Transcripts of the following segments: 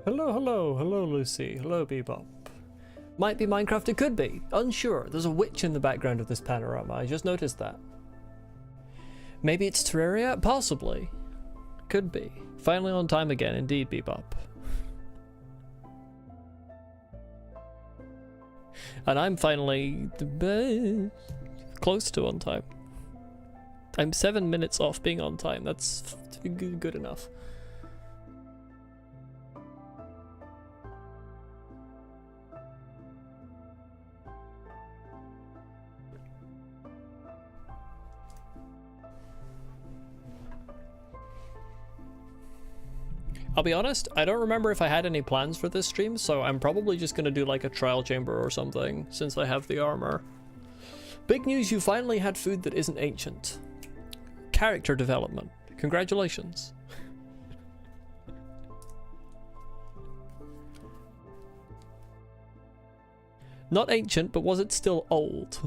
Hello, hello, hello, Lucy. Hello, Bebop. Might be Minecraft, it could be. Unsure. There's a witch in the background of this panorama. I just noticed that. Maybe it's Terraria? Possibly. Could be. Finally on time again, indeed, Bebop. And I'm finally close to on time. I'm 7 minutes off being on time. That's good enough. I'll be honest, I don't remember if I had any plans for this stream, so I'm probably just gonna do like a trial chamber or something, since I have the armor. Big news, you finally had food that isn't ancient. Character development. Congratulations. Not ancient, but was it still old?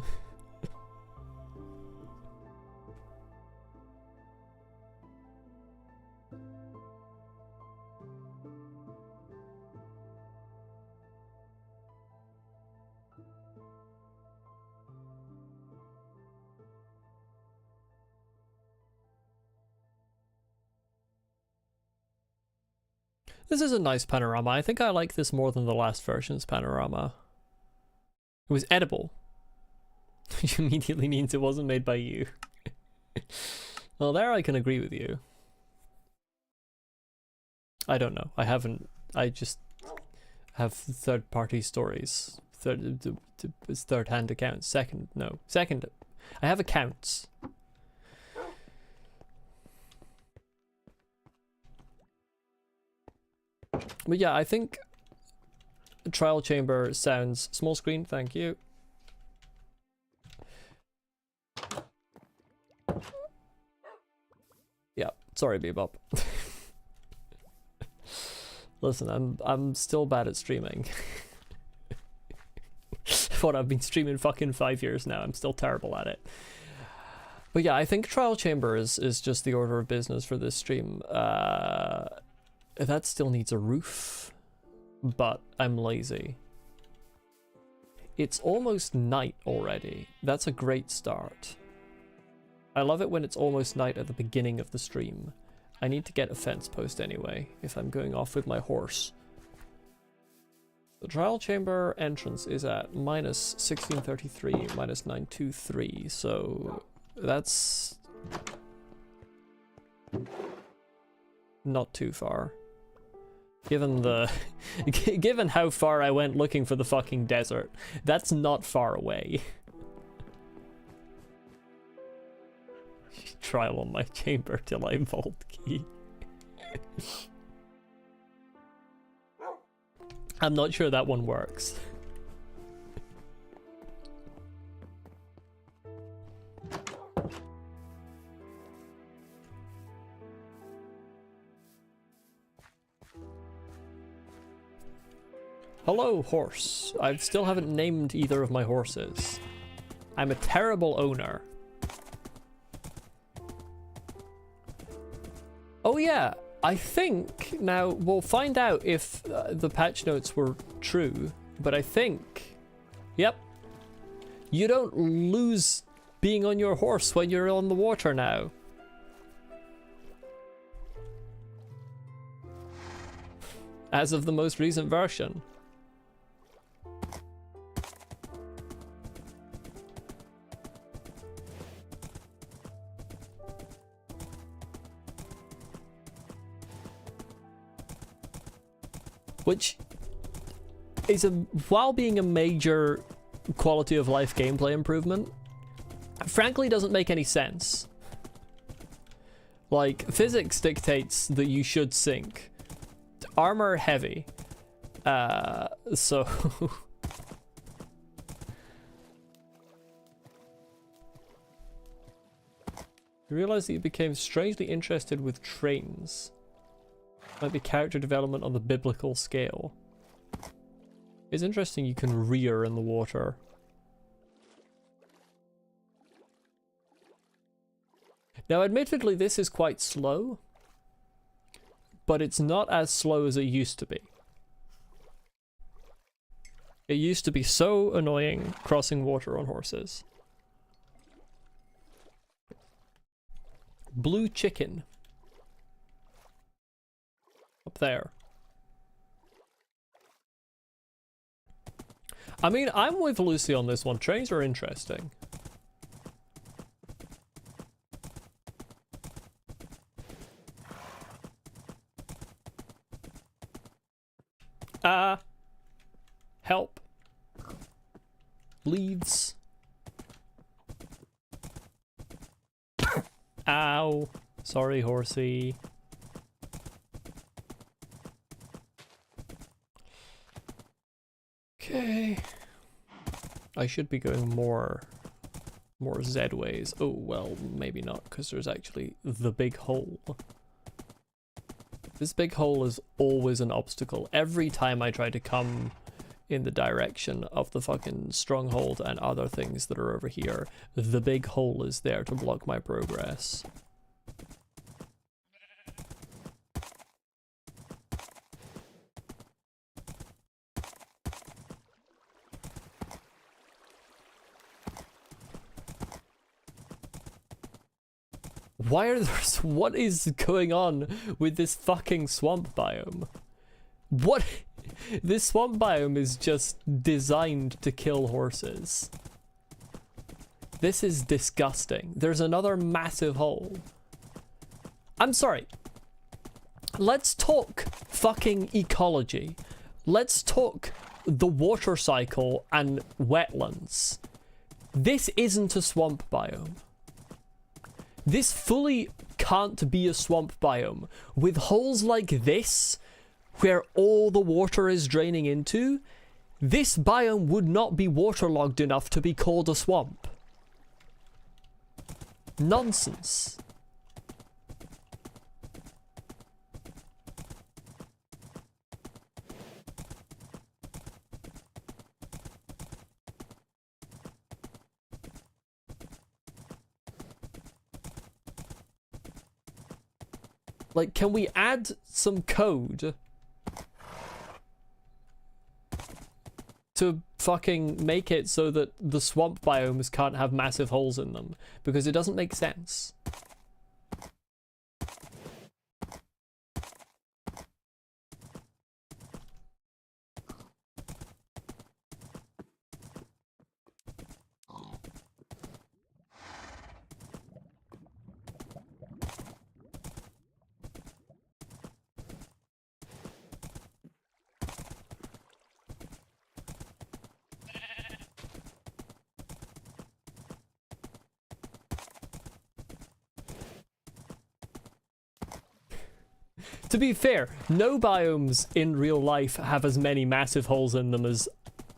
This is a nice panorama. I think I like this more than the last version's panorama. It was edible. Which immediately means it wasn't made by you. Well, there I can agree with you. I don't know. I just have third-party stories. Third-hand accounts. Second. I have accounts. But yeah, I think trial chamber sounds small screen, thank you. Yeah, sorry Bebop. Listen, I'm still bad at streaming. What, I've been streaming fucking 5 years now, I'm still terrible at it. But yeah, I think trial chamber is just the order of business for this stream. That still needs a roof, but I'm lazy. It's almost night already. That's a great start. I love it when it's almost night at the beginning of the stream. I need to get a fence post anyway, if I'm going off with my horse. The trial chamber entrance is at minus 1633, minus 923, so that's not too far. Given how far I went looking for the fucking desert, that's not far away. Trial on my chamber till I vault key. I'm not sure that one works. Hello, horse. I still haven't named either of my horses. I'm a terrible owner. Oh yeah, I think, now we'll find out if the patch notes were true, but I think, yep, you don't lose being on your horse when you're on the water now. As of the most recent version. Which is, while being a major quality of life gameplay improvement, frankly doesn't make any sense. Like, physics dictates that you should sink. Armor heavy. So... You realize that you became strangely interested with trains. Might be character development on the biblical scale. It's interesting you can rear in the water. Now admittedly this is quite slow, but it's not as slow as it used to be. It used to be so annoying crossing water on horses. Blue chicken. Up there. I mean, I'm with Lucy on this one. Trains are interesting. Help. Leaves. Ow. Sorry, horsey. Okay. I should be going more Z ways. Oh, well, maybe not, because there's actually the big hole. This big hole is always an obstacle. Every time I try to come in the direction of the fucking stronghold and other things that are over here, the big hole is there to block my progress. Why are there... What is going on with this fucking swamp biome? What... This swamp biome is just designed to kill horses. This is disgusting. There's another massive hole. I'm sorry. Let's talk fucking ecology. Let's talk the water cycle and wetlands. This isn't a swamp biome. This fully can't be a swamp biome. With holes like this, where all the water is draining into, this biome would not be waterlogged enough to be called a swamp. Nonsense. Like, can we add some code to fucking make it so that the swamp biomes can't have massive holes in them? Because it doesn't make sense. To be fair, no biomes in real life have as many massive holes in them as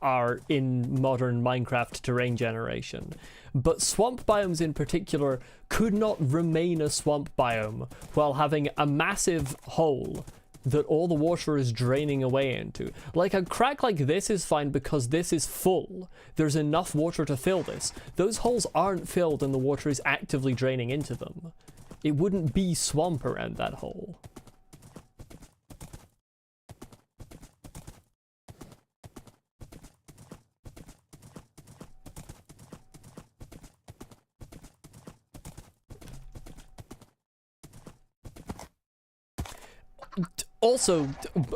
are in modern Minecraft terrain generation. But swamp biomes in particular could not remain a swamp biome while having a massive hole that all the water is draining away into. Like, a crack like this is fine because this is full. There's enough water to fill this. Those holes aren't filled and the water is actively draining into them. It wouldn't be swamp around that hole. Also,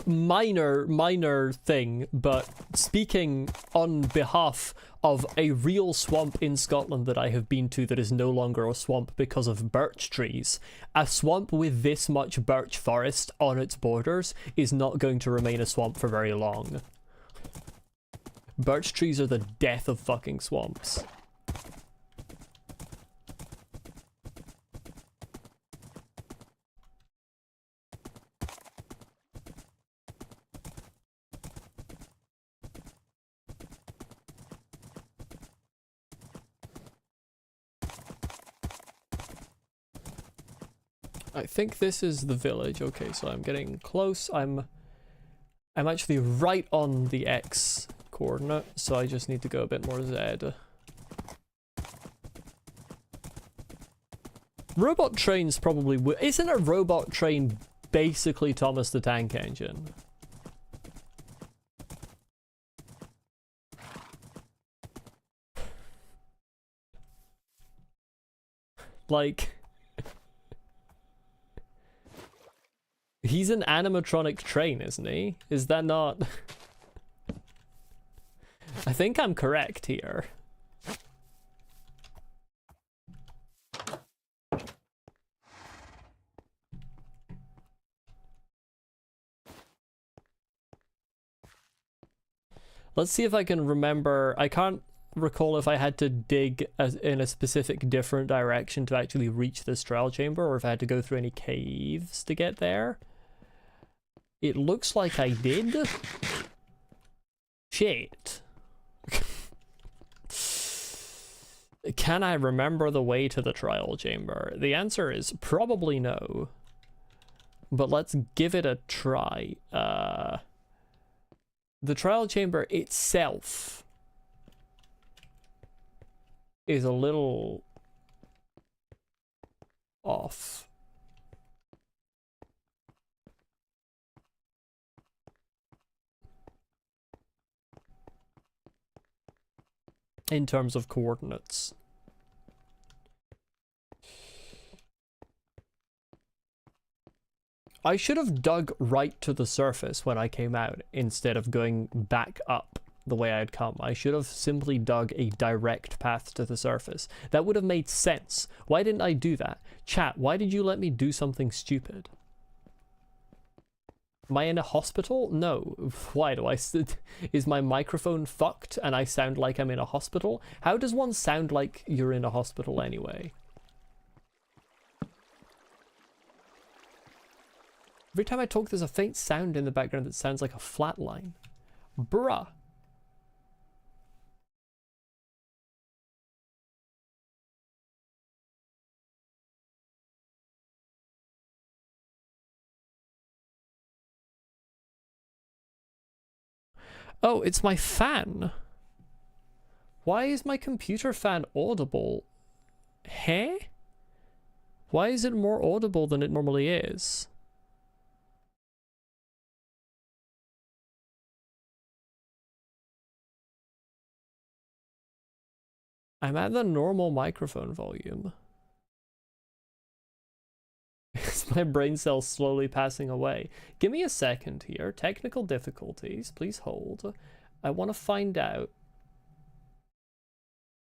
minor thing, but speaking on behalf of a real swamp in Scotland that I have been to that is no longer a swamp because of birch trees, a swamp with this much birch forest on its borders is not going to remain a swamp for very long. Birch trees are the death of fucking swamps. I think this is the village. Okay, so I'm getting close. I'm actually right on the X coordinate, so I just need to go a bit more Z. Robot trains probably isn't a robot train basically Thomas the Tank Engine? Like, he's an animatronic train, isn't he? Is that not? I think I'm correct here. Let's see if I can remember. I can't recall if I had to dig in a specific different direction to actually reach this trial chamber, or if I had to go through any caves to get there. It looks like I did. Shit. Can I remember the way to the trial chamber? The answer is probably no. But let's give it a try. The trial chamber itself is a little off. In terms of coordinates. I should have dug right to the surface when I came out instead of going back up the way I had come. I should have simply dug a direct path to the surface. That would have made sense. Why didn't I do that? Chat, why did you let me do something stupid? Am I in a hospital? No. Why do I... Is my microphone fucked and I sound like I'm in a hospital? How does one sound like you're in a hospital anyway? Every time I talk, there's a faint sound in the background that sounds like a flat line. Bruh. Oh, it's my fan. Why is my computer fan audible? Huh? Why is it more audible than it normally is? I'm at the normal microphone volume. Is my brain cells slowly passing away? Give me a second here. Technical difficulties. Please hold. I want to find out.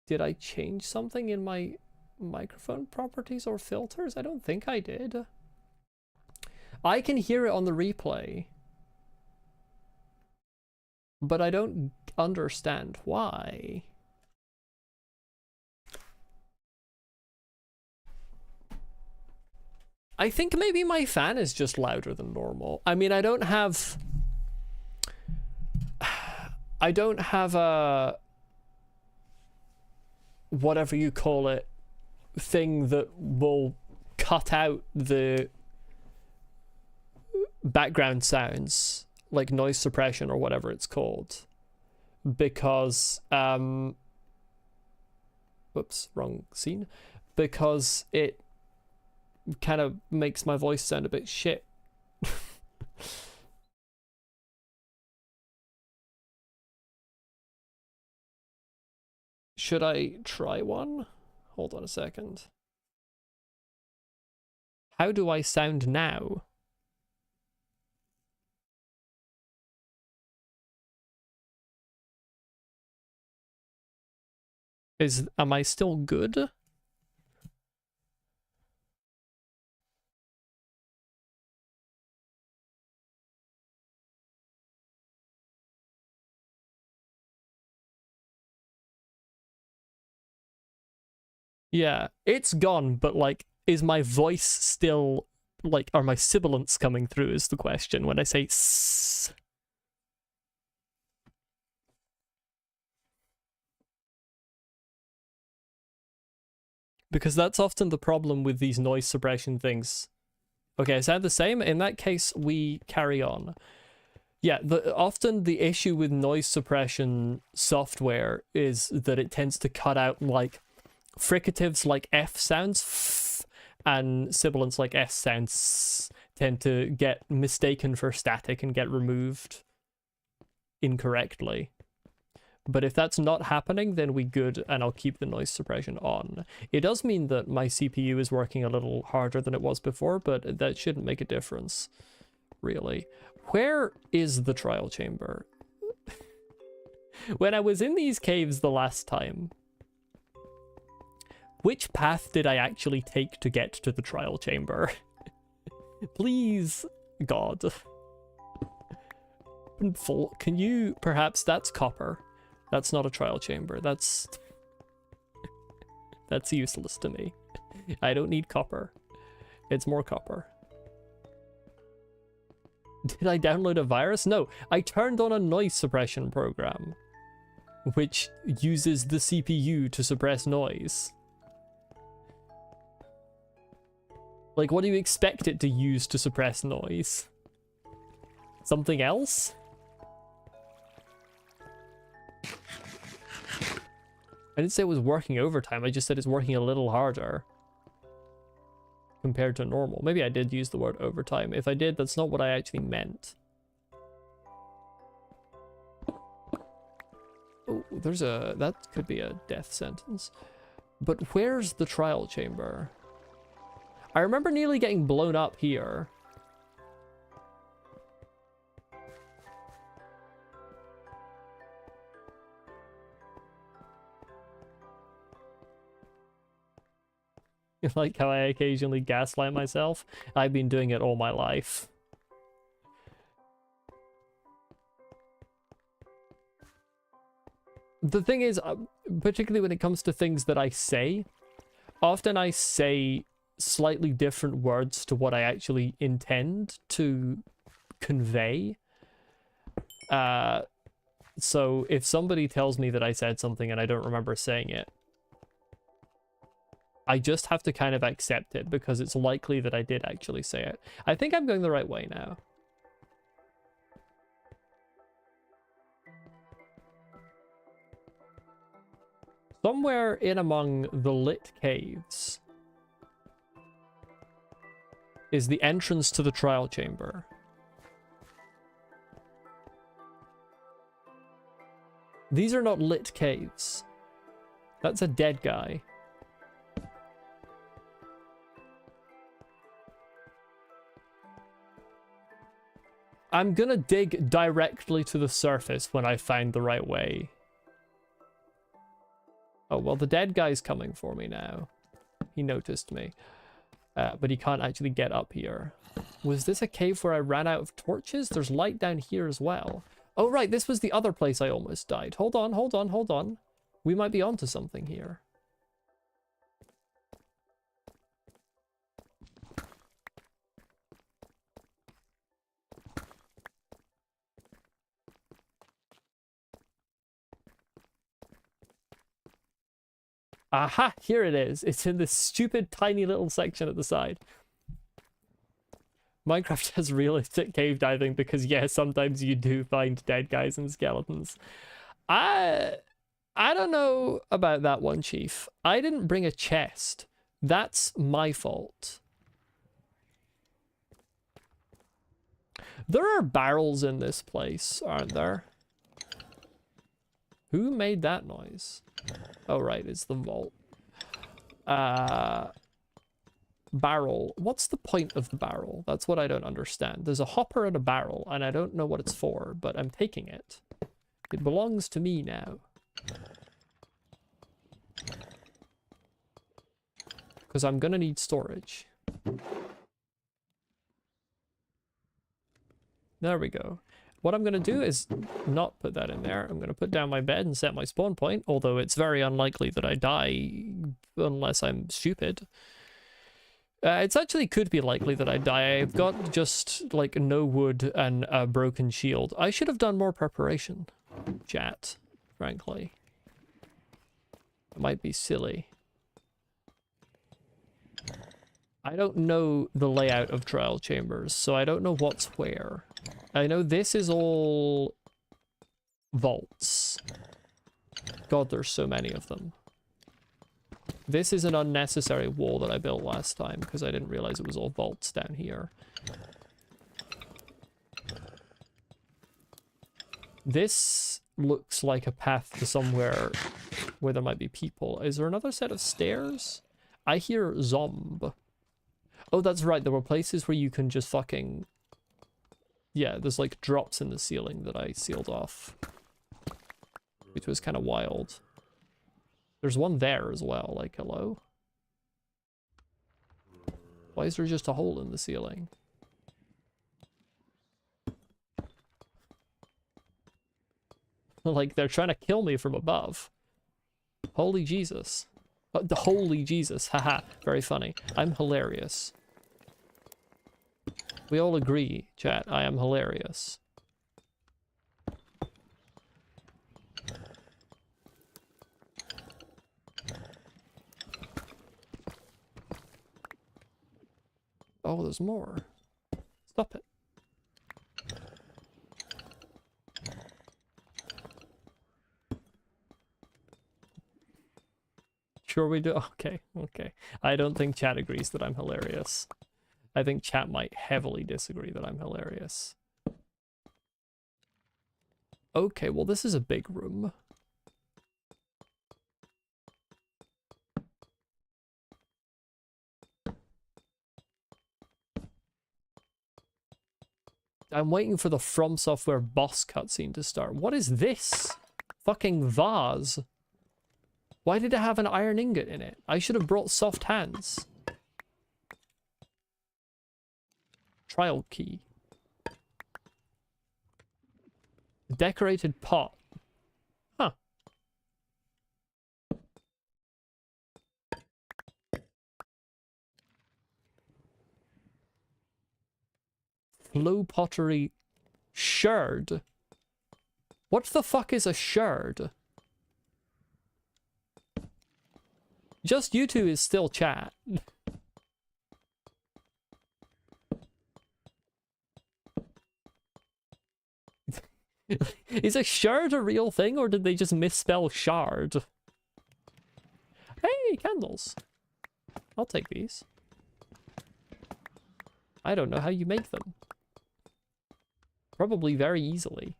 Did I change something in my microphone properties or filters? I don't think I did. I can hear it on the replay. But I don't understand why. I think maybe my fan is just louder than normal. I mean, I don't have a whatever you call it thing that will cut out the background sounds, like noise suppression or whatever it's called, because whoops, wrong scene, because it kind of makes my voice sound a bit shit. Should I try one? Hold on a second. How do I sound now? Am I still good? Yeah, it's gone, but like, is my voice still, like, are my sibilants coming through is the question when I say s. Because that's often the problem with these noise suppression things. Okay, I sound the same? In that case, we carry on. Yeah, often the issue with noise suppression software is that it tends to cut out, like, fricatives like F sounds, f, and sibilants like S sounds tend to get mistaken for static and get removed incorrectly. But if that's not happening, then we good, and I'll keep the noise suppression on. It does mean that my CPU is working a little harder than it was before, but that shouldn't make a difference, really. Where is the trial chamber? When I was in these caves the last time, which path did I actually take to get to the trial chamber? Please, God. Can you, perhaps, that's copper. That's not a trial chamber. That's useless to me. I don't need copper. It's more copper. Did I download a virus? No, I turned on a noise suppression program, which uses the CPU to suppress noise. Like, what do you expect it to use to suppress noise? Something else? I didn't say it was working overtime, I just said it's working a little harder compared to normal. Maybe I did use the word overtime. If I did, that's not what I actually meant. Oh, there's a... that could be a death sentence. But where's the trial chamber? I remember nearly getting blown up here. Like how I occasionally gaslight myself? I've been doing it all my life. The thing is, particularly when it comes to things that I say, often I say slightly different words to what I actually intend to convey. So if somebody tells me that I said something and I don't remember saying it, I just have to kind of accept it because it's likely that I did actually say it. I think I'm going the right way now. Somewhere in among the lit caves is the entrance to the trial chamber. These are not lit caves. That's a dead guy. I'm gonna dig directly to the surface when I find the right way. Oh, well, the dead guy's coming for me now. He noticed me. But he can't actually get up here. Was this a cave where I ran out of torches? There's light down here as well. Oh, right, this was the other place I almost died. Hold on, hold on, hold on. We might be onto something here. Aha, here it is. It's in this stupid tiny little section at the side. Minecraft has realistic cave diving because, yeah, sometimes you do find dead guys and skeletons. I don't know about that one, Chief. I didn't bring a chest. That's my fault. There are barrels in this place, aren't there? Who made that noise? Oh, right, it's the vault. Barrel. What's the point of the barrel? That's what I don't understand. There's a hopper and a barrel, and I don't know what it's for, but I'm taking it. It belongs to me now. Because I'm gonna need storage. There we go. What I'm going to do is not put that in there. I'm going to put down my bed and set my spawn point, although it's very unlikely that I die unless I'm stupid. It's actually could be likely that I die. I've got just like no wood and a broken shield. I should have done more preparation, chat, frankly. It might be silly. I don't know the layout of trial chambers, so I don't know what's where. I know this is all vaults. God, there's so many of them. This is an unnecessary wall that I built last time because I didn't realize it was all vaults down here. This looks like a path to somewhere where there might be people. Is there another set of stairs? I hear zomb. Oh, that's right. There were places where you can just fucking... Yeah, there's like drops in the ceiling that I sealed off. Which was kind of wild. There's one there as well, like, hello? Why is there just a hole in the ceiling? Like, they're trying to kill me from above. Holy Jesus. Holy Jesus, haha, very funny. I'm hilarious. We all agree, chat, I am hilarious. Oh, there's more. Stop it. Sure we do? Okay, okay. I don't think chat agrees that I'm hilarious. I think chat might heavily disagree that I'm hilarious. Okay, well this is a big room. I'm waiting for the From Software boss cutscene to start. What is this? Fucking vase. Why did it have an iron ingot in it? I should have brought soft hands. Trial key. Decorated pot. Huh. Flow pottery sherd. What the fuck is a sherd? Just you two is still chat. Is a shard a real thing, or did they just misspell shard? Hey, candles. I'll take these. I don't know how you make them. Probably very easily.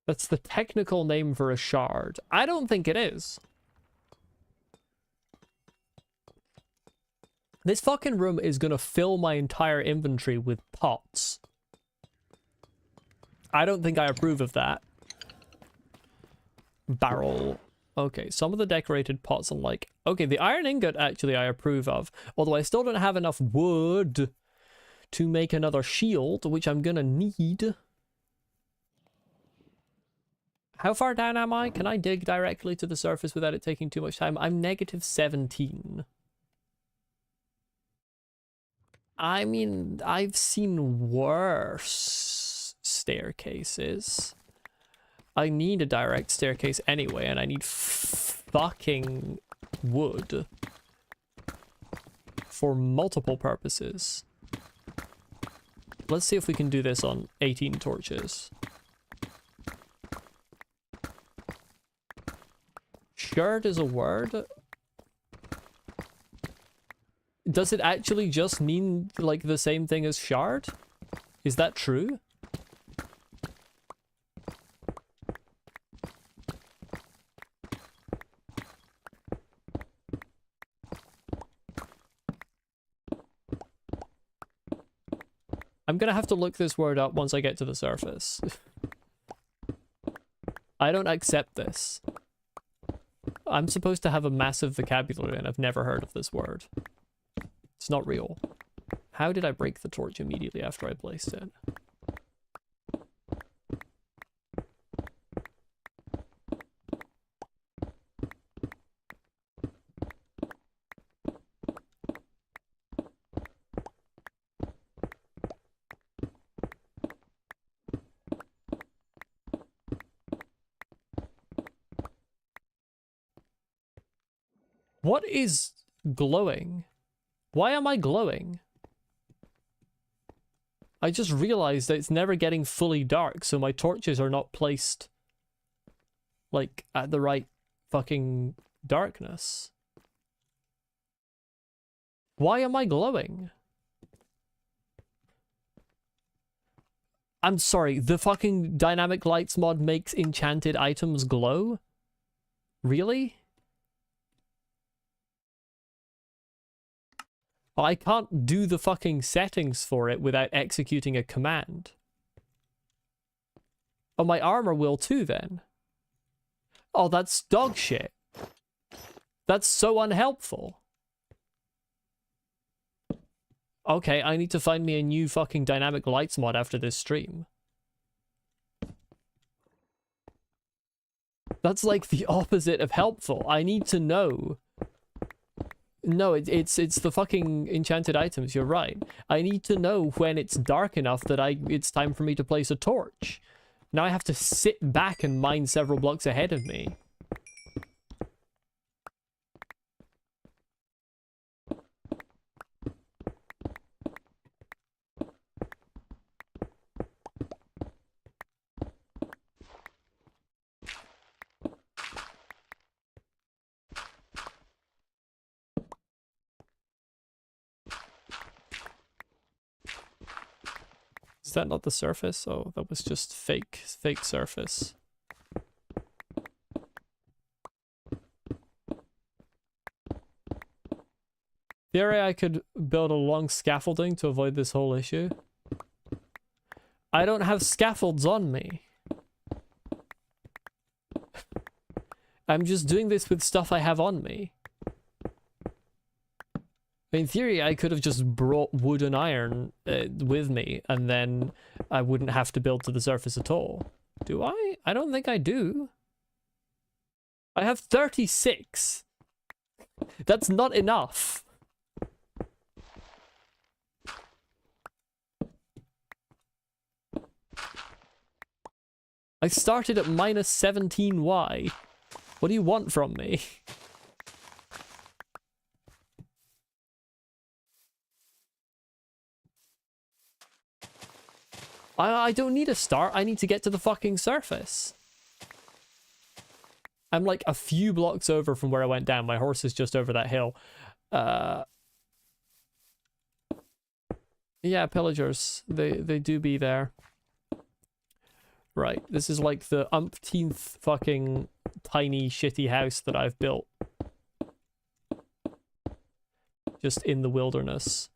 That's the technical name for a shard. I don't think it is. This fucking room is gonna fill my entire inventory with pots. I don't think I approve of that. Barrel. Okay, some of the decorated pots are like... Okay, the iron ingot actually I approve of. Although I still don't have enough wood to make another shield, which I'm gonna need. How far down am I? Can I dig directly to the surface without it taking too much time? I'm negative 17. I mean, I've seen worse staircases. I need a direct staircase anyway, and I need fucking wood for multiple purposes. Let's see if we can do this on 18 torches. Shard is a word? Does it actually just mean like the same thing as shard? Is that true? I'm gonna have to look this word up once I get to the surface. I don't accept this. I'm supposed to have a massive vocabulary and I've never heard of this word. It's not real. How did I break the torch immediately after I placed it? What is glowing? Why am I glowing? I just realized that it's never getting fully dark, so my torches are not placed like at the right fucking darkness. Why am I glowing? I'm sorry, the fucking dynamic lights mod makes enchanted items glow? Really? I can't do the fucking settings for it without executing a command. Oh, my armor will too then. Oh, that's dog shit. That's so unhelpful. Okay, I need to find me a new fucking dynamic lights mod after this stream. That's like the opposite of helpful. I need to know. No, it's the fucking enchanted items, you're right. I need to know when it's dark enough that it's time for me to place a torch. Now I have to sit back and mine several blocks ahead of me. Is that not the surface? Oh, that was just fake surface. Theory, I could build a long scaffolding to avoid this whole issue. I don't have scaffolds on me. I'm just doing this with stuff I have on me. In theory, I could have just brought wood and iron with me, and then I wouldn't have to build to the surface at all. Do I? I don't think I do. I have 36. That's not enough. I started at minus 17y. What do you want from me? I don't need a start. I need to get to the fucking surface. I'm like a few blocks over from where I went down. My horse is just over that hill. Yeah, pillagers. They do be there. Right, this is like the umpteenth fucking tiny shitty house that I've built. Just in the wilderness.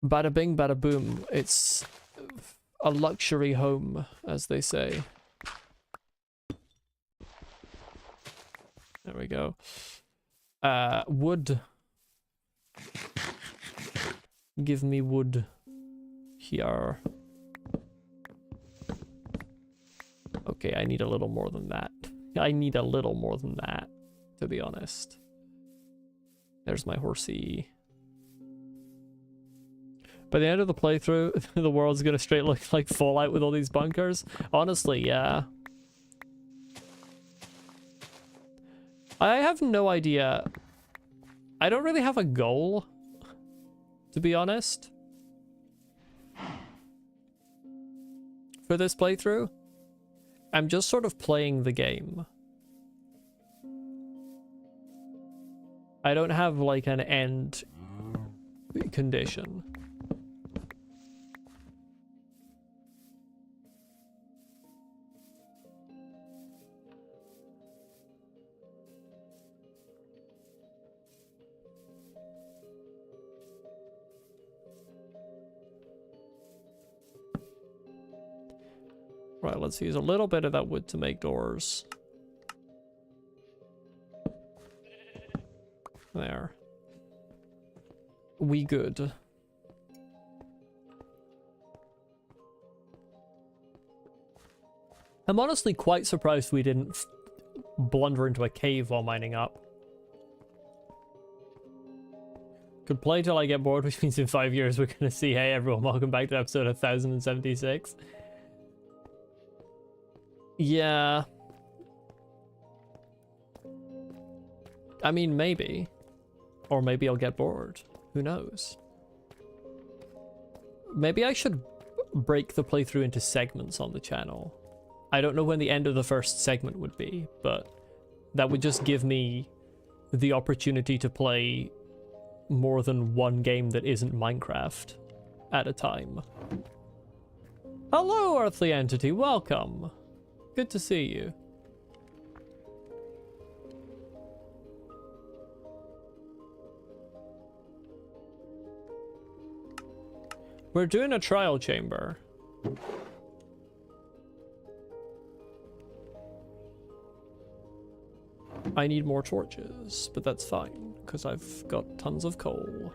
Bada bing, bada boom. It's a luxury home, as they say. There we go. Wood. Give me wood. Here. Okay, I need a little more than that. I need a little more than that, to be honest. There's my horsey. By the end of the playthrough, the world's gonna straight look like Fallout with all these bunkers. Honestly, yeah. I have no idea. I don't really have a goal, to be honest, for this playthrough. I'm just sort of playing the game. I don't have like an end condition. Right, let's use a little bit of that wood to make doors. There. We good. I'm honestly quite surprised we didn't blunder into a cave while mining up. Could play till I get bored, which means in 5 years we're gonna see, hey everyone, welcome back to episode 1076. Yeah. I mean, maybe. Or maybe I'll get bored. Who knows? Maybe I should break the playthrough into segments on the channel. I don't know when the end of the first segment would be, but that would just give me the opportunity to play more than one game that isn't Minecraft at a time. Hello, Earthly Entity, welcome. Good to see you. We're doing a trial chamber. I need more torches, but that's fine, because I've got tons of coal.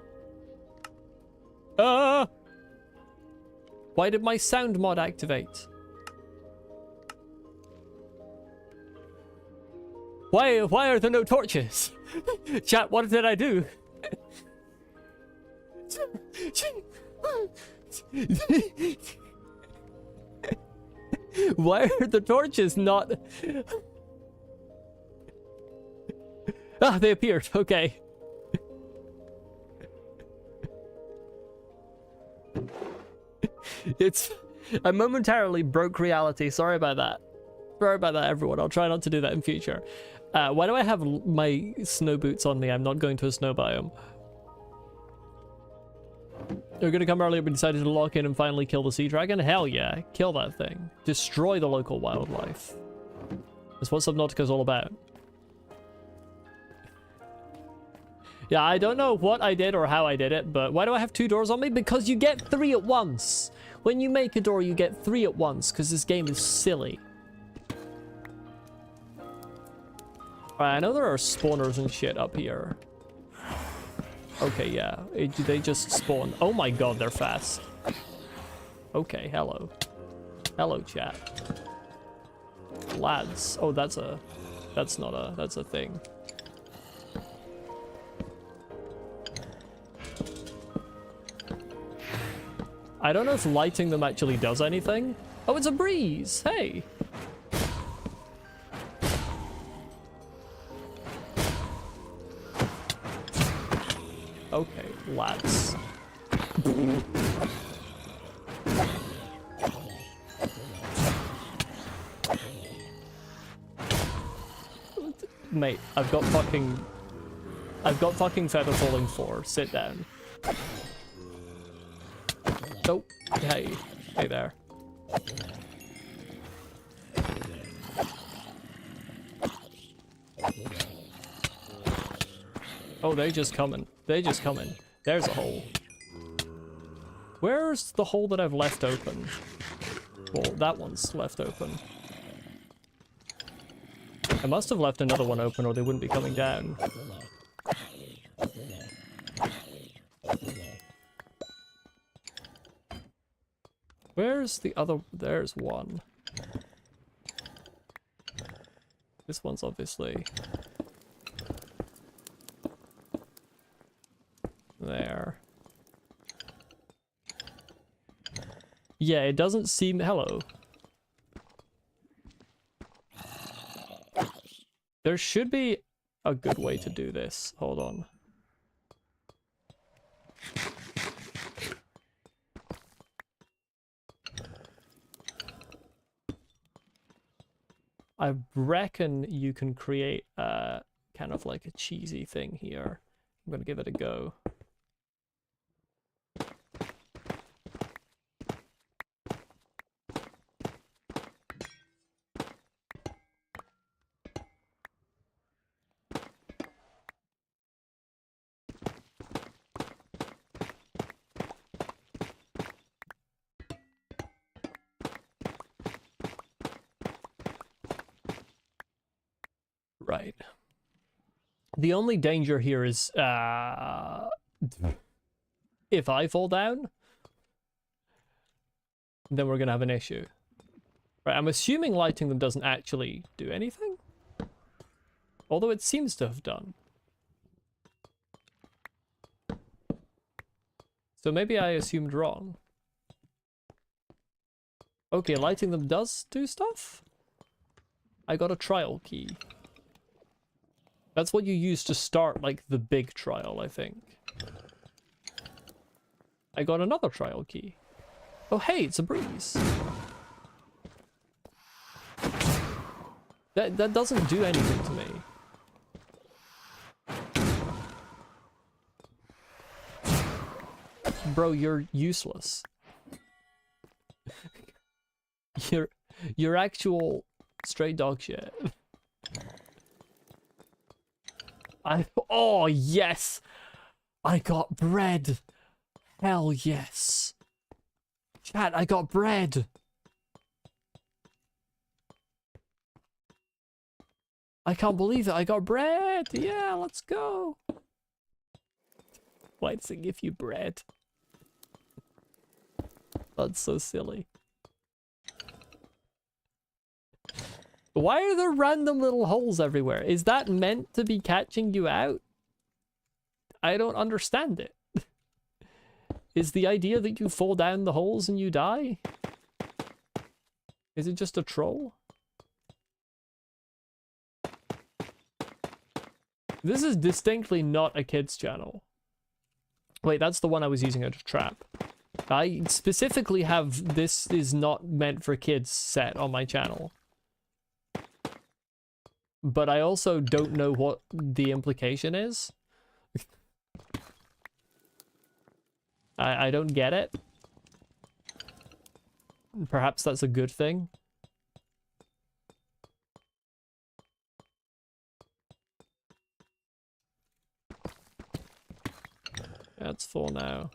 Why did my sound mod activate? Why are there no torches? Chat, what did I do? Why are the torches not... Ah, they appeared. Okay. I momentarily broke reality. Sorry about that. Sorry about that, everyone. I'll try not to do that in future. Why do I have my snow boots on me? I'm not going to a snow biome. They're gonna come earlier, but decided to lock in and finally kill the sea dragon? Hell yeah. Kill that thing. Destroy the local wildlife. That's what Subnautica's all about. Yeah, I don't know what I did or how I did it, but why do I have 2 doors on me? Because you get 3 at once. When you make a door, you get 3 at once, because this game is silly. Right, I know there are spawners and shit up here. Okay, yeah, they just spawn. Oh my god, they're fast. Okay, hello. Hello, chat. Lads. Oh, that's a thing. I don't know if lighting them actually does anything. Oh, it's a breeze. Hey. Okay, lads. Mate, I've got fucking feather falling 4. Sit down. Oh, hey. Hey there. Oh, they just coming. They just coming. There's a hole. Where's the hole that I've left open? Well, that one's left open. I must have left another one open or they wouldn't be coming down. Where's the other? There's one. This one's obviously... there. Yeah, it doesn't seem... Hello. There should be a good way to do this. Hold on. I reckon you can create kind of like a cheesy thing here. I'm gonna give it a go. Right. The only danger here is if I fall down, then we're gonna have an issue. Right, I'm assuming lighting them doesn't actually do anything. Although it seems to have done. So maybe I assumed wrong. Okay, lighting them does do stuff? I got a trial key. That's what you use to start, like, the big trial, I think. I got another trial key. Oh, hey, it's a breeze. That doesn't do anything to me. Bro, you're useless. You're actual straight dog shit. Oh yes! I got bread! Hell yes! Chat, I got bread! I can't believe it, I got bread! Yeah, let's go! Why does it give you bread? That's so silly. Why are there random little holes everywhere? Is that meant to be catching you out? I don't understand it. Is the idea that you fall down the holes and you die? Is it just a troll? This is distinctly not a kid's channel. Wait, that's the one I was using as a trap. I specifically have "this is not meant for kids" set on my channel. But I also don't know what the implication is. I don't get it. Perhaps that's a good thing. That's full now.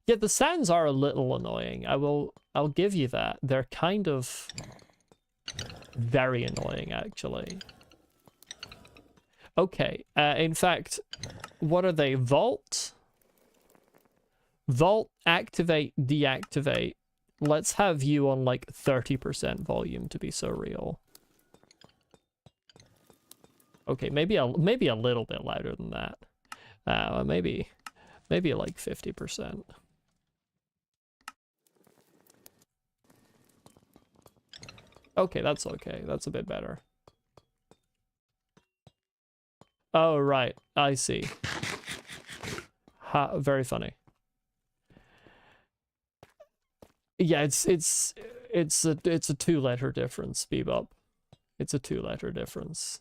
Yeah, the sounds are a little annoying. I'll give you that. They're kind of very annoying, actually. Okay, in fact, what are they? Vault? Vault, activate, deactivate. Let's have you on like 30% volume to be so real. Okay, maybe a little bit louder than that. Maybe like 50%. Okay, that's okay. That's a bit better. Oh, right. I see. Ha, very funny. Yeah, it's a 2-letter difference, Bebop. It's a 2-letter difference.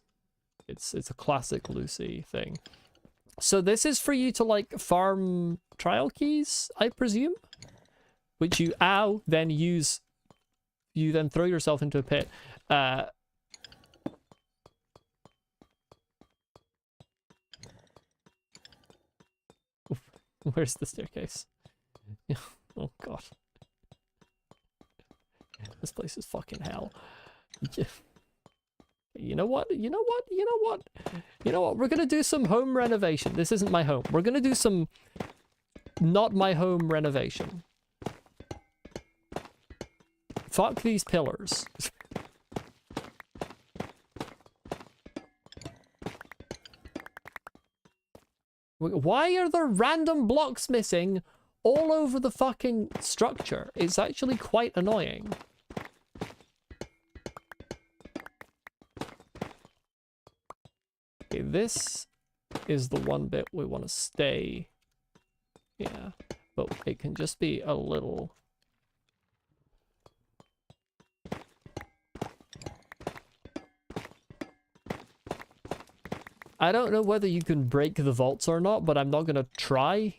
It's a classic Lucy thing. So this is for you to like farm trial keys, I presume, which you then use. You then throw yourself into a pit. Where's the staircase? Oh god. This place is fucking hell. You know what? You know what? You know what? You know what? We're gonna do some home renovation. This isn't my home. We're gonna do some not my home renovation. Fuck these pillars. Why are there random blocks missing all over the fucking structure? It's actually quite annoying. Okay, this is the one bit we want to stay. Yeah, but it can just be a little... I don't know whether you can break the vaults or not, but I'm not gonna try.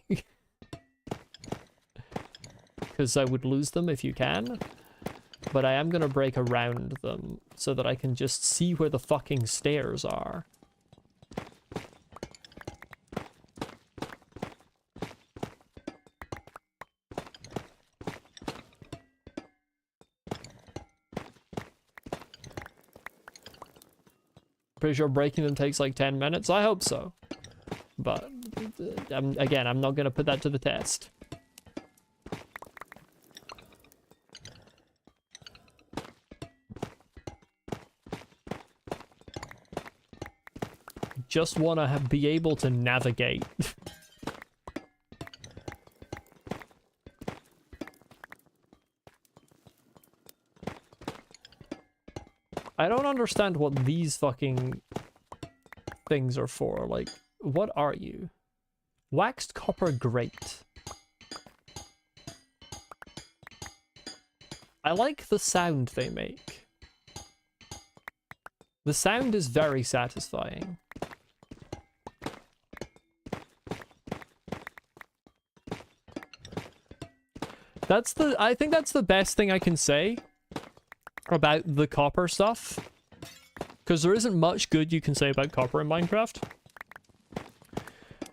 Because I would lose them if you can. But I am gonna break around them so that I can just see where the fucking stairs are. Pretty sure breaking them takes like 10 minutes. I hope so. But, again, I'm not going to put that to the test. Just want to be able to navigate. I don't understand what these fucking things are for. Like, what are you? Waxed copper grate. I like the sound they make. The sound is very satisfying. I think that's the best thing I can say about the copper stuff. Because there isn't much good you can say about copper in Minecraft.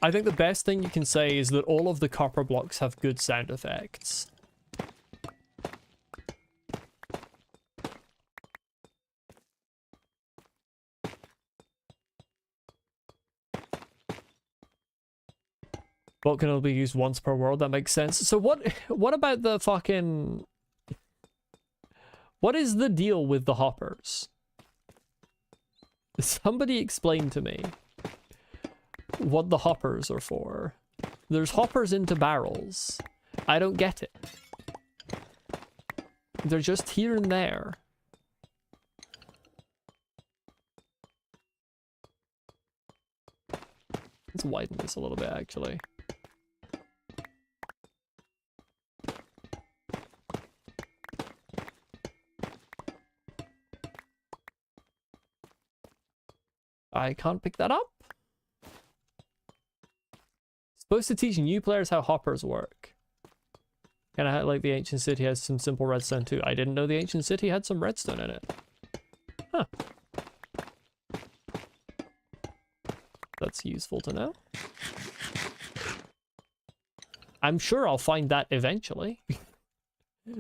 I think the best thing you can say is that all of the copper blocks have good sound effects. What can only be used once per world? That makes sense. So what about the fucking... What is the deal with the hoppers? Somebody explain to me what the hoppers are for. There's hoppers into barrels. I don't get it. They're just here and there. Let's widen this a little bit, actually. I can't pick that up. Supposed to teach new players how hoppers work. Kind of like the ancient city has some simple redstone too. I didn't know the ancient city had some redstone in it. Huh. That's useful to know. I'm sure I'll find that eventually.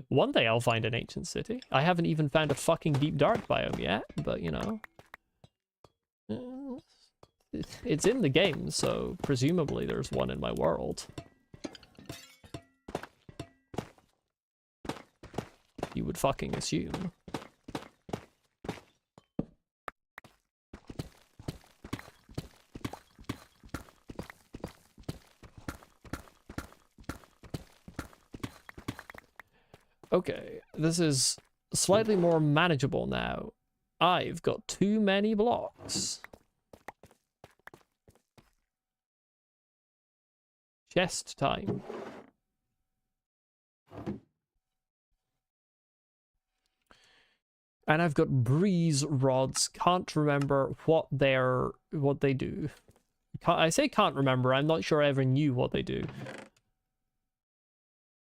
One day I'll find an ancient city. I haven't even found a fucking deep dark biome yet, but you know. It's in the game, so presumably there's one in my world. You would fucking assume. Okay, this is slightly more manageable now. I've got too many blocks. Chest time. And I've got breeze rods. Can't remember what they do. I say can't remember. I'm not sure I ever knew what they do.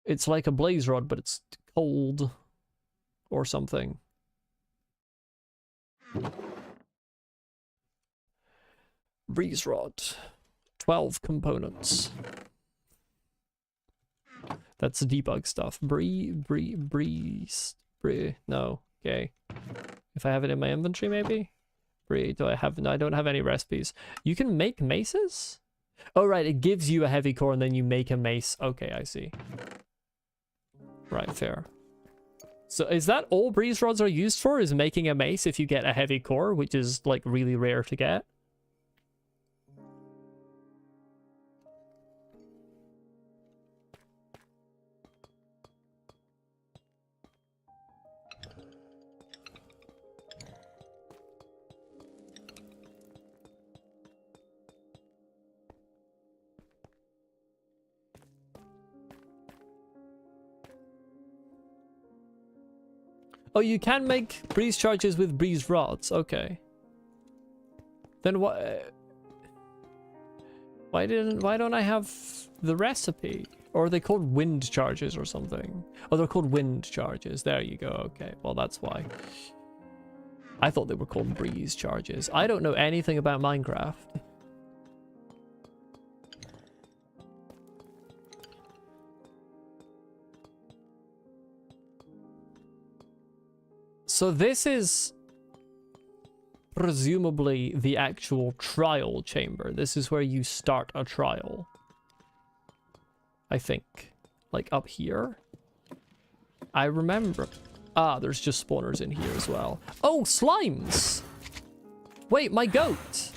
It's like a blaze rod, but it's cold or something. Breeze rod. 12 components. That's the debug stuff. Breeze. No. Okay. If I have it in my inventory, maybe? Do I have... No, I don't have any recipes. You can make maces? Oh, right. It gives you a heavy core and then you make a mace. Okay, I see. Right, fair. So is that all breeze rods are used for? Is making a mace if you get a heavy core, which is, like, really rare to get? Oh, you can make breeze charges with breeze rods. Okay. Then what? Why don't I have the recipe? Or are they called wind charges or something? Oh, they're called wind charges. There you go. Okay. Well, that's why. I thought they were called breeze charges. I don't know anything about Minecraft. So this is presumably the actual trial chamber. This is where you start a trial. I think. Like up here. I remember. Ah, there's just spawners in here as well. Oh, slimes! Wait, my goat!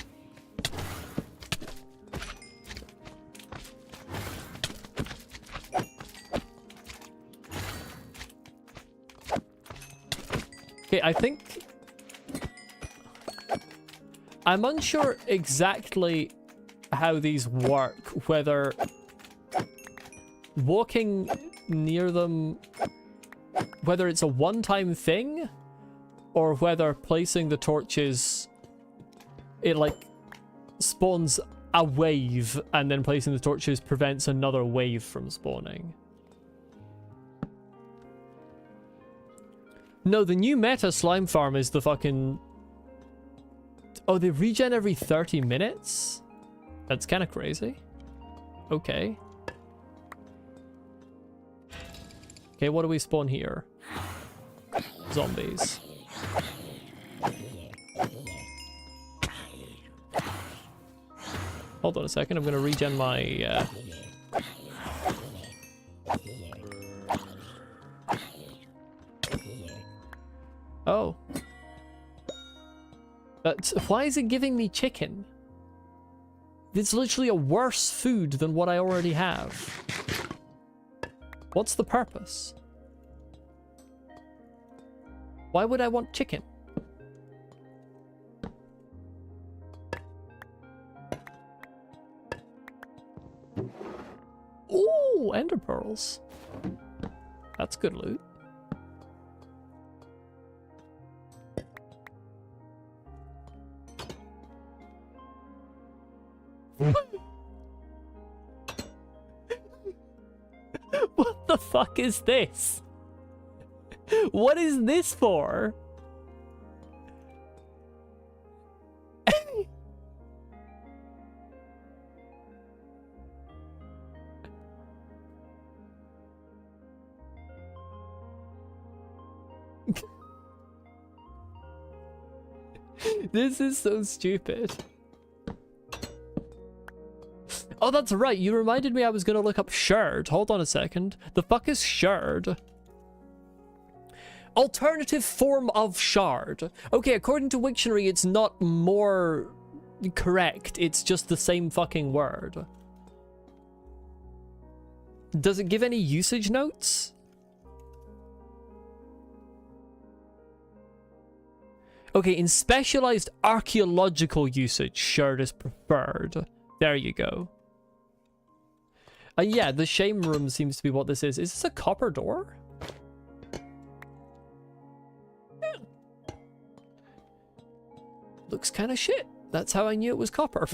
Okay, I think... I'm unsure exactly how these work, whether walking near them whether it's a one-time thing or whether placing the torches, it like spawns a wave and then placing the torches prevents another wave from spawning. No, the new meta slime farm is the fucking... Oh, they regen every 30 minutes? That's kind of crazy. Okay. Okay, what do we spawn here? Zombies. Hold on a second, I'm gonna regen my... Oh. But why is it giving me chicken? It's literally a worse food than what I already have. What's the purpose? Why would I want chicken? Ooh, ender pearls. That's good loot. What the fuck is this? What is this for? This is so stupid. Oh, that's right. You reminded me I was going to look up shard. Hold on a second. The fuck is shard? Alternative form of shard. Okay, according to Wiktionary, it's not more correct. It's just the same fucking word. Does it give any usage notes? Okay, in specialized archaeological usage, shard is preferred. There you go. Yeah, the shame room seems to be what this is. Is this a copper door? Yeah. Looks kind of shit. That's how I knew it was copper.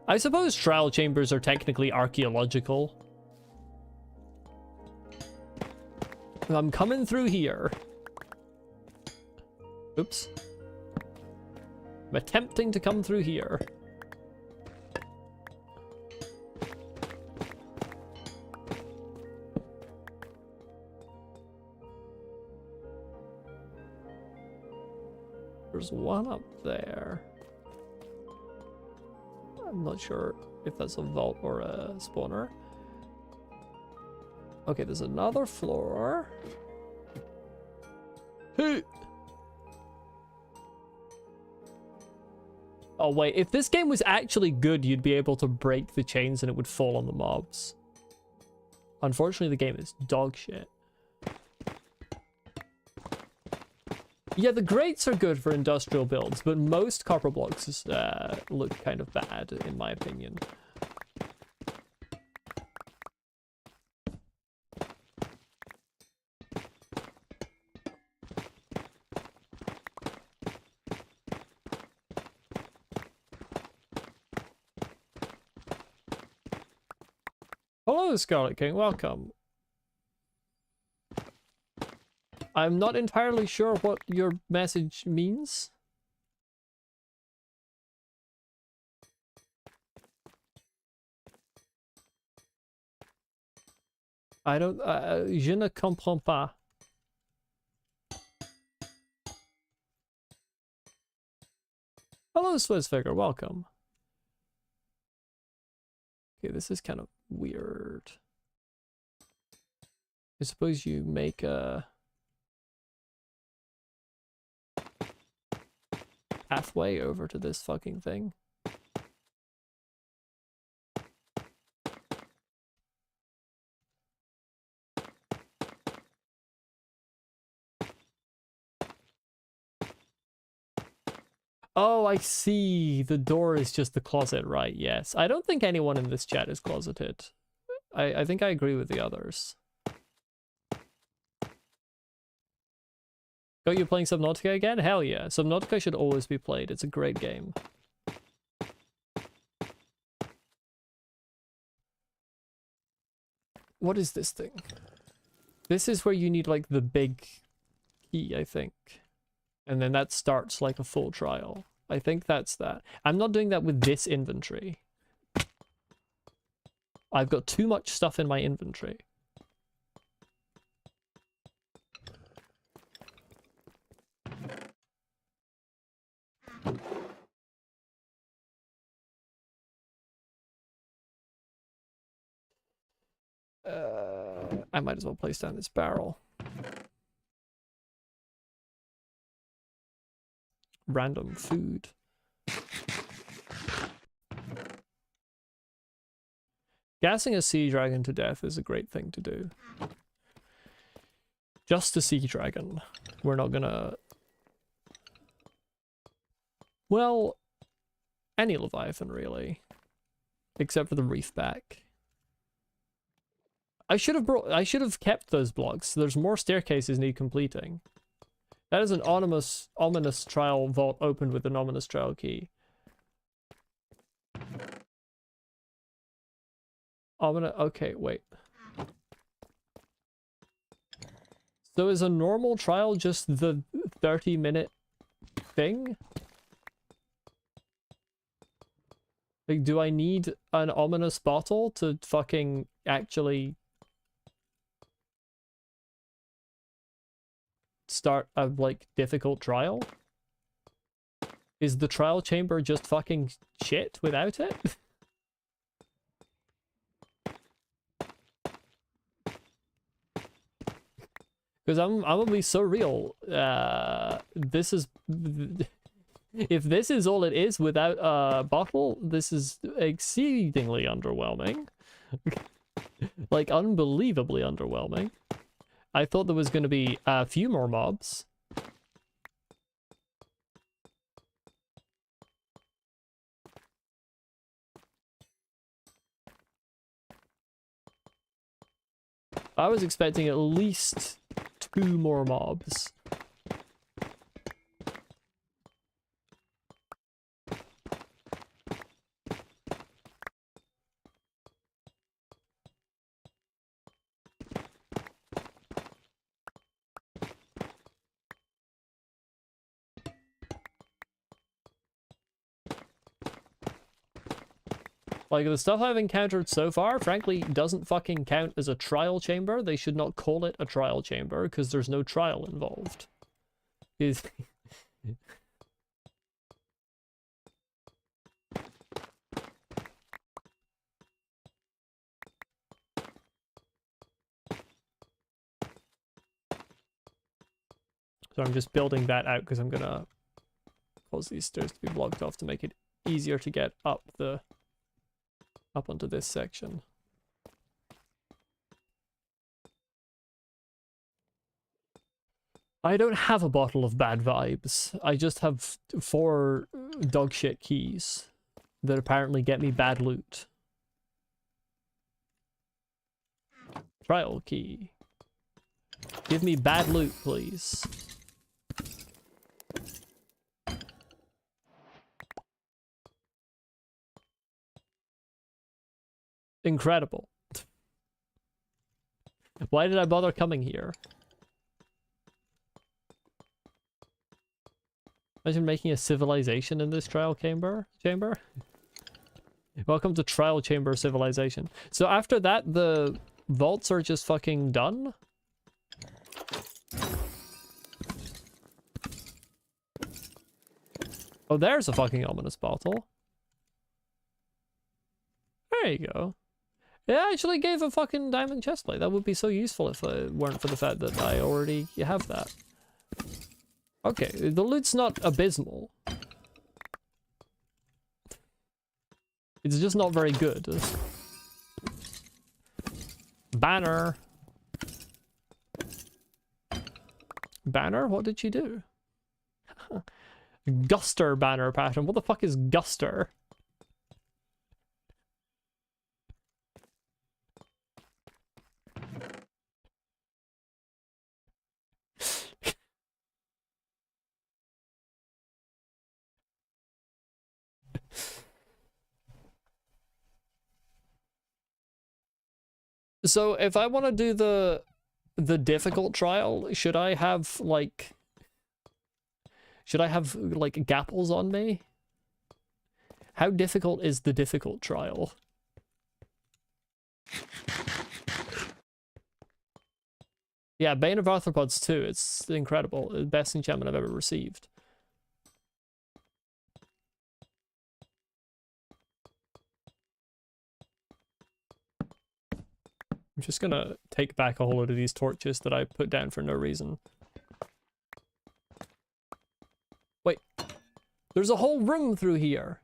I suppose trial chambers are technically archaeological. I'm coming through here. Oops. I'm attempting to come through here. There's one up there. I'm not sure if that's a vault or a spawner. Okay, there's another floor. Hey. Oh wait, if this game was actually good, you'd be able to break the chains and it would fall on the mobs. Unfortunately, the game is dog shit. Yeah, the grates are good for industrial builds, but most copper blocks look kind of bad, in my opinion. Hello, Scarlet King, welcome. I'm not entirely sure what your message means. I don't... je ne comprends pas. Hello, Swizzfigure, welcome. Okay, this is kind of weird. I suppose you make a... pathway over to this fucking thing. Oh, I see. The door is just the closet, right? Yes. I don't think anyone in this chat is closeted. I think I agree with the others. Got you playing Subnautica again? Hell yeah. Subnautica should always be played. It's a great game. What is this thing? This is where you need like the big key, I think. And then that starts like a full trial. I think that's that. I'm not doing that with this inventory. I've got too much stuff in my inventory. I might as well place down this barrel. Random food. Gassing a sea dragon to death is a great thing to do. Just a sea dragon. We're not gonna... Well, any Leviathan really. Except for the reefback. I should have kept those blocks. There's more staircases need completing. That is an ominous trial vault opened with an ominous trial key. Okay, wait. So is a normal trial just the 30-minute thing? Like, do I need an ominous bottle to fucking actually start a, like, difficult trial? Is the trial chamber just fucking shit without it? Because I'm gonna be so real. This is... If this is all it is without a bottle, this is exceedingly underwhelming. Like, unbelievably underwhelming. I thought there was going to be a few more mobs. I was expecting at least 2 more mobs. Like, the stuff I've encountered so far, frankly, doesn't fucking count as a trial chamber. They should not call it a trial chamber, because there's no trial involved. So I'm just building that out, because I'm gonna cause these stairs to be blocked off to make it easier to get up onto this section. I don't have a bottle of bad vibes. I just have 4 dogshit keys that apparently get me bad loot. Trial key. Give me bad loot, please. Incredible. Why did I bother coming here? Imagine making a civilization in this trial chamber. Welcome to trial chamber civilization. So after that, the vaults are just fucking done? Oh, there's a fucking ominous bottle. There you go. It actually gave a fucking diamond chestplate. That would be so useful if it weren't for the fact that I already have that. Okay, the loot's not abysmal. It's just not very good. Banner. Banner? What did she do? Guster banner pattern. What the fuck is Guster? So if I want to do the difficult trial, should I have like gapples on me? How difficult is the difficult trial? Yeah, Bane of Arthropods 2. It's incredible. The best enchantment I've ever received. I'm just gonna take back a whole load of these torches that I put down for no reason. Wait. There's a whole room through here.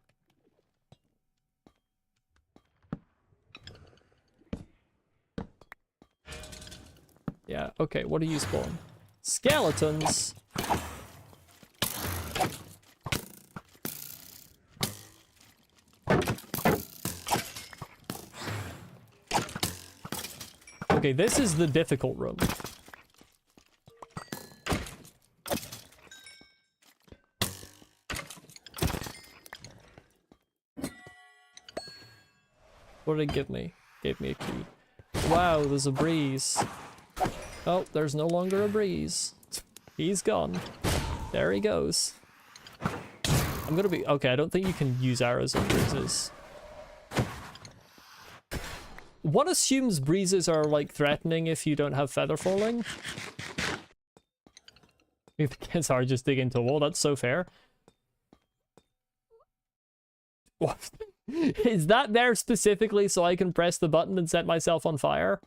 Yeah, okay, what do you spawn? Skeletons! Okay, this is the difficult room. What did it give me? Gave me a key. Wow, there's a breeze. Oh, there's no longer a breeze. He's gone. There he goes. I'm gonna be... Okay, I don't think you can use arrows on breezes. One assumes breezes are, like, threatening if you don't have feather falling. It's hard just dig into a wall. That's so fair. What? Is that there specifically so I can press the button and set myself on fire?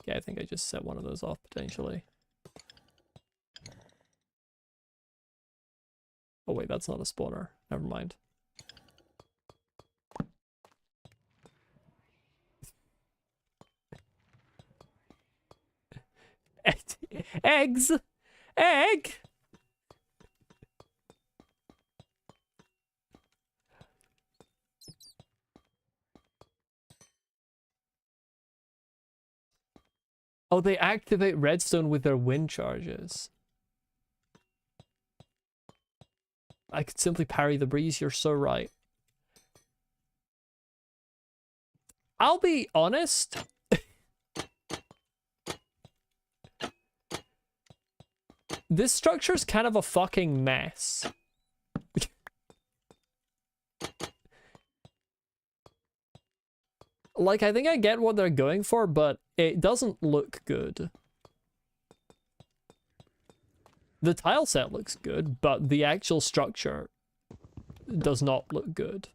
Yeah, I think I just set one of those off, potentially. Oh wait, that's not a spawner. Never mind. Eggs! Egg! Oh, they activate redstone with their wind charges. I could simply parry the breeze, you're so right. I'll be honest. This structure's kind of a fucking mess. Like, I think I get what they're going for, but it doesn't look good. The tile set looks good, but the actual structure does not look good.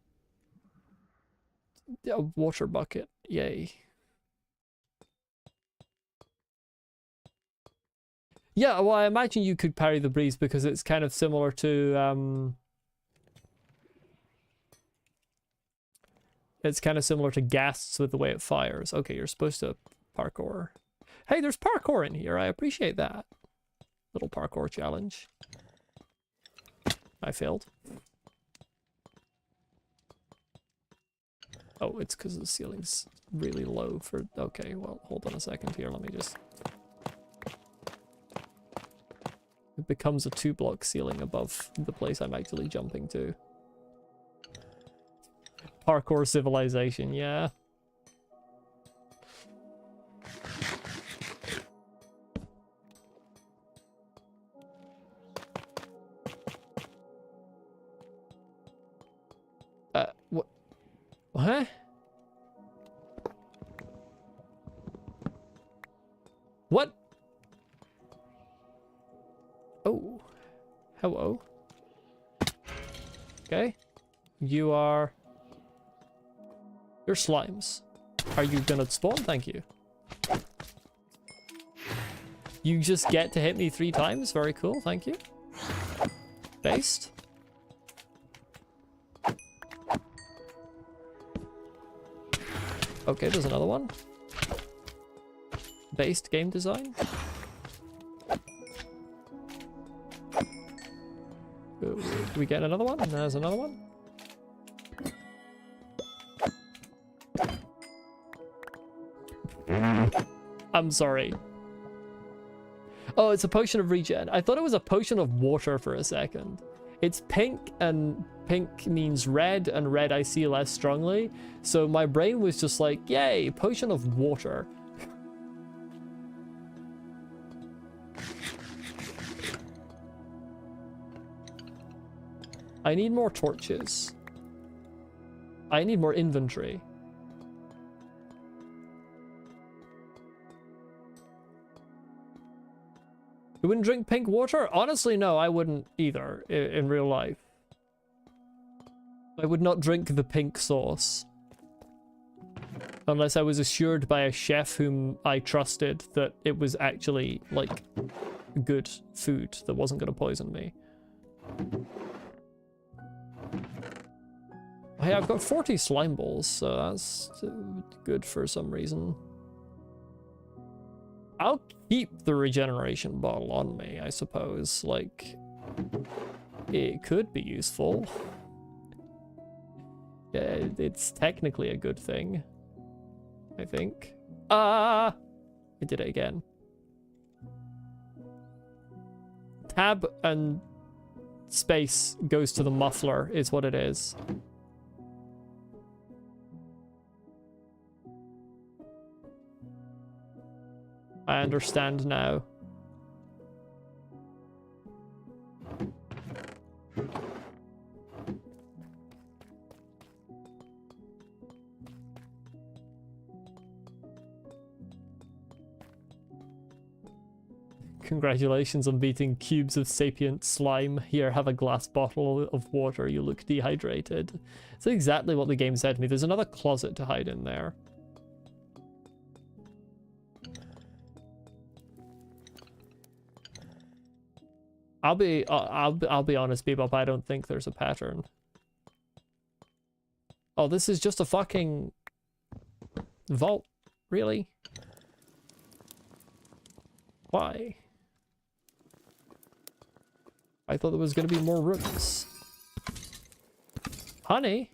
A water bucket, yay. Yeah, well, I imagine you could parry the breeze because it's kind of similar to, it's kind of similar to ghasts with the way it fires. Okay, you're supposed to parkour. Hey, there's parkour in here. I appreciate that. Little parkour challenge. I failed. Oh, it's because the ceiling's really low for... Okay, well, hold on a second here. Let me just... It becomes a 2-block ceiling above the place I'm actually jumping to. Parkour civilization, yeah. What? What? What? Oh. Hello. Okay. You are... You're slimes. Are you gonna spawn? Thank you. You just get to hit me 3 times? Very cool, thank you. Based. Okay, there's another one. Based game design. Ooh, do we get another one? And there's another one. I'm sorry. Oh, it's a potion of regen. I thought it was a potion of water for a second. It's pink, and pink means red, and red I see less strongly. So my brain was just like, yay, potion of water. I need more torches. I need more inventory. You wouldn't drink pink water? Honestly, no, I wouldn't either in real life. I would not drink the pink sauce. Unless I was assured by a chef whom I trusted that it was actually, like, good food that wasn't going to poison me. Hey, I've got 40 slime balls, so that's good for some reason. I'll keep the regeneration bottle on me, I suppose. Like, it could be useful. Yeah, it's technically a good thing, I think. I did it again. Tab and space goes to the muffler, is what it is. I understand now. Congratulations on beating cubes of sapient slime. Here, have a glass bottle of water. You look dehydrated. That's exactly what the game said to me. There's another closet to hide in there. I'll be honest, Bebop, I don't think there's a pattern. Oh, this is just a fucking vault. Really? Why? I thought there was gonna be more rooms. Honey?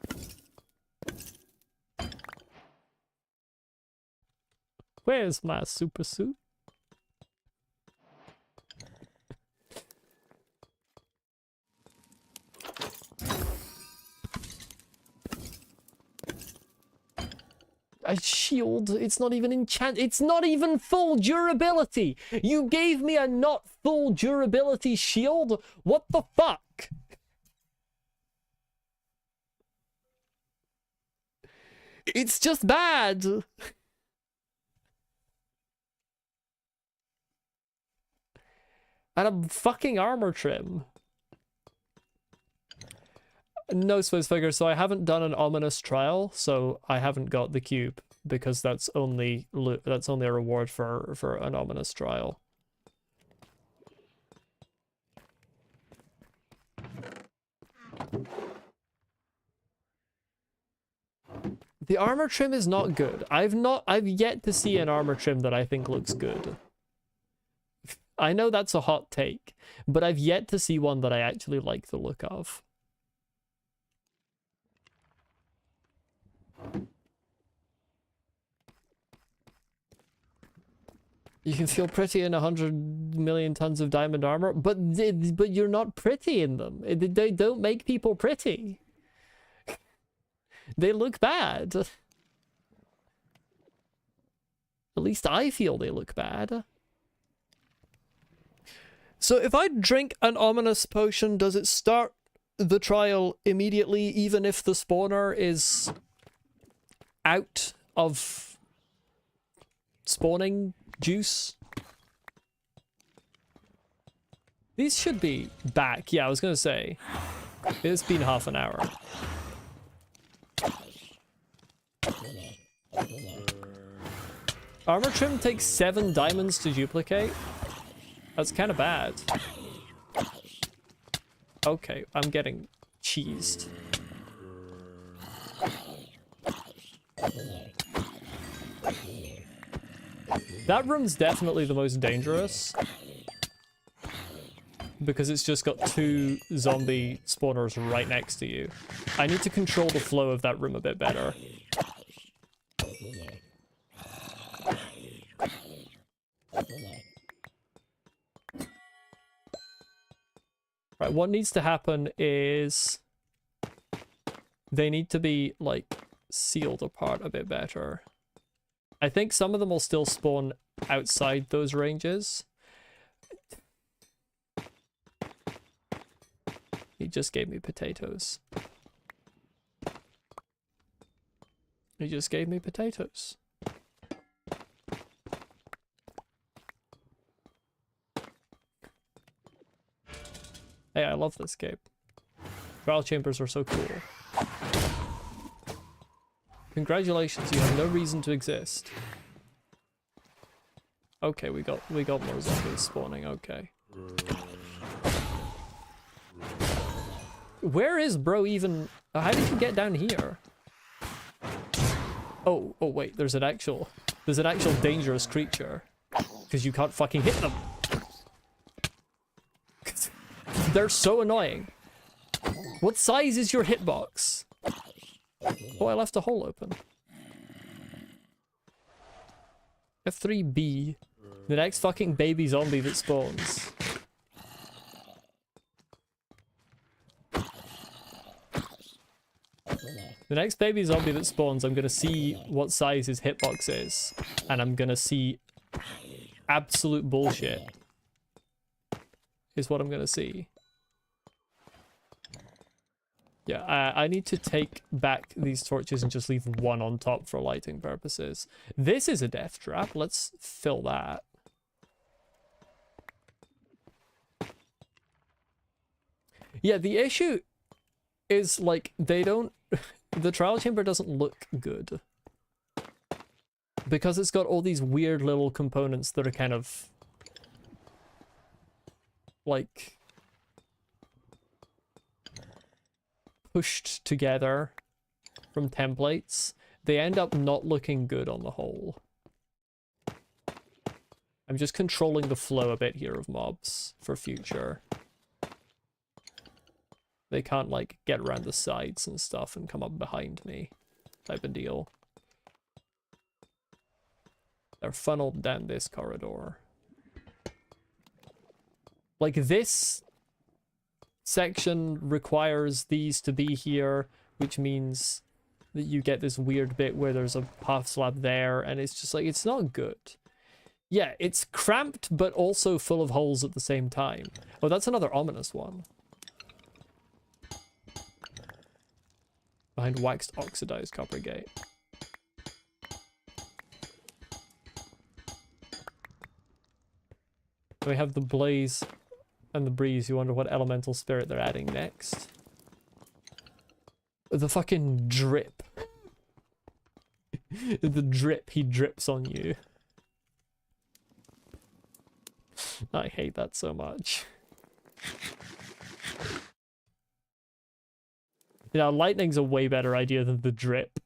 Where's my super suit? A shield, it's not even it's not even full durability. You gave me a not full durability shield? What the fuck? It's just bad. And a fucking armor trim. No, Swiss figure, so I haven't done an ominous trial, so I haven't got the cube, because that's only a reward for an ominous trial. The armor trim is not good. I've yet to see an armor trim that I think looks good. I know that's a hot take, but I've yet to see one that I actually like the look of. You can feel pretty in 100 million tons of diamond armor, but you're not pretty in them. They don't make people pretty. They look bad. At least I feel they look bad. So if I drink an ominous potion, does it start the trial immediately, even if the spawner is out of spawning juice? These should be back. Yeah, I was gonna say. It's been half an hour. Armor trim takes 7 diamonds to duplicate. That's kind of bad. Okay, I'm getting cheesed. That room's definitely the most dangerous, because it's just got 2 zombie spawners right next to you. I need to control the flow of that room a bit better. Right, what needs to happen is they need to be, like, sealed apart a bit better. I think some of them will still spawn outside those ranges. He just gave me potatoes. He just gave me potatoes. Hey, I love this game. Trial chambers are so cool. Congratulations, you have no reason to exist. Okay, we got more zombies spawning, okay. Where is bro even? How did you get down here? Oh wait, there's an actual dangerous creature. Because you can't fucking hit them. They're so annoying. What size is your hitbox? Oh, I left a hole open. F3B. The next fucking baby zombie that spawns. The next baby zombie that spawns, I'm gonna see what size his hitbox is. And I'm gonna see absolute bullshit. Is what I'm gonna see. Yeah, I need to take back these torches and just leave one on top for lighting purposes. This is a death trap. Let's fill that. Yeah, the issue is, like, they don't... The trial chamber doesn't look good. Because it's got all these weird little components that are kind of... like... pushed together from templates. They end up not looking good on the whole. I'm just controlling the flow a bit here of mobs for future. They can't, like, get around the sides and stuff and come up behind me type of deal. They're funneled down this corridor. Like, this section requires these to be here, which means that you get this weird bit where there's a half slab there, and it's just like, it's not good. Yeah, it's cramped, but also full of holes at the same time. Oh, that's another ominous one. Behind waxed oxidized copper gate. We have the blaze and the breeze. You wonder what elemental spirit they're adding next. The fucking drip. The drip, he drips on you. I hate that so much. You know, lightning's a way better idea than the drip.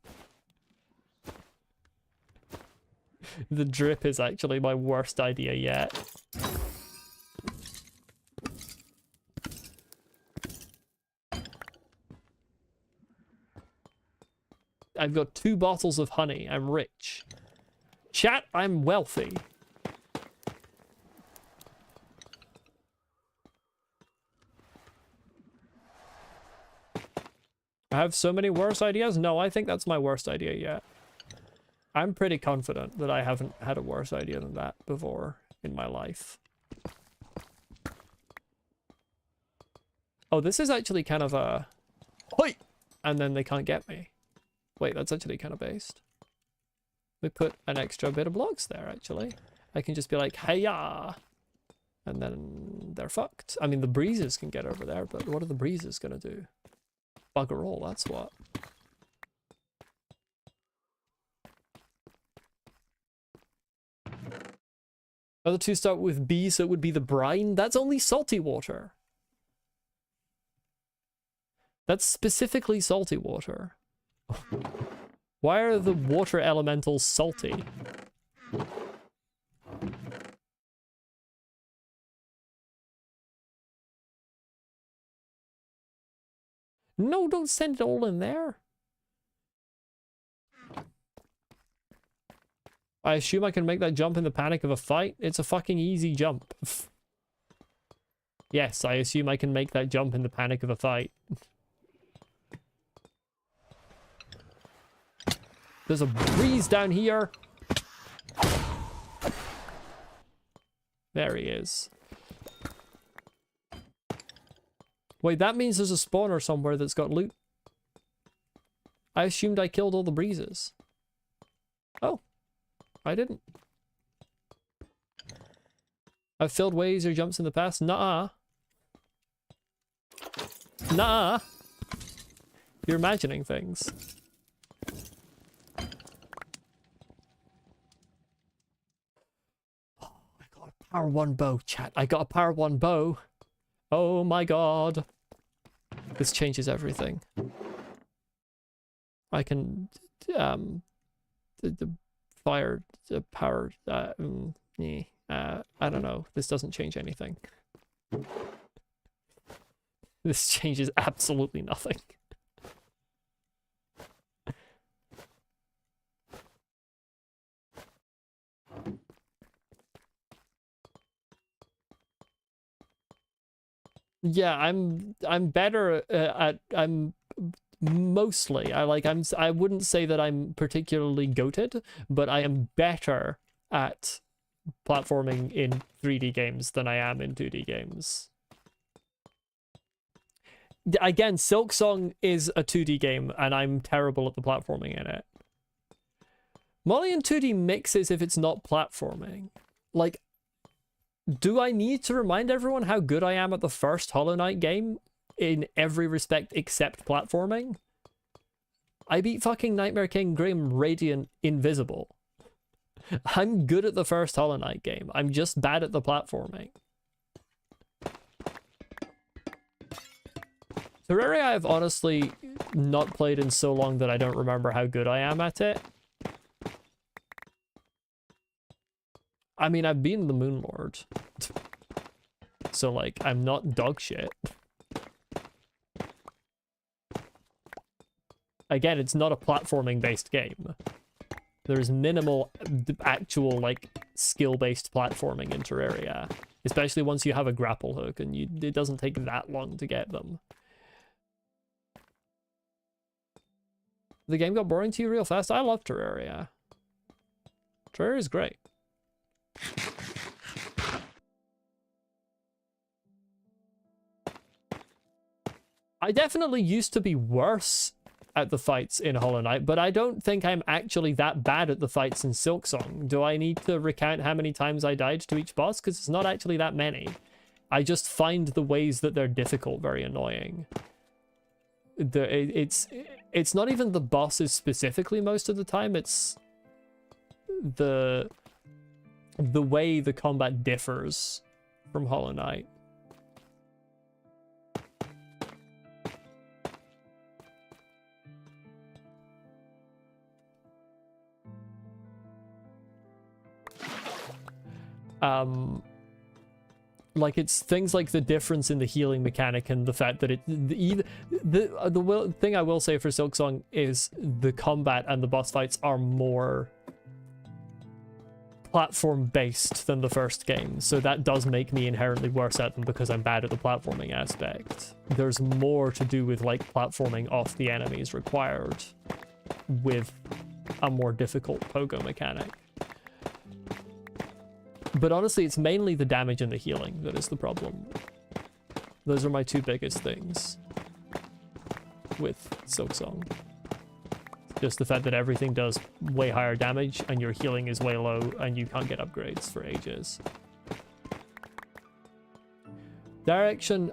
The drip is actually my worst idea yet. I've got 2 bottles of honey. I'm rich. Chat, I'm wealthy. I have so many worse ideas? No, I think that's my worst idea yet. I'm pretty confident that I haven't had a worse idea than that before in my life. Oh, this is actually kind of a... Hoi! And then they can't get me. Wait, that's actually kind of based. We put an extra bit of blocks there, actually. I can just be like, hey-ya! And then they're fucked. I mean, the breezes can get over there, but what are the breezes gonna do? Bugger all, that's what. Other 2 start with B, so it would be the brine. That's only salty water. That's specifically salty water. Why are the water elementals salty? No, don't send it all in there. I assume I can make that jump in the panic of a fight. It's a fucking easy jump. Yes, I assume I can make that jump in the panic of a fight. There's a breeze down here. There he is. Wait, that means there's a spawner somewhere that's got loot. I assumed I killed all the breezes. Oh, I didn't. I've filled ways or jumps in the past. Nah. Nah. You're imagining things. Oh, I got a power 1 bow, chat. I got a power 1 bow. Oh my god. This changes everything. I can the fire power I don't know. This doesn't change anything. This changes absolutely nothing. Yeah, I'm better at mostly. I wouldn't say that I'm particularly goated, but I am better at platforming in 3D games than I am in 2D games. Again, Silksong is a 2D game, and I'm terrible at the platforming in it. Molly and 2D mixes if it's not platforming. Like, do I need to remind everyone how good I am at the first Hollow Knight game in every respect except platforming? I beat fucking Nightmare King Grim Radiant Invisible. I'm good at the first Hollow Knight game. I'm just bad at the platforming. Terraria I've honestly not played in so long that I don't remember how good I am at it. I mean, I've been the Moon Lord. So, like, I'm not dog shit. Again, it's not a platforming-based game. There's minimal actual, like, skill-based platforming in Terraria. Especially once you have a grapple hook, and it doesn't take that long to get them. The game got boring to you real fast? I love Terraria. Terraria's great. I definitely used to be worse at the fights in Hollow Knight, but I don't think I'm actually that bad at the fights in Silksong. Do I need to recount how many times I died to each boss? Because it's not actually that many. I just find the ways that they're difficult very annoying. It's not even the bosses specifically most of the time, it's the way the combat differs from Hollow Knight. Like, it's things like the difference in the healing mechanic and the fact that the thing I will say for Silksong is the combat and the boss fights are more platform based than the first game, so that does make me inherently worse at them because I'm bad at the platforming aspect. There's more to do with, like, platforming off the enemies required with a more difficult pogo mechanic. But honestly, it's mainly the damage and the healing that is the problem. Those are my two biggest things with Silksong. Just the fact that everything does way higher damage and your healing is way low and you can't get upgrades for ages. Direction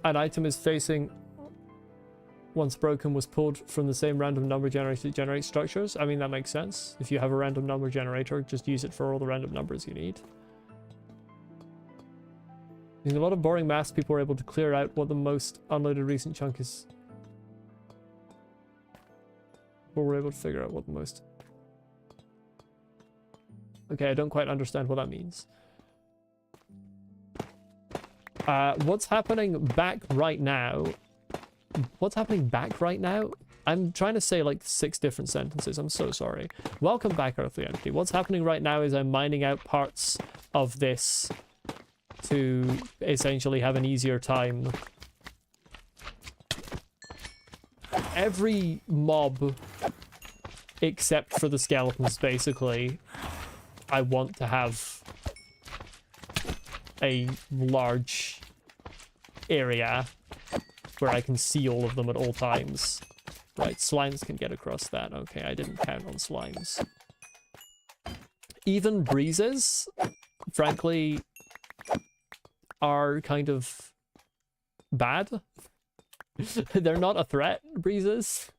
an item is facing once broken was pulled from the same random number generator to generate structures. I mean, that makes sense. If you have a random number generator, just use it for all the random numbers you need. Using a lot of boring maths, people were able to clear out what the most unloaded recent chunk is. Or we're able to figure out what the most... Okay, I don't quite understand what that means. What's happening back right now... What's happening back right now? I'm trying to say like 6 different sentences. I'm so sorry. Welcome back, Earthly Entity. What's happening right now is I'm mining out parts of this to essentially have an easier time. Every mob, except for the skeletons, basically, I want to have a large area where I can see all of them at all times. Right, slimes can get across that. Okay, I didn't count on slimes. Even breezes, frankly, are kind of bad. They're not a threat, breezes.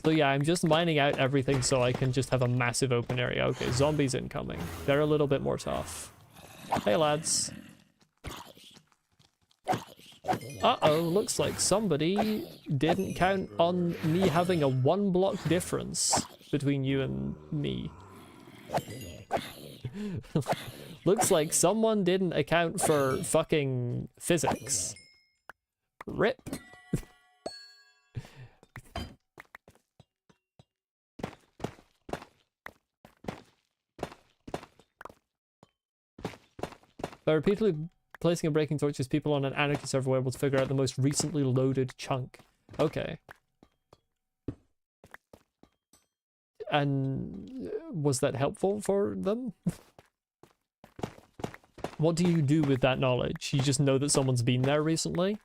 So yeah, I'm just mining out everything so I can just have a massive open area. Okay, zombies incoming. They're a little bit more tough. Hey, lads. Uh-oh, looks like somebody didn't count on me having a 1-block difference between you and me. Looks like someone didn't account for fucking physics. RIP. By repeatedly placing and breaking torches, people on an anarchy server were able to figure out the most recently loaded chunk. Okay. And was that helpful for them? What do you do with that knowledge? You just know that someone's been there recently?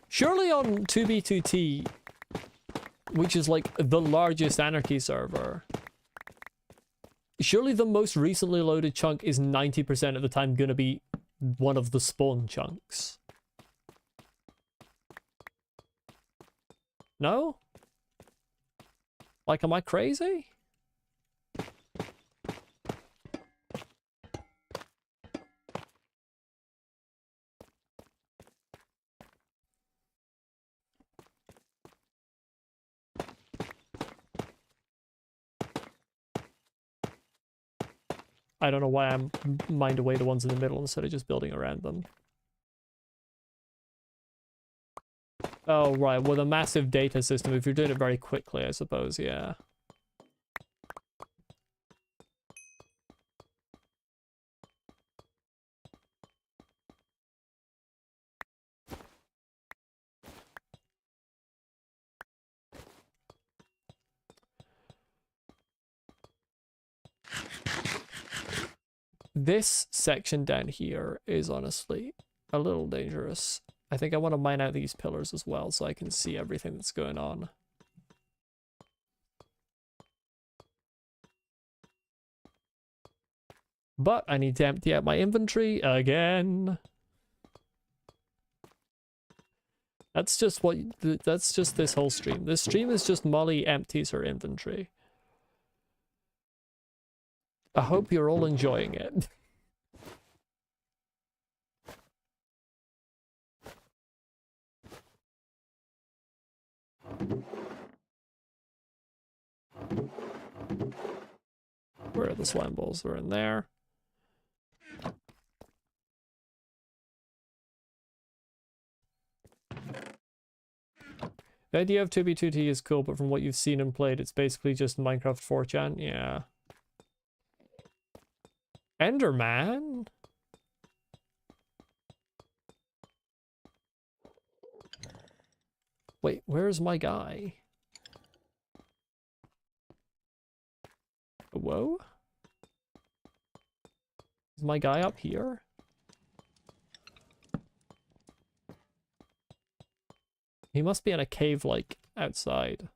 Surely on 2B2T, which is like the largest anarchy server, surely the most recently loaded chunk is 90% of the time gonna be one of the spawn chunks. No? Like, am I crazy? I don't know why I'm mined away the ones in the middle instead of just building around them. Oh, right. Well, the massive data system, if you're doing it very quickly, I suppose, yeah. This section down here is honestly a little dangerous. I think I want to mine out these pillars as well so I can see everything that's going on. But I need to empty out my inventory again. That's just this whole stream. This stream is just Molly empties her inventory. I hope you're all enjoying it. Where are the slime balls? They're in there. The idea of 2B2T is cool, but from what you've seen and played, it's basically just Minecraft 4chan. Yeah. Enderman? Wait, where's my guy? Whoa? Is my guy up here? He must be in a cave, like, outside.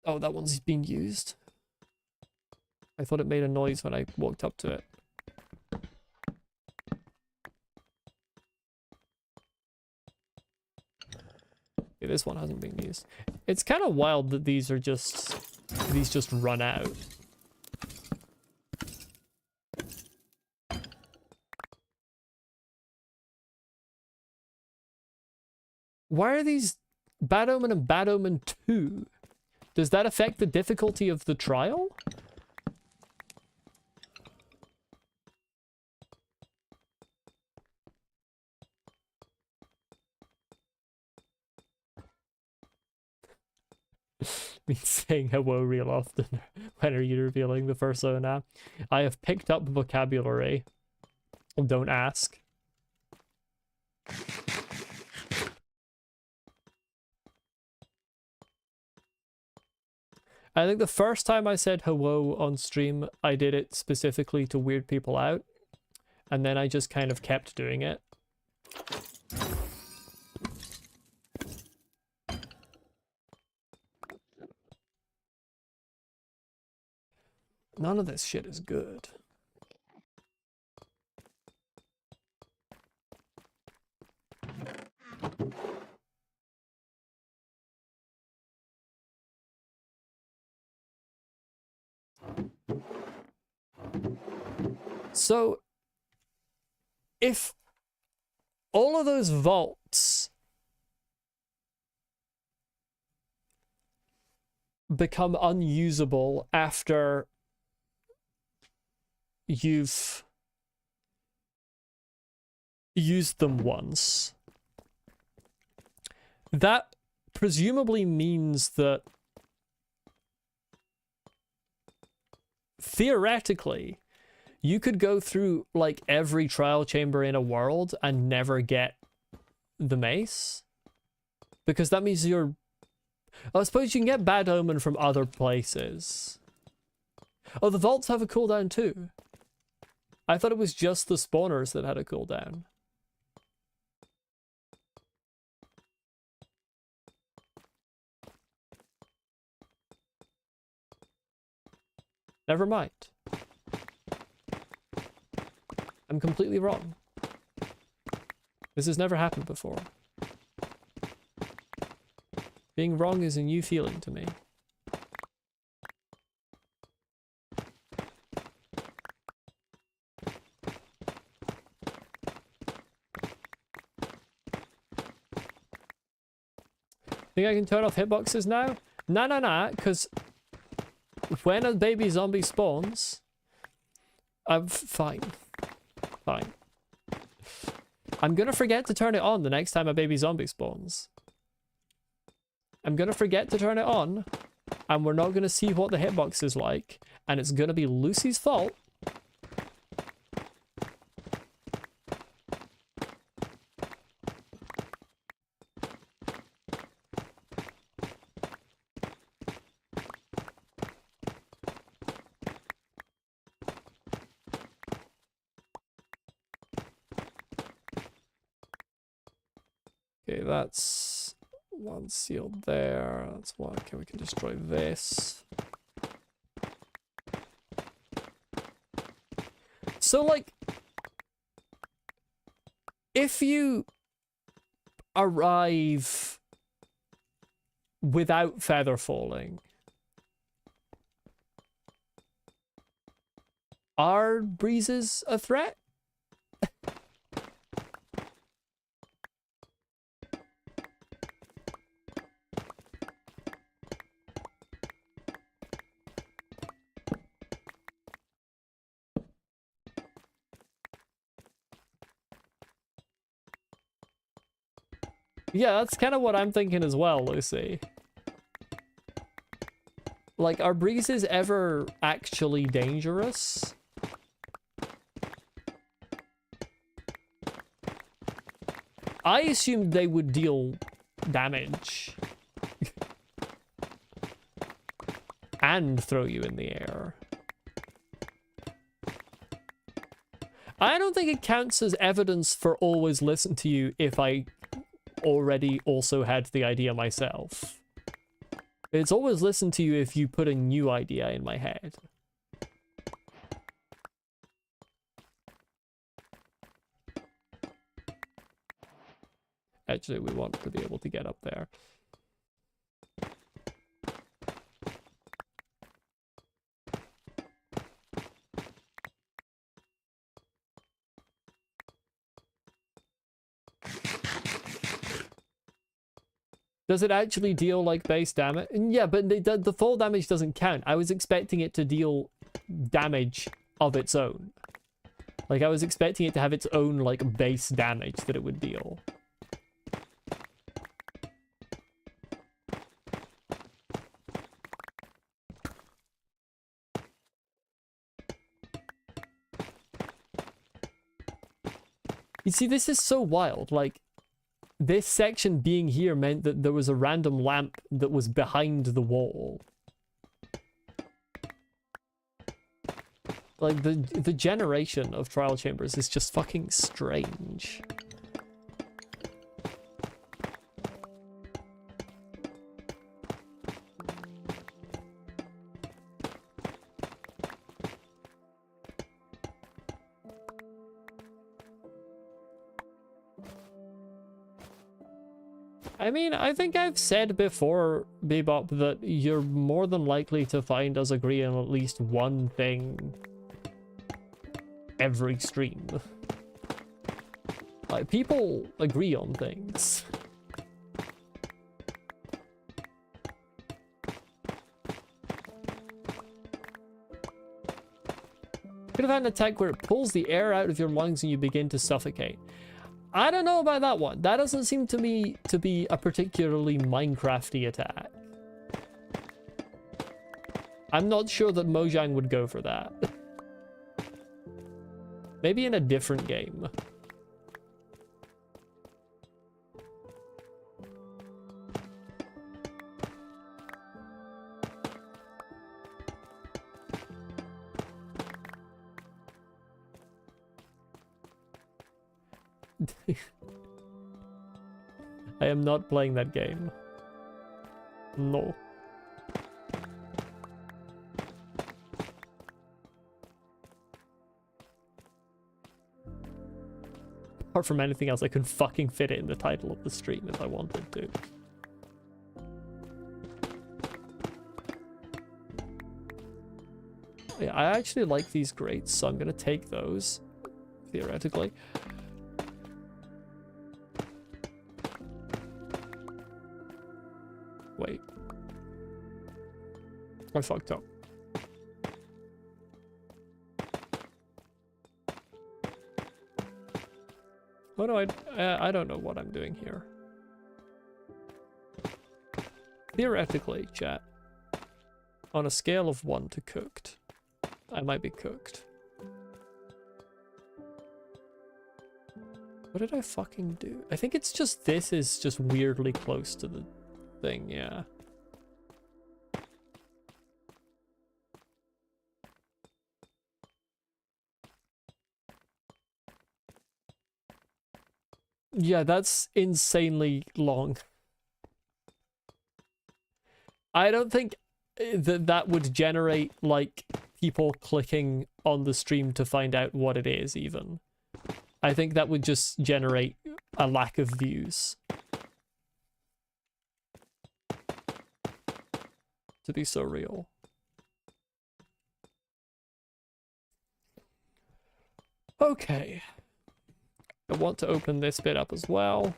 Oh, that one's being used. I thought it made a noise when I walked up to it. Okay, this one hasn't been used. It's kind of wild that these just run out. Why are these Bad Omen and Bad Omen 2? Does that affect the difficulty of the trial? been saying hello real often. When are you revealing the persona? I have picked up vocabulary. Don't ask. I think the first time I said hello on stream, I did it specifically to weird people out. And then I just kind of kept doing it. None of this shit is good. So, if all of those vaults become unusable after you've used them once, that presumably means that theoretically you could go through like every trial chamber in a world and never get the mace, because that means you're... I suppose you can get Bad Omen from other places. Oh, the vaults have a cooldown too. I thought it was just the spawners that had a cooldown. Never mind. I'm completely wrong. This has never happened before. Being wrong is a new feeling to me. Think I can turn off hitboxes now? Nah, because when a baby zombie spawns, I'm fine. Fine. I'm gonna forget to turn it on the next time a baby zombie spawns. I'm gonna forget to turn it on, and we're not gonna see what the hitbox is like, and it's gonna be Lucy's fault. Okay, that's one sealed there. That's one. Okay, we can destroy this. So, like, if you arrive without feather falling, are breezes a threat? Yeah, that's kind of what I'm thinking as well, Lucy. Like, are breezes ever actually dangerous? I assumed they would deal damage. And throw you in the air. I don't think it counts as evidence for always listen to you if I already also had the idea myself. It's always listen to you if you put a new idea in my head. Actually, we want to be able to get up there. Does it actually deal like base damage? Yeah, but the fall damage doesn't count. I was expecting it to deal damage of its own. Like, I was expecting it to have its own, like, base damage that it would deal. You see, this is so wild. Like, this section being here meant that there was a random lamp that was behind the wall. Like, the generation of trial chambers is just fucking strange. I mean, I think I've said before, Bebop, that you're more than likely to find us agree on at least one thing every stream. Like, people agree on things. Could have had an attack where it pulls the air out of your lungs and you begin to suffocate. I don't know about that one. That doesn't seem to me to be a particularly Minecrafty attack. I'm not sure that Mojang would go for that. Maybe in a different game. I am not playing that game. No. Apart from anything else, I could fucking fit it in the title of the stream if I wanted to. Yeah, I actually like these grates, so I'm gonna take those, theoretically. Wait. I fucked up. What do I don't know what I'm doing here. Theoretically, chat, on a scale of 1 to cooked, I might be cooked. What did I fucking do? I think it's just this is just weirdly close to the thing, yeah. Yeah, that's insanely long. I don't think that would generate, like, people clicking on the stream to find out what it is, even. I think that would just generate a lack of views. To be so real. Okay. I want to open this bit up as well.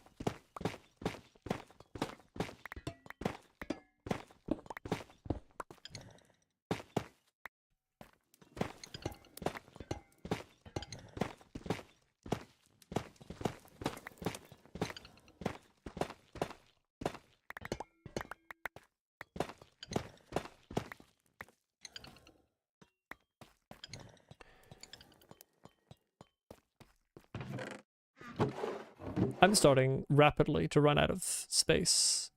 I'm starting rapidly to run out of space.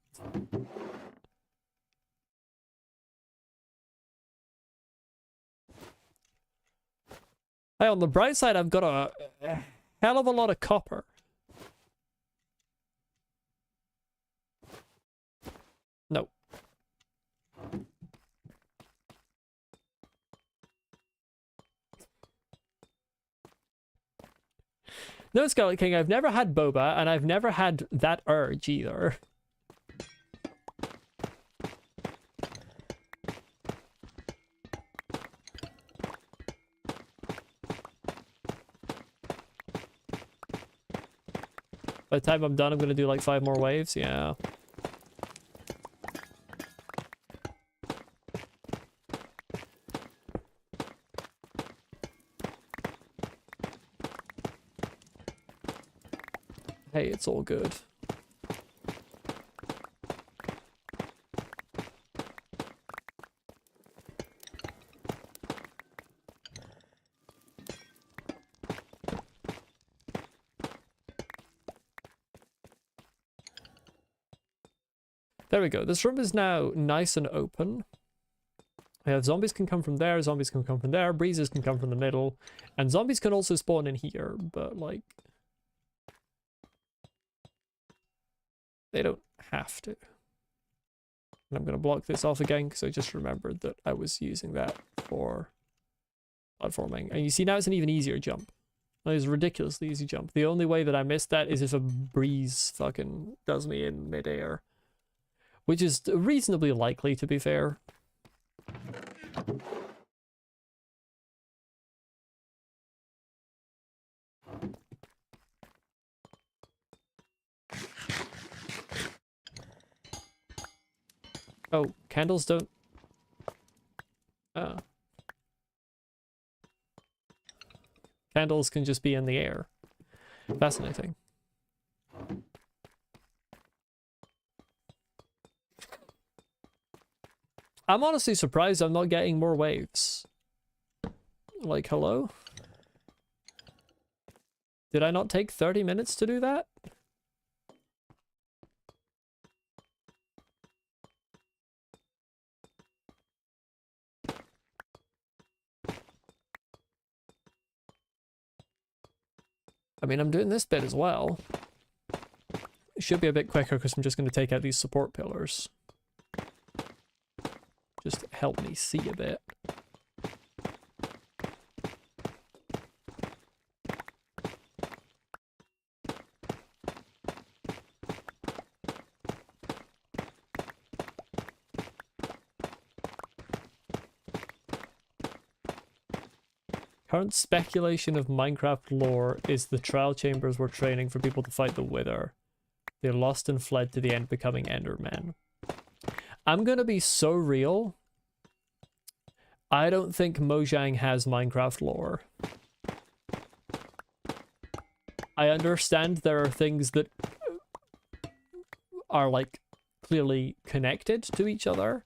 Hey, on the bright side, I've got a hell of a lot of copper. No. No, Scarlet King, I've never had boba, and I've never had that urge either. By the time I'm done, I'm gonna do like 5 more waves, yeah. Hey, it's all good. There we go. This room is now nice and open. Yeah, zombies can come from there, zombies can come from there, breezes can come from the middle, and zombies can also spawn in here, but like... they don't have to. And I'm going to block this off again because I just remembered that I was using that for platforming. And you see now it's an even easier jump. It's a ridiculously easy jump. The only way that I missed that is if a breeze fucking does me in midair. Which is reasonably likely, to be fair. Oh, candles don't... oh. Candles can just be in the air. Fascinating. I'm honestly surprised I'm not getting more waves. Like, hello? Did I not take 30 minutes to do that? I mean, I'm doing this bit as well. It should be a bit quicker because I'm just going to take out these support pillars. Just help me see a bit. Current speculation of Minecraft lore is the trial chambers were training for people to fight the Wither. They lost and fled to the end, becoming Endermen. I'm gonna be so real. I don't think Mojang has Minecraft lore. I understand there are things that are like clearly connected to each other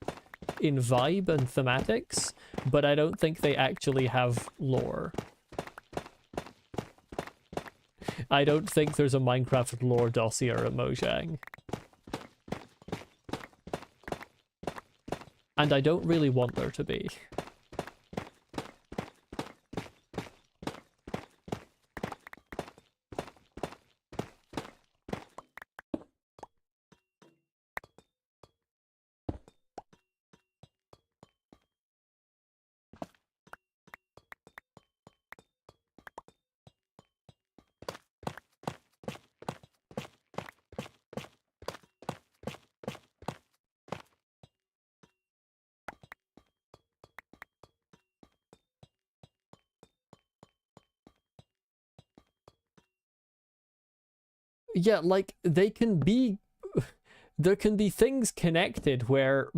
in vibe and thematics, but I don't think they actually have lore. I don't think there's a Minecraft lore dossier at Mojang. And I don't really want there to be. Yeah, like, they can be... there can be things connected where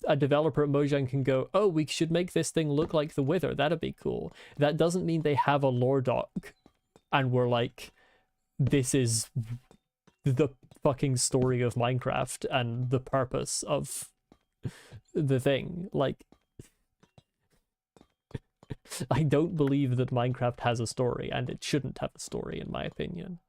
a developer at Mojang can go, oh, we should make this thing look like the Wither. That'd be cool. That doesn't mean they have a lore doc and we're like, this is the fucking story of Minecraft and the purpose of the thing. Like, I don't believe that Minecraft has a story, and it shouldn't have a story, in my opinion.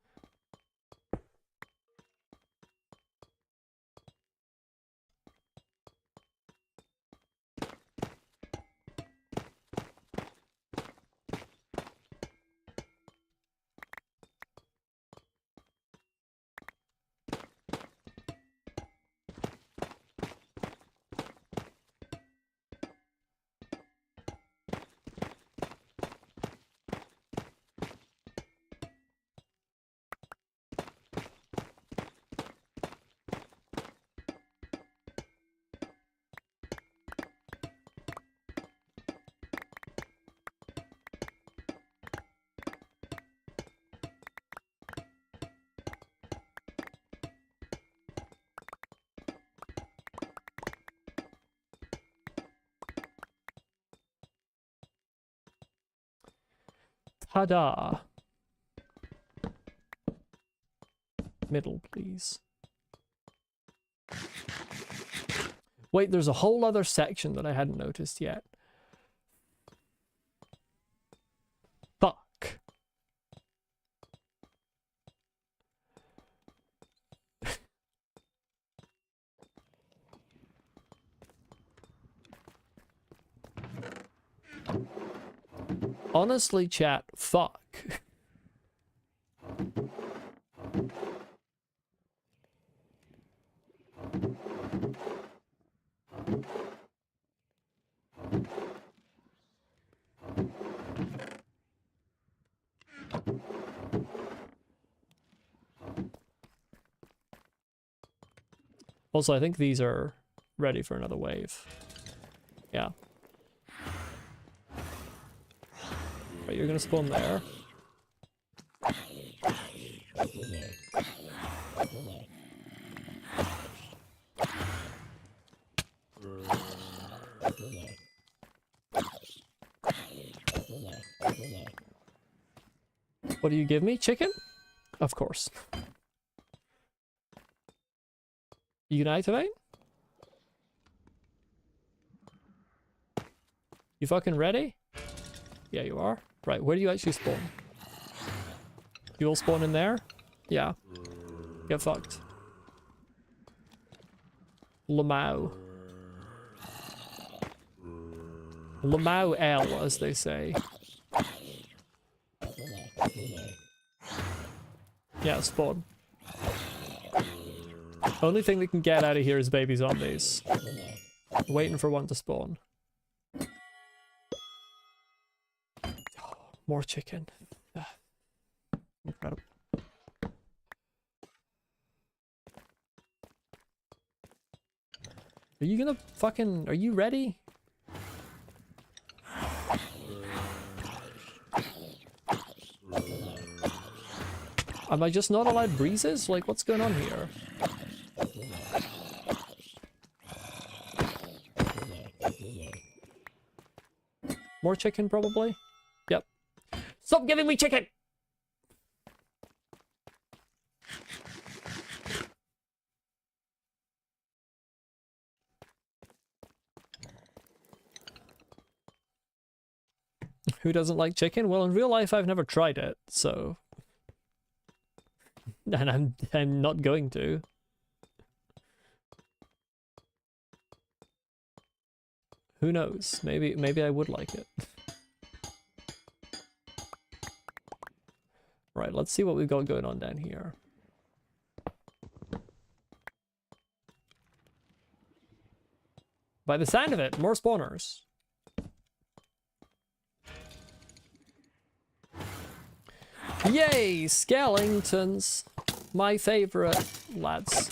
Ta-da! Middle, please. Wait, there's a whole other section that I hadn't noticed yet. Fuck. Honestly, chat, fuck. Also, I think these are ready for another wave. Yeah. Right, you're gonna spawn there. What do you give me? Chicken? Of course. You can activate? You fucking ready? Yeah, you are. Right, where do you actually spawn? You all spawn in there? Yeah. Get fucked. Lamau. Lamau L, as they say. Yeah, spawn. Only thing that can get out of here is baby zombies. Waiting for one to spawn. More chicken. Incredible. Are you gonna fucking... Are you ready? Am I just not allowed breezes? Like, what's going on here? More chicken, probably? Yep. Stop giving me chicken! Who doesn't like chicken? Well, in real life, I've never tried it, so... And I'm not going to. Who knows? Maybe I would like it. Right, let's see what we've got going on down here. By the sound of it, more spawners. Yay, skeletons. My favorite, lads.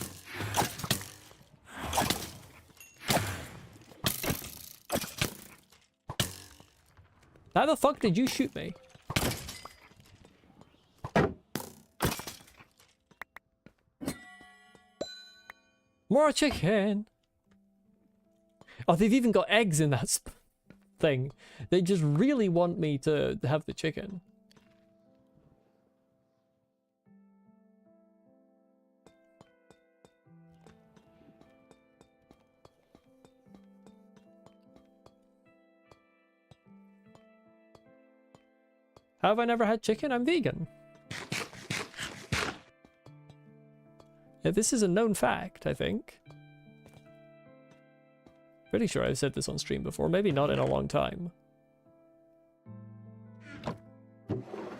How the fuck did you shoot me? More chicken. Oh, they've even got eggs in that thing. They just really want me to have the chicken. How have I never had chicken? I'm vegan. Yeah, this is a known fact, I think. Pretty sure I've said this on stream before, maybe not in a long time.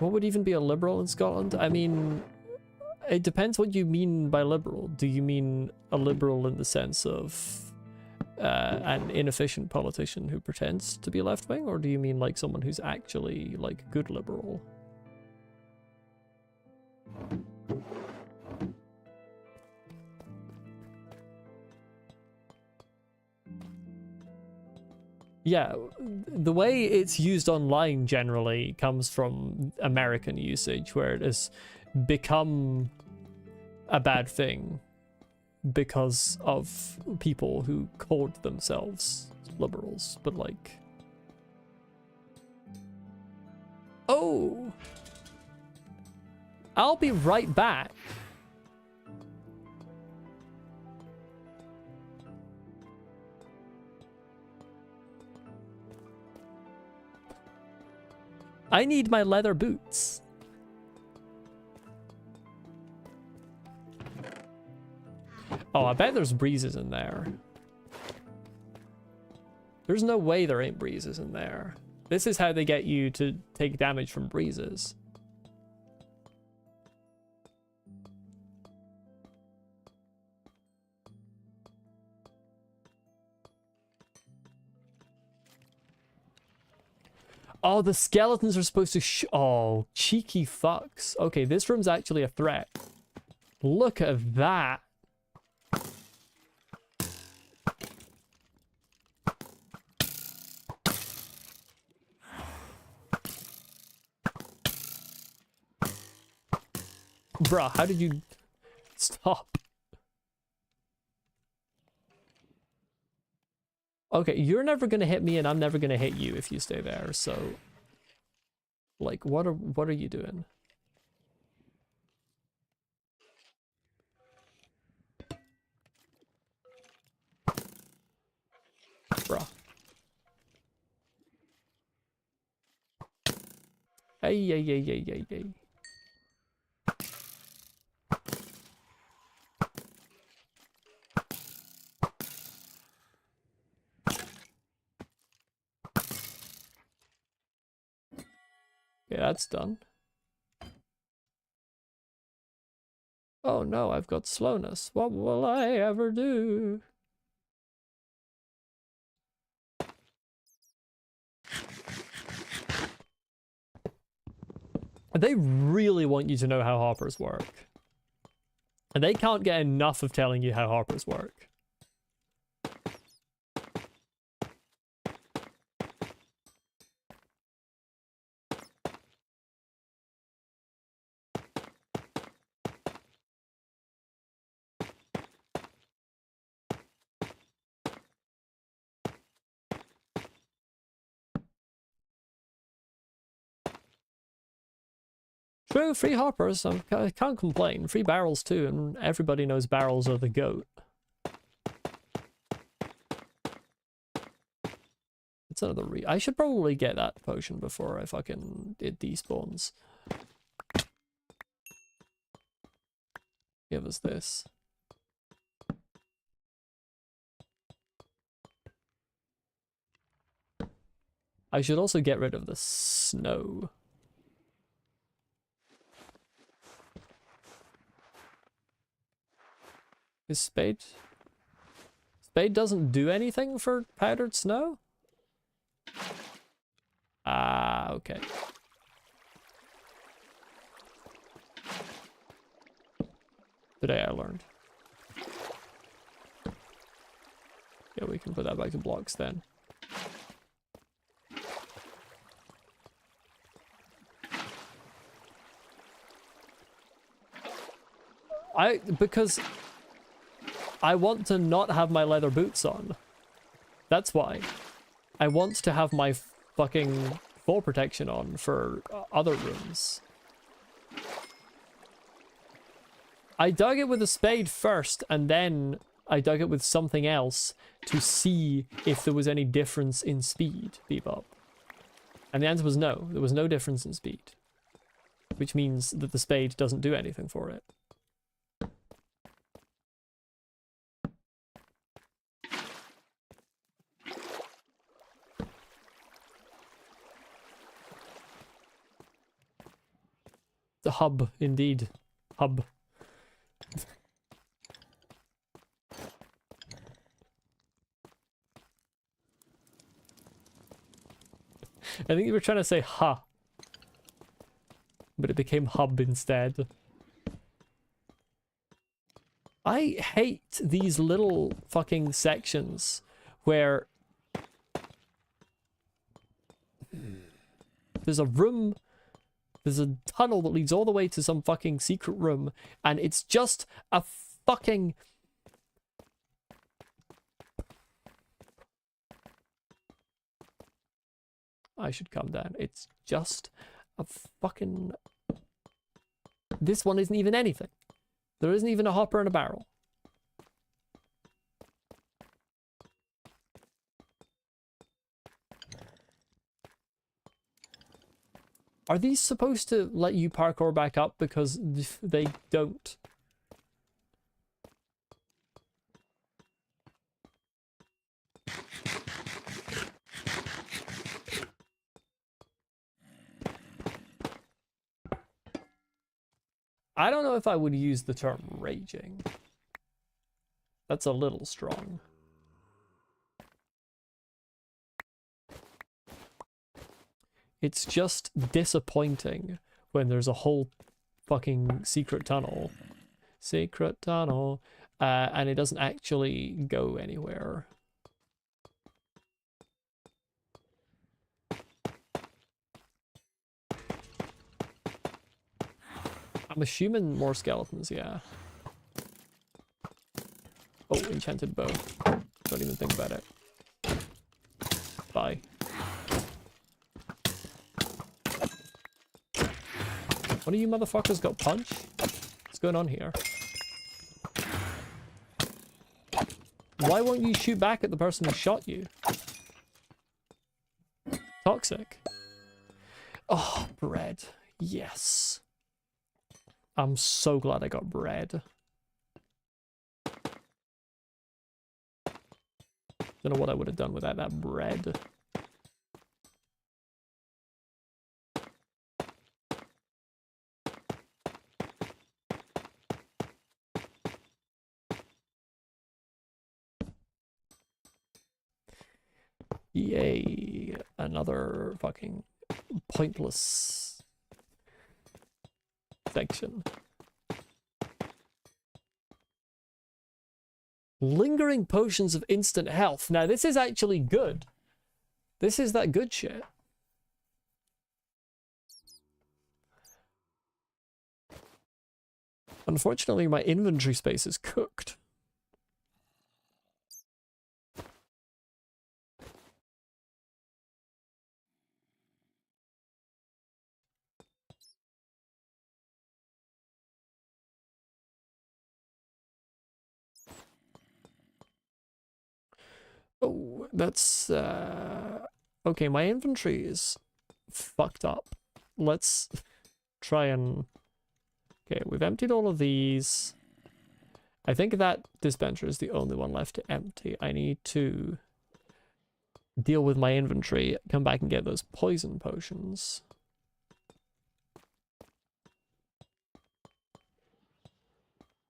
What would even be a liberal in Scotland? I mean, it depends what you mean by liberal. Do you mean a liberal in the sense of an inefficient politician who pretends to be left-wing, or do you mean like someone who's actually like good liberal? Yeah, the way it's used online generally comes from American usage, where it has become a bad thing because of people who called themselves liberals, but like... Oh! I'll be right back. I need my leather boots. Oh, I bet there's breezes in there. There's no way there ain't breezes in there. This is how they get you to take damage from breezes. Oh, the skeletons are supposed to oh, cheeky fucks. Okay, this room's actually a threat. Look at that. Bruh, how did you stop? Okay, you're never gonna hit me and I'm never gonna hit you if you stay there, so like what are you doing? Bruh. Hey. Yeah, that's done. Oh no, I've got slowness. What will I ever do? They really want you to know how hoppers work. And they can't get enough of telling you how hoppers work. True, free hoppers, I can't complain. Free barrels too, and everybody knows barrels are the goat. It's another I should probably get that potion before I fucking it despawns. Give us this. I should also get rid of the snow. Is Spade doesn't do anything for powdered snow? Ah, okay. Today I learned. Yeah, we can put that back to blocks then. Because I want to not have my leather boots on. That's why. I want to have my fucking fall protection on for other rooms. I dug it with a spade first, and then I dug it with something else to see if there was any difference in speed, Bebop. And the answer was no. There was no difference in speed. Which means that the spade doesn't do anything for it. The hub, indeed. Hub. I think you were trying to say ha. But it became hub instead. I hate these little fucking sections where there's a room, there's a tunnel that leads all the way to some fucking secret room, and it's just a fucking... I should calm down. It's just a fucking... This one isn't even anything. There isn't even a hopper and a barrel. Are these supposed to let you parkour back up? Because they don't. I don't know if I would use the term raging. That's a little strong. It's just disappointing when there's a whole fucking secret tunnel. Secret tunnel. And it doesn't actually go anywhere. I'm assuming more skeletons, yeah. Oh, enchanted bow. Don't even think about it. Bye. One of you motherfuckers got punched? What's going on here? Why won't you shoot back at the person who shot you? Toxic. Oh, bread. Yes. I'm so glad I got bread. Don't know what I would have done without that bread. Yay. Another fucking pointless section. Lingering potions of instant health. Now, this is actually good. This is that good shit. Unfortunately, my inventory space is cooked. Oh, that's okay, my inventory is fucked up. Let's try and okay, we've emptied all of these. I think that dispenser is the only one left to empty. I need to deal with my inventory, come back and get those poison potions.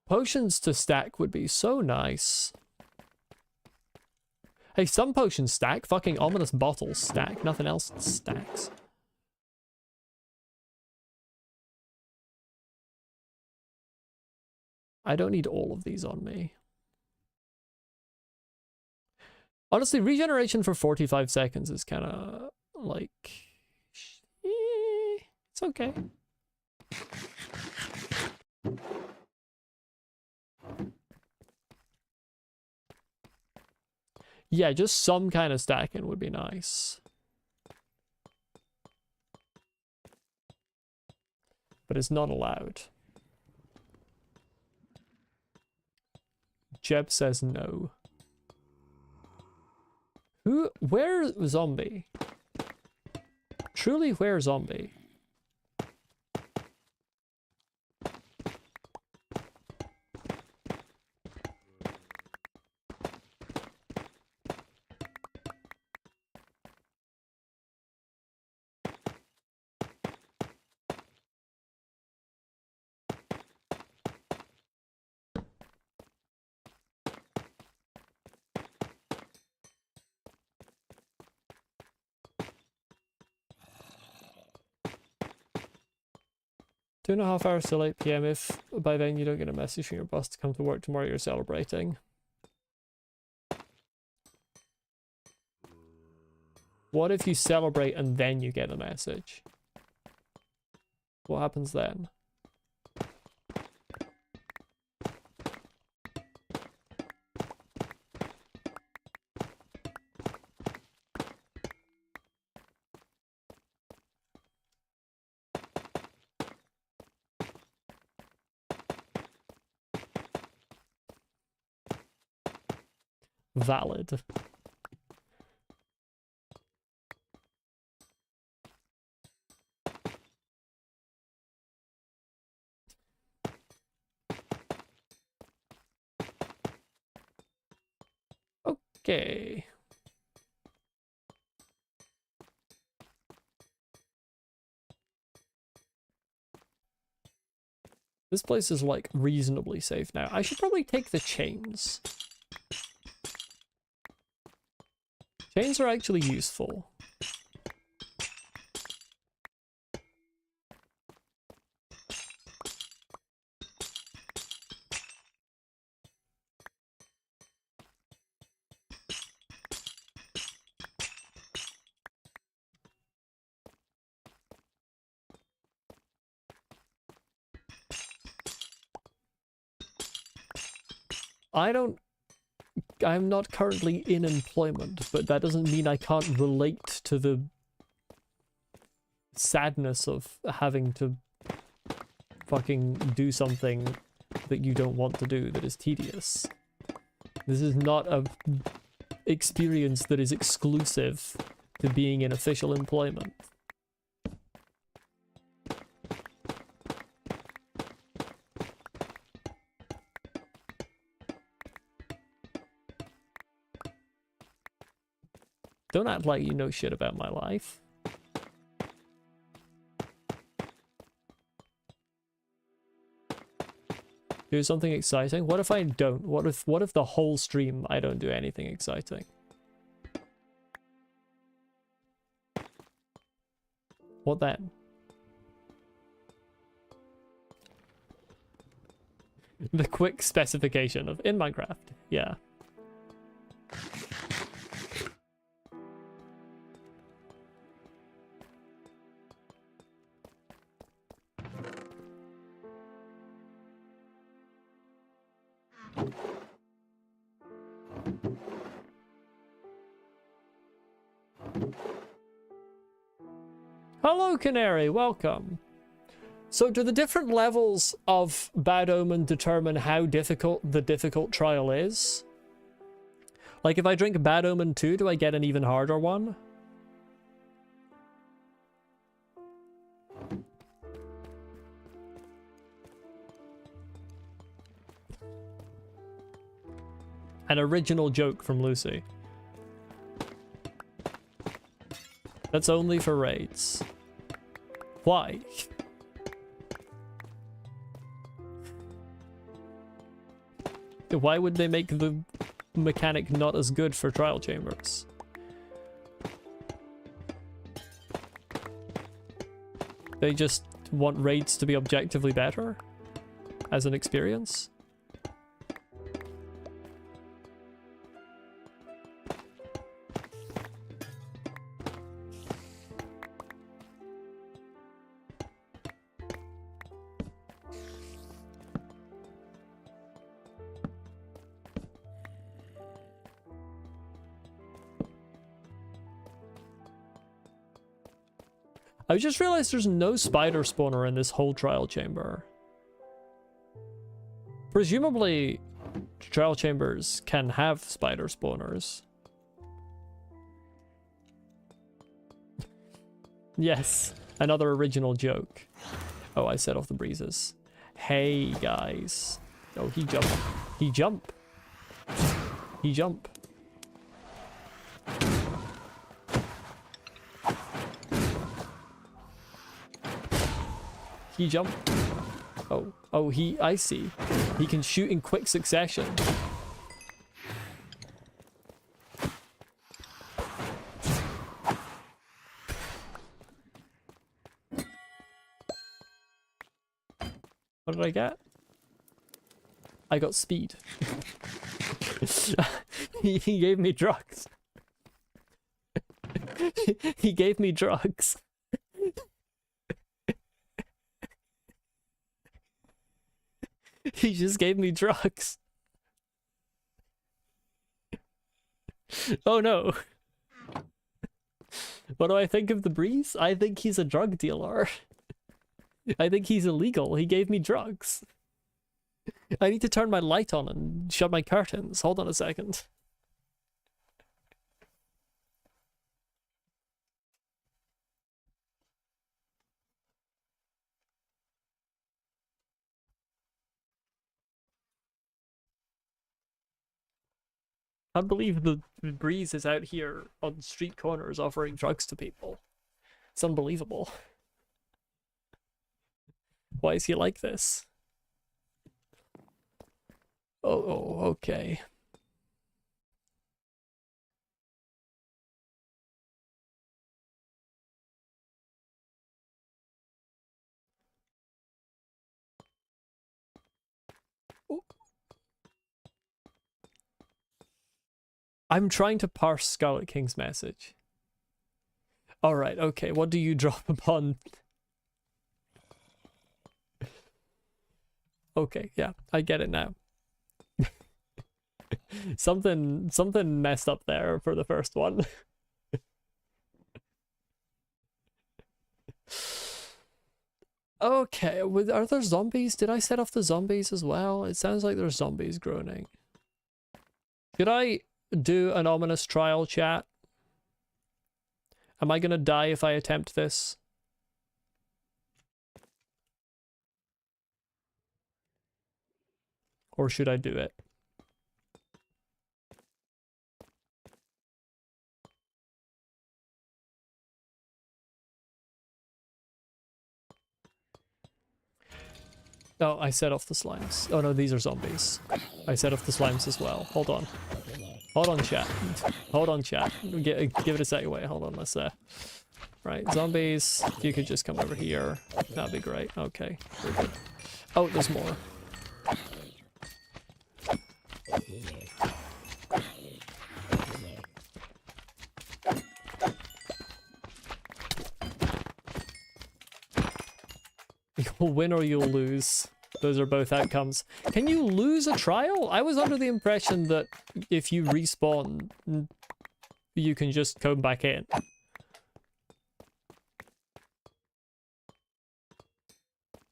Potions to stack would be so nice. Hey, some potions stack. Fucking ominous bottles stack. Nothing else stacks. I don't need all of these on me. Honestly, regeneration for 45 seconds is kind of like... it's okay. Yeah, just some kind of stacking would be nice. But it's not allowed. Jeb says no. Where zombie? Truly, where zombie? Two and a half hours till 8 PM. If by then you don't get a message from your boss to come to work tomorrow, you're celebrating. What if you celebrate and then you get a message? What happens then? Valid. Okay. This place is like reasonably safe now. I should probably take the chains. Chains are actually useful. I'm not currently in employment, but that doesn't mean I can't relate to the sadness of having to fucking do something that you don't want to do that is tedious. This is not a experience that is exclusive to being in official employment. Don't act like you know shit about my life. Do something exciting? What if I don't? What if the whole stream I don't do anything exciting? What then? The quick specification of in Minecraft. Yeah. Hello, Canary, welcome. So do the different levels of Bad Omen determine how difficult the difficult trial is? Like if I drink Bad Omen 2, do I get an even harder one? An original joke from Lucy. That's only for raids. Why? Why would they make the mechanic not as good for trial chambers? They just want raids to be objectively better as an experience? I just realized there's no spider spawner in this whole trial chamber. Presumably, trial chambers can have spider spawners. Yes, another original joke. Oh, I set off the breezes. Hey, guys. Oh, he jump. He jump. He jump. He jump. Oh, I see. He can shoot in quick succession. What did I get? I got speed. He gave me drugs. He gave me drugs. He just gave me drugs. Oh no. What do I think of the breeze? I think he's a drug dealer. I think he's illegal. He gave me drugs. I need to turn my light on and shut my curtains. Hold on a second. I can't believe the breeze is out here on street corners offering drugs to people. It's unbelievable. Why is he like this? Oh, okay. I'm trying to parse Scarlet King's message. All right, okay. What do you drop upon? Okay, yeah, I get it now. something messed up there for the first one. Okay, are there zombies? Did I set off the zombies as well? It sounds like there's zombies groaning. Should I do an ominous trial, chat? Am I gonna die if I attempt this? Or should I do it? Oh, I set off the slimes. Oh no, these are zombies. I set off the slimes as well. Hold on. Hold on, chat. Hold on, chat. Give it a second. Wait, hold on. Let's right, zombies. If you could just come over here, that'd be great. Okay, we're good. Oh, there's more. You'll win or you'll lose. Those are both outcomes. Can you lose a trial? I was under the impression that if you respawn, you can just come back in.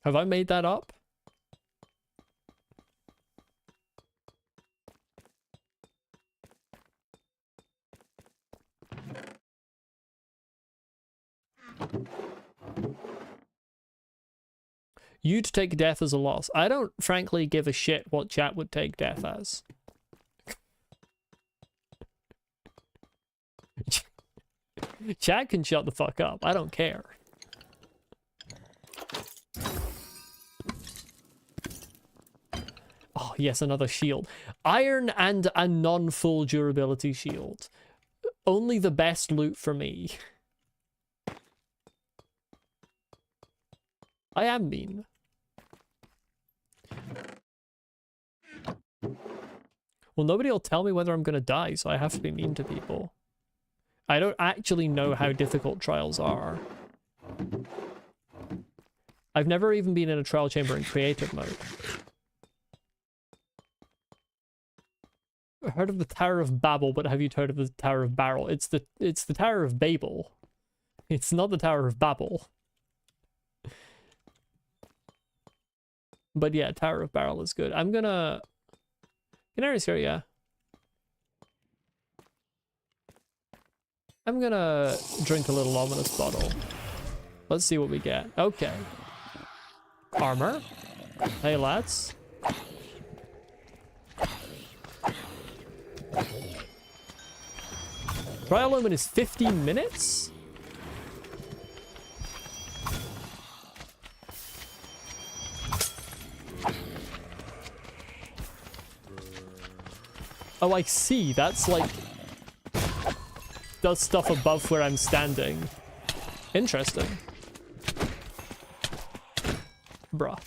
Have I made that up? You'd take death as a loss. I don't frankly give a shit what chat would take death as. Chat can shut the fuck up. I don't care. Oh, yes, another shield. Iron and a non-full durability shield. Only the best loot for me. I am mean. Well, nobody will tell me whether I'm gonna die, so I have to be mean to people. I don't actually know how difficult trials are. I've never even been in a trial chamber in creative mode. I've heard of the Tower of Babel, but have you heard of the Tower of Barrel? It's the Tower of Babel. It's not the Tower of Babel. But yeah, Tower of Barrel is good. I'm gonna... Canary's here, yeah. I'm gonna drink a little ominous bottle. Let's see what we get. Okay. Armor. Hey, lads. Trial limit is 15 minutes? Oh, I see. That's like... does stuff above where I'm standing. Interesting. Bruh.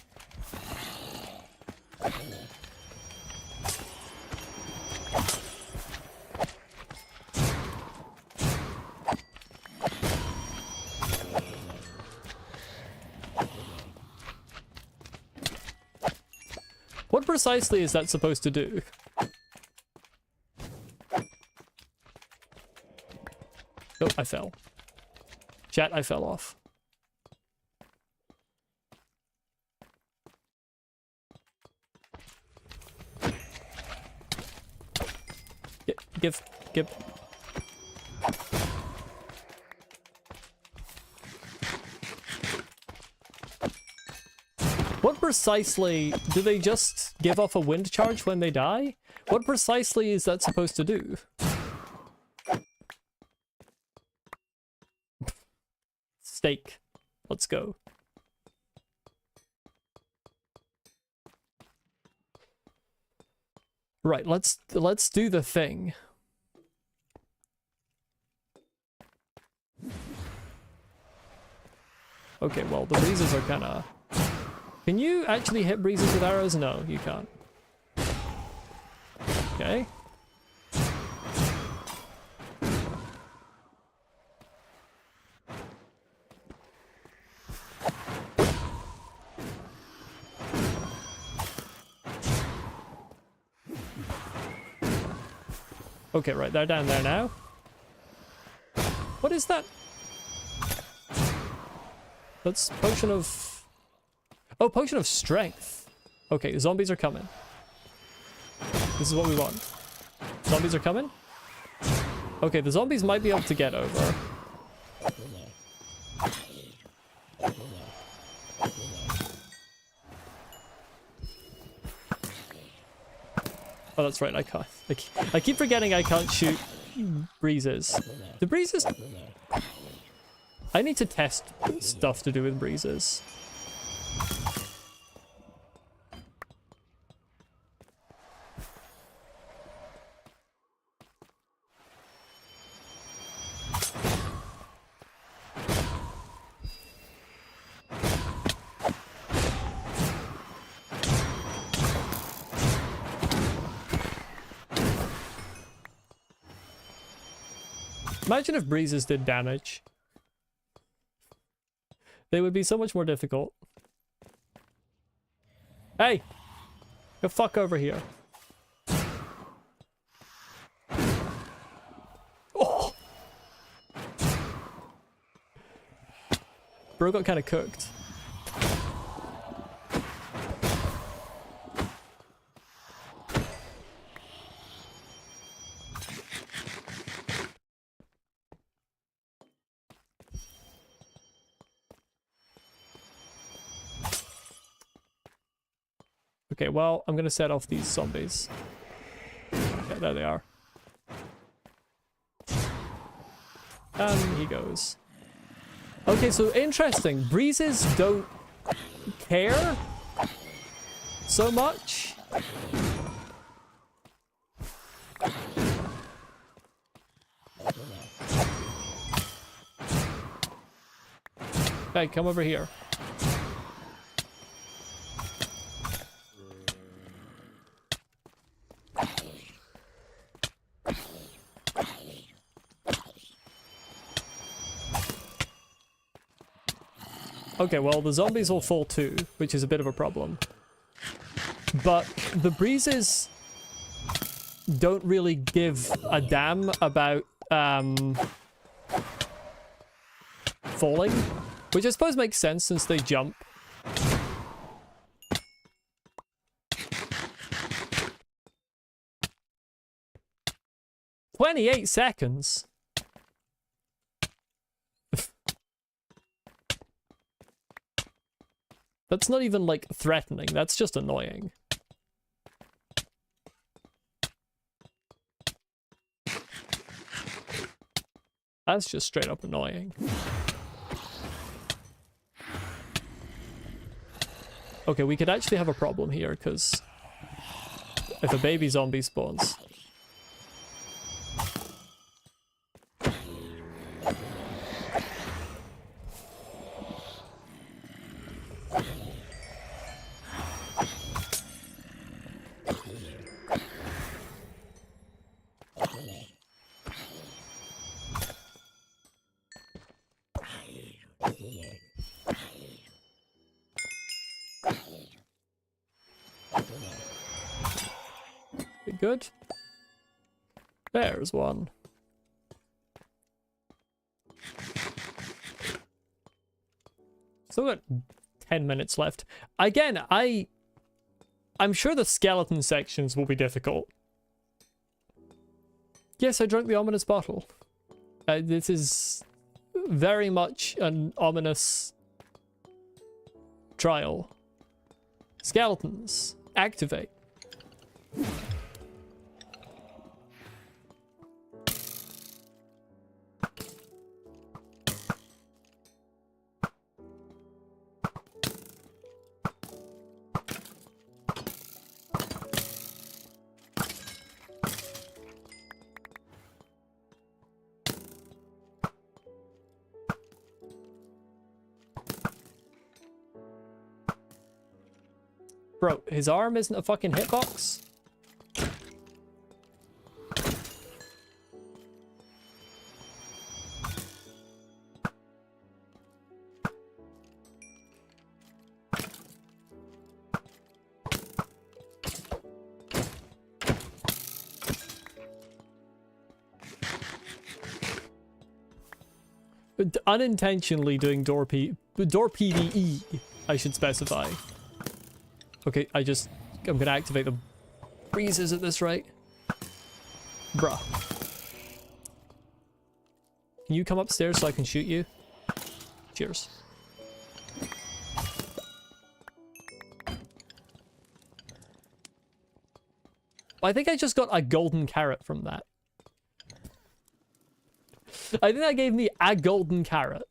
What precisely is that supposed to do? Oh, I fell. Chat, I fell off. Give. What precisely, do they just give off a wind charge when they die? What precisely is that supposed to do? Steak. Let's go. Right, let's do the thing. Okay, well, the breezes are kinda... Can you actually hit breezes with arrows? No, you can't. Okay. Okay, right, they're down there now. What is that? That's potion of... Oh, potion of strength. Okay, the zombies are coming. This is what we want. Zombies are coming? Okay, the zombies might be able to get over. Oh, that's right, I can't. I keep forgetting I can't shoot breezes. The breezes... I need to test stuff to do with breezes. Imagine if breezes did damage. They would be so much more difficult. Hey! Go fuck over here. Oh! Bro got kind of cooked. Okay, well, I'm gonna set off these zombies. Okay, there they are. And he goes. Okay, so interesting. Breezes don't care so much. Hey, come over here. Okay, well, the zombies will fall too, which is a bit of a problem. But the breezes don't really give a damn about falling, which I suppose makes sense since they jump. "28 seconds? That's not even, like, threatening. That's just annoying. That's just straight up annoying. Okay, we could actually have a problem here, because if a baby zombie spawns... Good. There's one. Still got 10 minutes left. Again, I'm sure the skeleton sections will be difficult. Yes, I drank the ominous bottle. This is very much an ominous trial. Skeletons, activate. Bro, his arm isn't a fucking hitbox? Unintentionally doing door PvE, I should specify. Okay, I'm gonna activate the breezes at this rate. Bruh. Can you come upstairs so I can shoot you? Cheers. I think I just got a golden carrot from that. I think that gave me a golden carrot.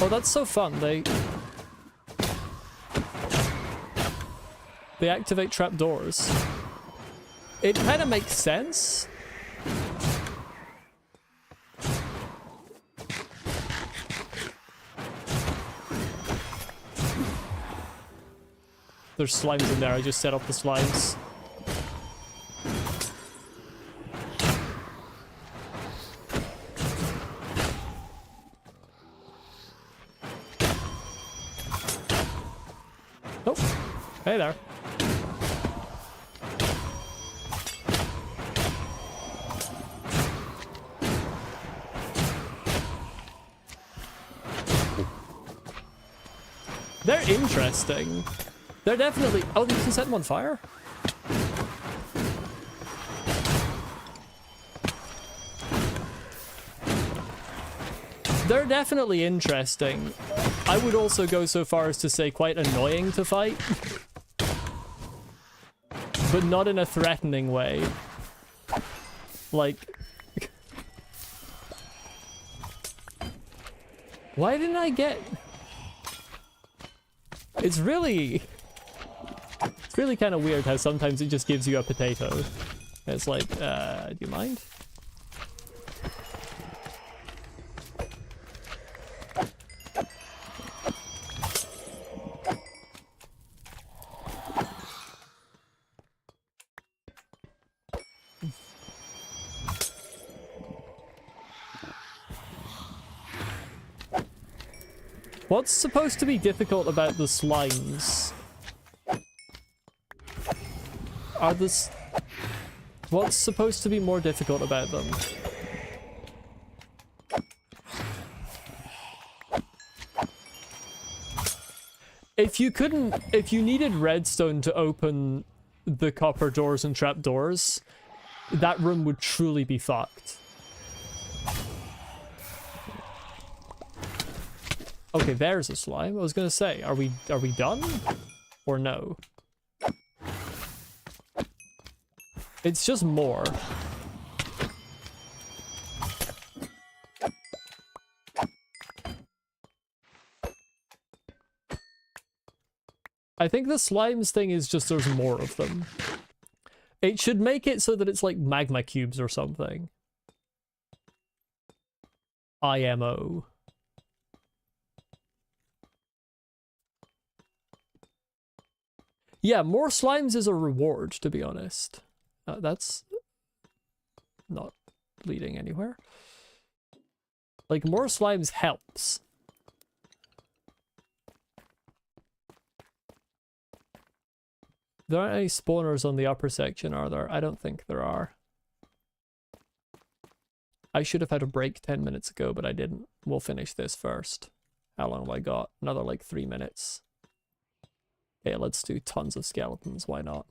Oh, that's so fun. They activate trapdoors. It kind of makes sense. There's slimes in there. I just set up the slimes. Oh, hey there. They're interesting. They're definitely... Oh, you can set them on fire? They're definitely interesting. I would also go so far as to say quite annoying to fight. But not in a threatening way. Like... Why didn't I get... It's really kind of weird how sometimes it just gives you a potato. It's like, do you mind? What's supposed to be difficult about the slimes? What's supposed to be more difficult about them? If you needed redstone to open the copper doors and trapdoors, that room would truly be fucked. Okay, there's a slime. I was gonna say, are we done? Or no? It's just more. I think the slimes thing is just there's more of them. It should make it so that it's like magma cubes or something. IMO. Yeah, more slimes is a reward, to be honest. That's not leading anywhere. Like, more slimes helps. There aren't any spawners on the upper section, are there? I don't think there are. I should have had a break 10 minutes ago, but I didn't. We'll finish this first. How long have I got? Another, like, 3 minutes. Okay, let's do tons of skeletons. Why not?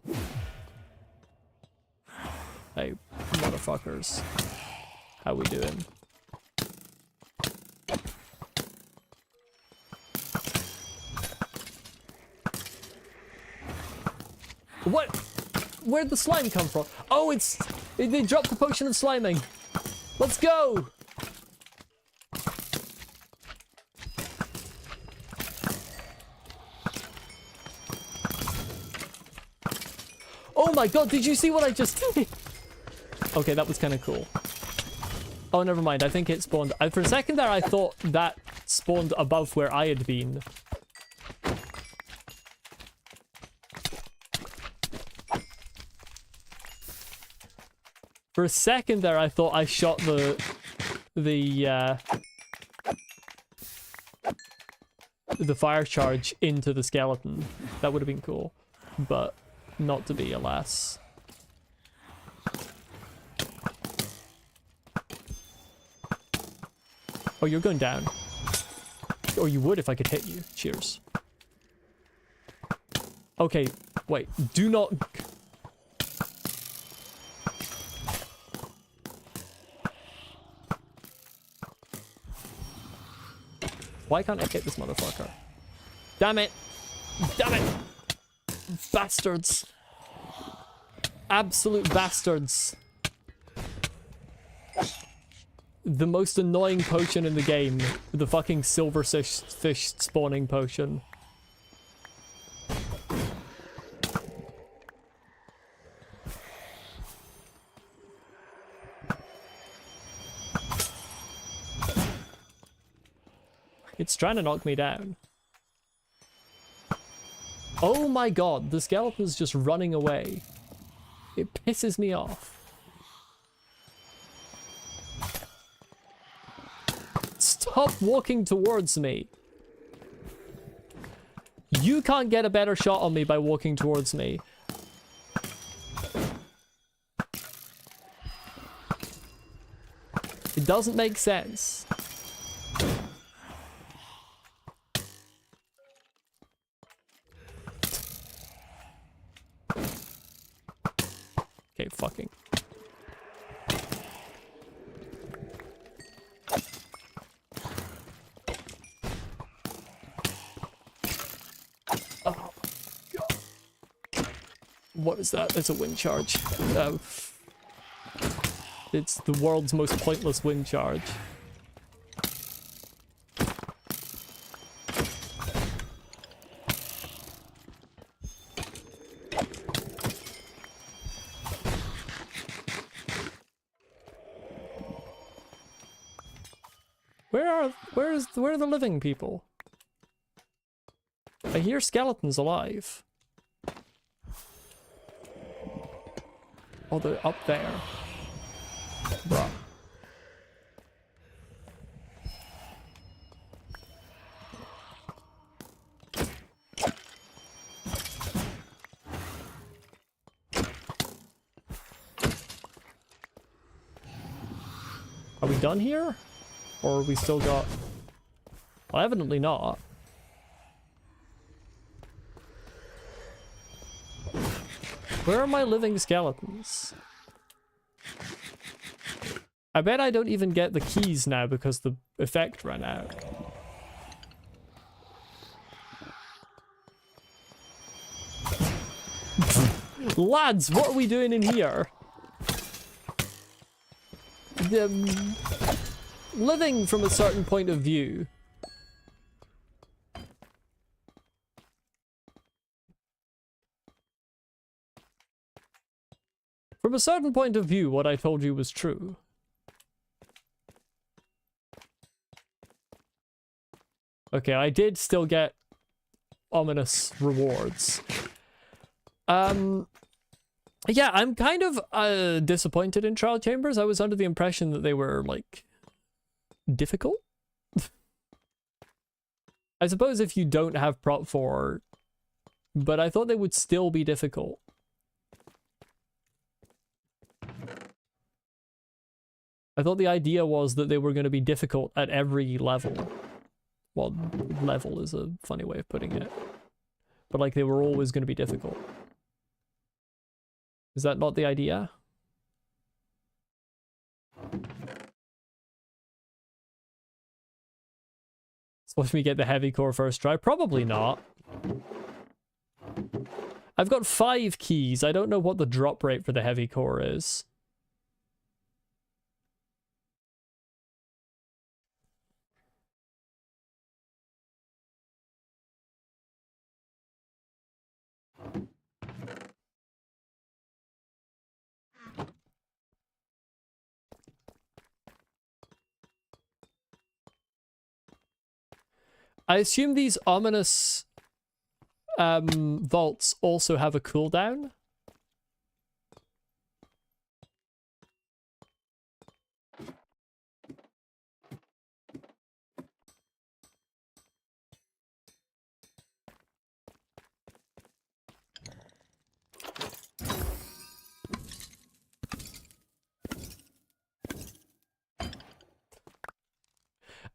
Hey, motherfuckers. How we doing? What? Where'd the slime come from? Oh, they dropped the potion of sliming. Let's go! Oh my god, did you see what I just did? Okay, that was kind of cool. Oh, never mind. I think it spawned. For a second there, I thought that spawned above where I had been. For a second there, I thought I shot the fire charge into the skeleton. That would have been cool, but not to be, alas. Oh, you're going down. Or you would if I could hit you. Cheers. Okay, wait. Do not... Why can't I hit this motherfucker? Damn it! Damn it! Bastards! Absolute bastards! The most annoying potion in the game. The fucking silverfish spawning potion. It's trying to knock me down. Oh my god, the skeleton's just running away. It pisses me off. Stop walking towards me. You can't get a better shot on me by walking towards me. It doesn't make sense. Okay, fucking. Oh, God. What is that? It's a wind charge. It's the world's most pointless wind charge. Where are the living people? I hear skeletons alive. Oh, they're up there. Bruh. Are we done here? Or we still got... Well, evidently not. Where are my living skeletons? I bet I don't even get the keys now because the effect ran out. Lads, what are we doing in here? Living from a certain point of view. From a certain point of view, what I told you was true. Okay, I did still get ominous rewards. Yeah, I'm kind of disappointed in Trial Chambers. I was under the impression that they were, like, difficult. I suppose if you don't have Prop 4, but I thought they would still be difficult. I thought the idea was that they were going to be difficult at every level. Well, level is a funny way of putting it. But like they were always going to be difficult. Is that not the idea? Watch me get the heavy core first try. Probably not. I've got 5 keys. I don't know what the drop rate for the heavy core is. I assume these ominous vaults also have a cooldown.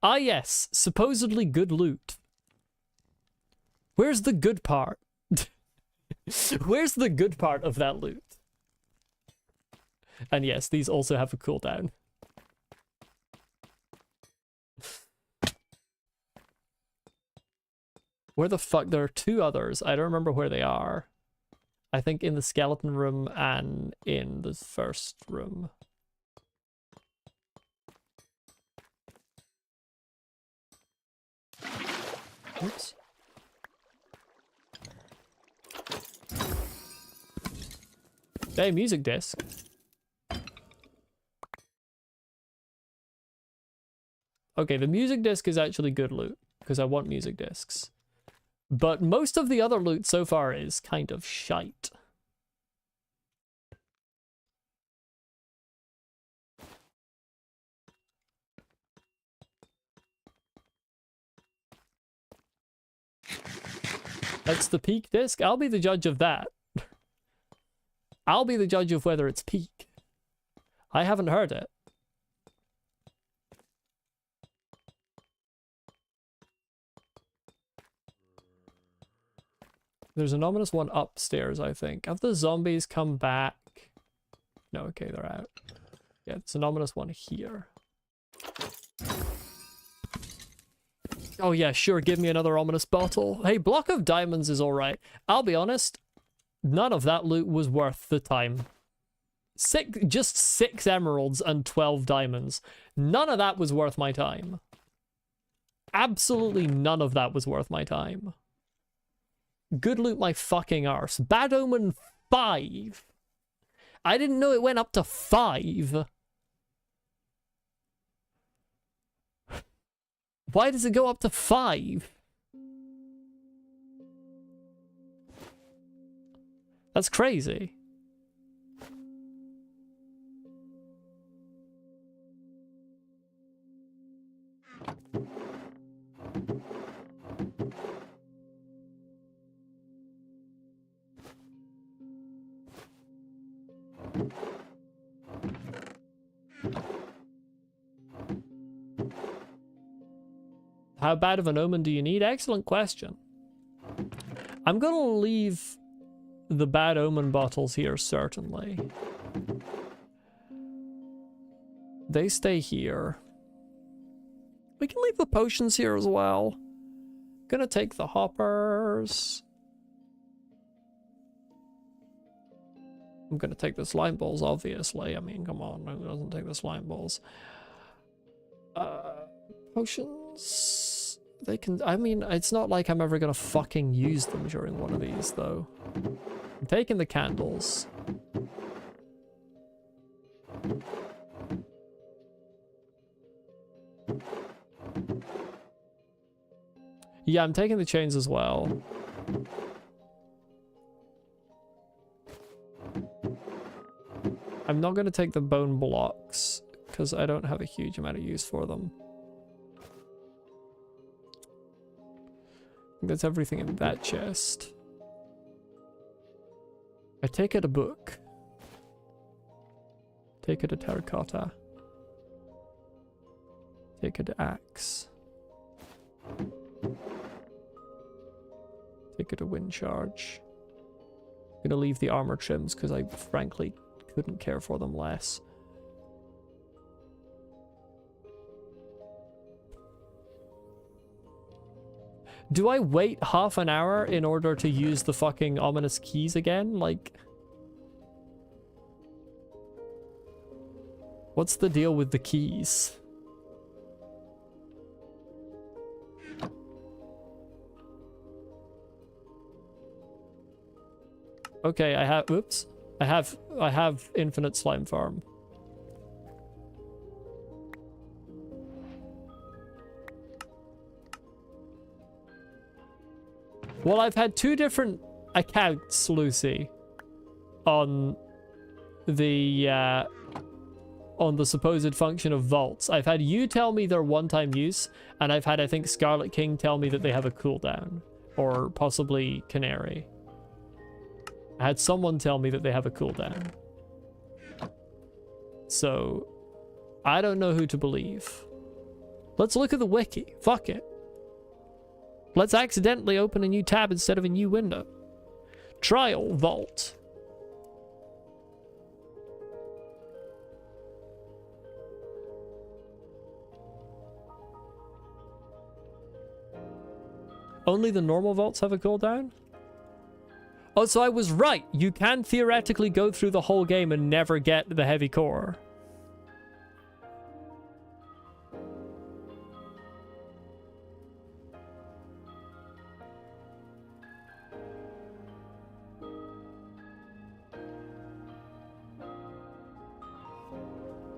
Ah yes, supposedly good loot. Where's the good part? Where's the good part of that loot? And yes, these also have a cooldown. Where the fuck? There are two others. I don't remember where they are. I think in the skeleton room and in the first room. Oops. Hey, music disc. Okay, the music disc is actually good loot, because I want music discs. But most of the other loot so far is kind of shite. That's the peak disc? I'll be the judge of that. I'll be the judge of whether it's peak. I haven't heard it. There's an ominous one upstairs, I think. Have the zombies come back? No, okay, they're out. Yeah, it's an ominous one here. Oh yeah, sure, give me another ominous bottle. Hey, block of diamonds is alright. I'll be honest, none of that loot was worth the time. Just 6 emeralds and 12 diamonds. None of that was worth my time. Absolutely none of that was worth my time. Good loot my fucking arse. Bad Omen 5. I didn't know it went up to 5. Why does it go up to 5? That's crazy. How bad of an omen do you need? Excellent question. I'm gonna leave the bad omen bottles here, certainly. They stay here. We can leave the potions here as well. Gonna take the hoppers. I'm gonna take the slime balls, obviously. I mean, come on, who doesn't take the slime balls? Potions... They can... I mean, it's not like I'm ever gonna fucking use them during one of these, though. I'm taking the candles. Yeah, I'm taking the chains as well. I'm not going to take the bone blocks, because I don't have a huge amount of use for them. I think that's everything in that chest. I take it a book. Take it a terracotta. Take it an axe. Take it a wind charge. I'm gonna leave the armor trims because I frankly couldn't care for them less. Do I wait half an hour in order to use the fucking ominous keys again? Like... What's the deal with the keys? Okay, I have... Oops. I have infinite slime farm. Well, I've had 2 different accounts, Lucy, on the supposed function of vaults. I've had you tell me they're one-time use, and I've had, I think, Scarlet King tell me that they have a cooldown. Or possibly Canary. I had someone tell me that they have a cooldown. So, I don't know who to believe. Let's look at the wiki. Fuck it. Let's accidentally open a new tab instead of a new window. Trial Vault. Only the normal vaults have a cooldown? Oh, so I was right. You can theoretically go through the whole game and never get the heavy core.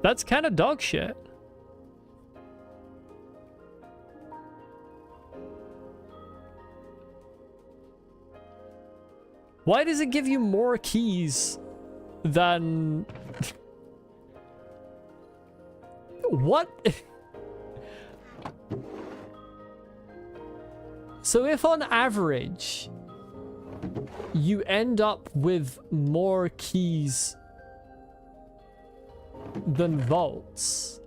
That's kind of dog shit. Why does it give you more keys than... What? So if on average you end up with more keys than vaults,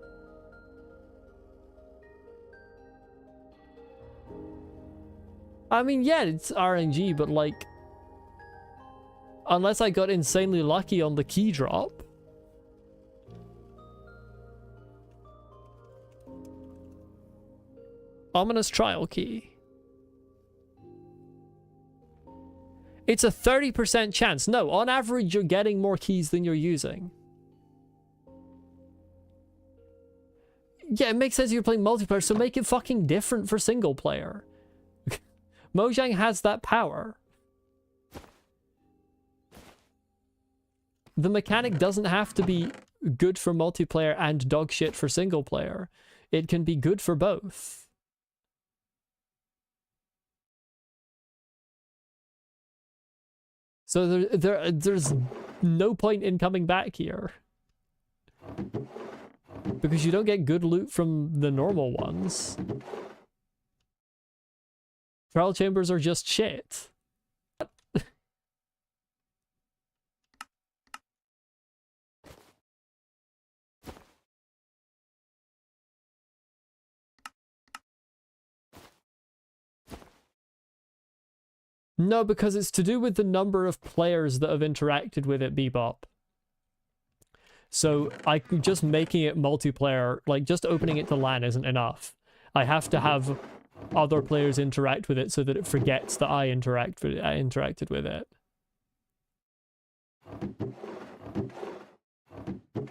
I mean, yeah, it's RNG, but like, unless I got insanely lucky on the key drop. Ominous trial key. It's a 30% chance. No, on average, you're getting more keys than you're using. Yeah, it makes sense you're playing multiplayer, so make it fucking different for single player. Mojang has that power. The mechanic doesn't have to be good for multiplayer and dog shit for single player. It can be good for both. So there's no point in coming back here. Because you don't get good loot from the normal ones. Trial chambers are just shit. No, because it's to do with the number of players that have interacted with it, Bebop. So just making it multiplayer, like just opening it to LAN isn't enough. I have to have other players interact with it so that it forgets that I interacted with it.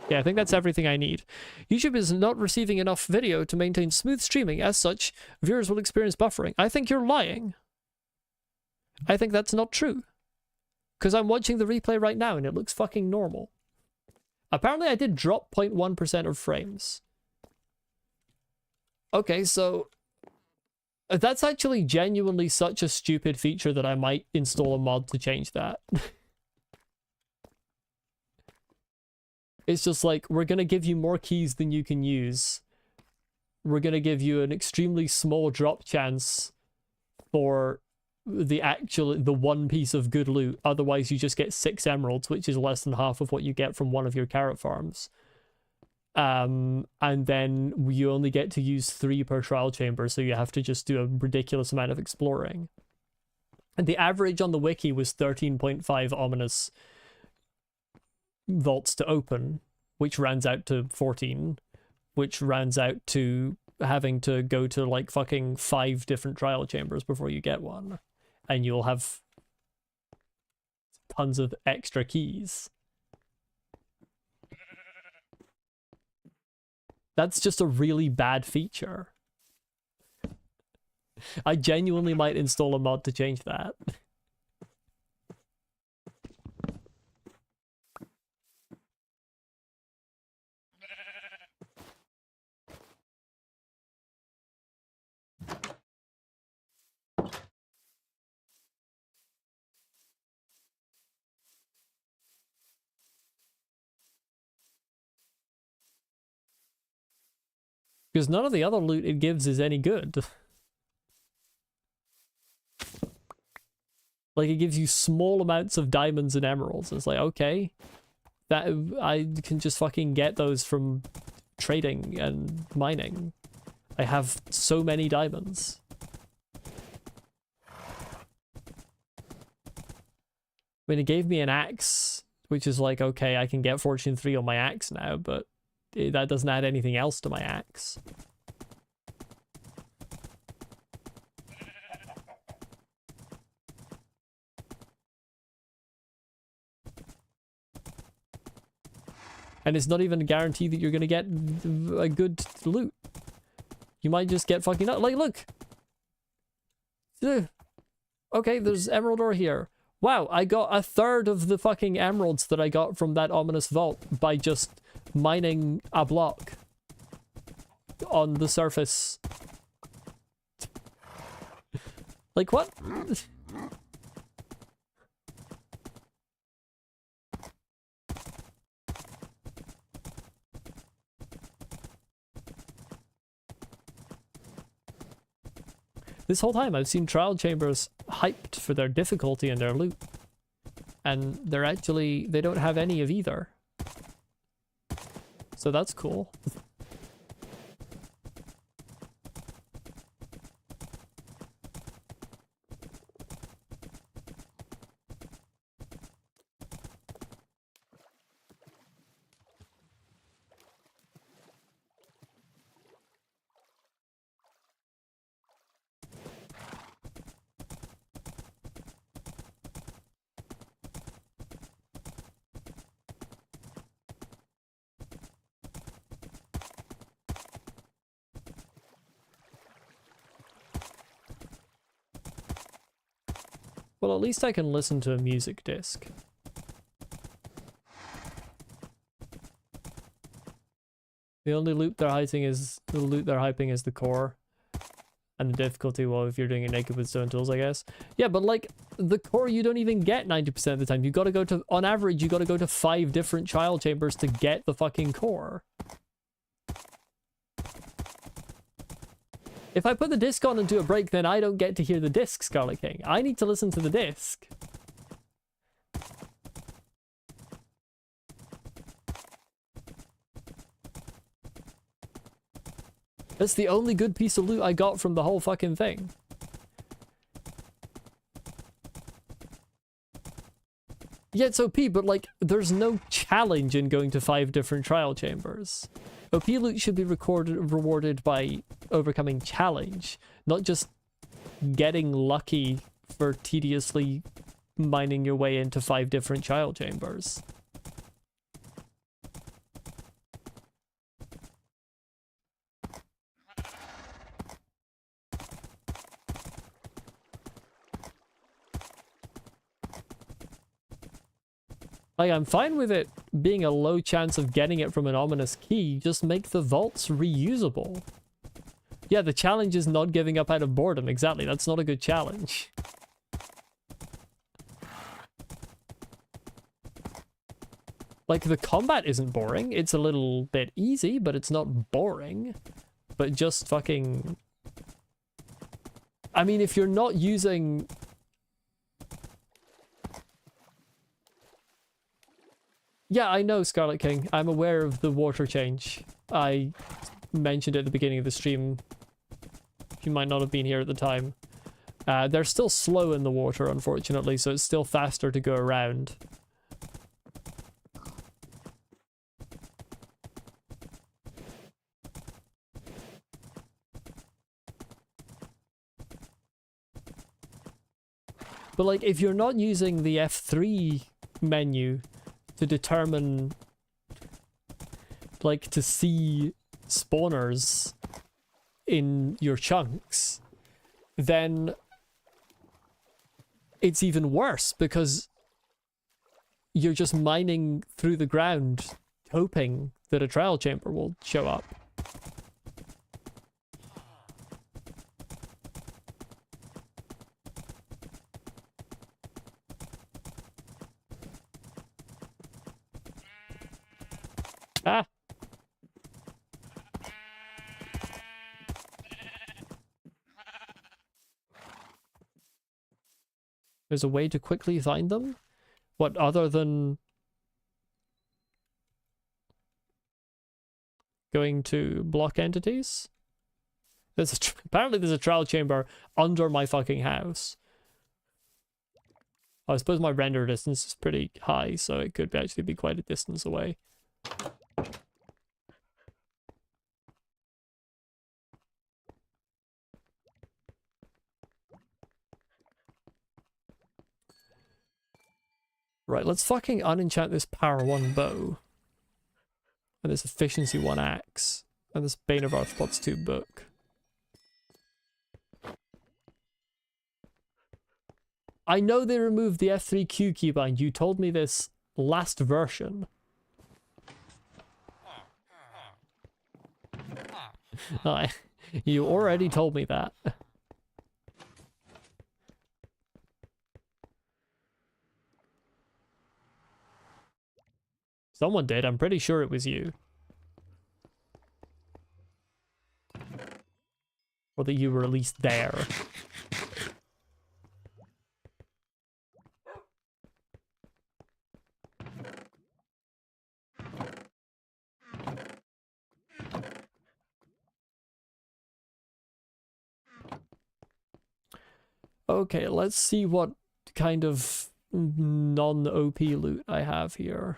Yeah, I think that's everything I need. YouTube is not receiving enough video to maintain smooth streaming. As such, viewers will experience buffering. I think you're lying. I think that's not true. Because I'm watching the replay right now and it looks fucking normal. Apparently I did drop 0.1% of frames. Okay, so... that's actually genuinely such a stupid feature that I might install a mod to change that. It's just like, we're gonna give you more keys than you can use. We're gonna give you an extremely small drop chance for the one piece of good loot. Otherwise you just get 6 emeralds, which is less than half of what you get from one of your carrot farms. And then you only get to use 3 per trial chamber, so you have to just do a ridiculous amount of exploring. And the average on the wiki was 13.5 ominous vaults to open, which rounds out to 14, which rounds out to having to go to like fucking 5 different trial chambers before you get one. And you'll have tons of extra keys. That's just a really bad feature. I genuinely might install a mod to change that. Because none of the other loot it gives is any good. Like, it gives you small amounts of diamonds and emeralds. It's like, okay, that I can just fucking get those from trading and mining. I have so many diamonds. I mean, it gave me an axe, which is like, okay, I can get Fortune 3 on my axe now, but that doesn't add anything else to my axe. And it's not even a guarantee that you're going to get a good loot. You might just get fucking... Like, look! Okay, there's emerald ore here. Wow, I got a third of the fucking emeralds that I got from that ominous vault by just mining a block on the surface. Like, what? This whole time I've seen trial chambers hyped for their difficulty and their loot. And they're actually, they don't have any of either. So that's cool. Well, at least I can listen to a music disc. The only loot they're hyping is the core. And the difficulty, well, if you're doing it naked with stone tools, I guess. Yeah, but like, the core you don't even get 90% of the time. You gotta go to, on average, you gotta go to 5 different trial chambers to get the fucking core. If I put the disc on and do a break, then I don't get to hear the disc, Scarlet King. I need to listen to the disc. That's the only good piece of loot I got from the whole fucking thing. Yeah, it's OP, but like, there's no challenge in going to 5 different trial chambers. OP loot should be rewarded by overcoming challenge, not just getting lucky for tediously mining your way into 5 different trial chambers. Like, I'm fine with it being a low chance of getting it from an ominous key, just make the vaults reusable. Yeah, the challenge is not giving up out of boredom, exactly, that's not a good challenge. Like, the combat isn't boring, it's a little bit easy, but it's not boring. But just fucking... I mean, if you're not using... Yeah, I know, Scarlet King. I'm aware of the water change. I mentioned it at the beginning of the stream. You might not have been here at the time. They're still slow in the water, unfortunately, so it's still faster to go around. But like, if you're not using the F3 menu to determine, like, to see spawners in your chunks, then it's even worse because you're just mining through the ground hoping that a trial chamber will show up. Ah. There's a way to quickly find them? What, other than going to block entities? Apparently there's a trial chamber under my fucking house. I suppose my render distance is pretty high, so it could actually be quite a distance away. Right, let's fucking unenchant this power 1 bow. And this efficiency 1 axe. And this Bane of Arthropods 2 book. I know they removed the F3Q keybind. You told me this last version. You already told me that. Someone did. I'm pretty sure it was you. Or that you were at least there. Okay, let's see what kind of non-OP loot I have here.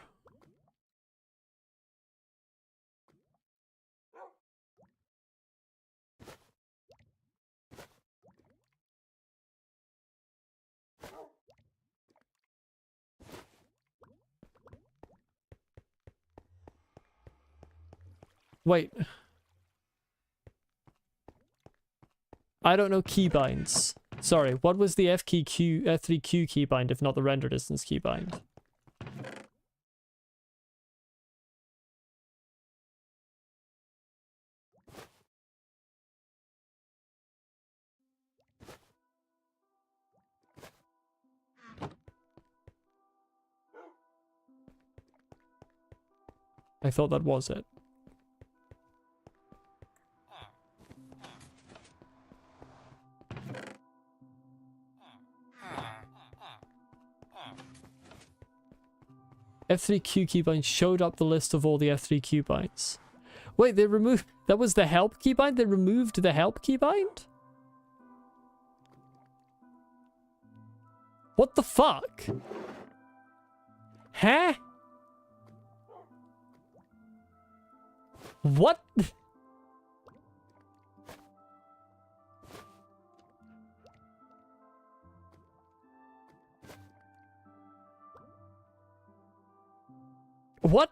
Wait. I don't know keybinds. Sorry, what was the F3Q keybind if not the render distance keybind? I thought that was it. F3Q keybind showed up the list of all the F3Q binds. Wait, they removed... That was the help keybind? They removed the help keybind? What the fuck? Huh? What? What?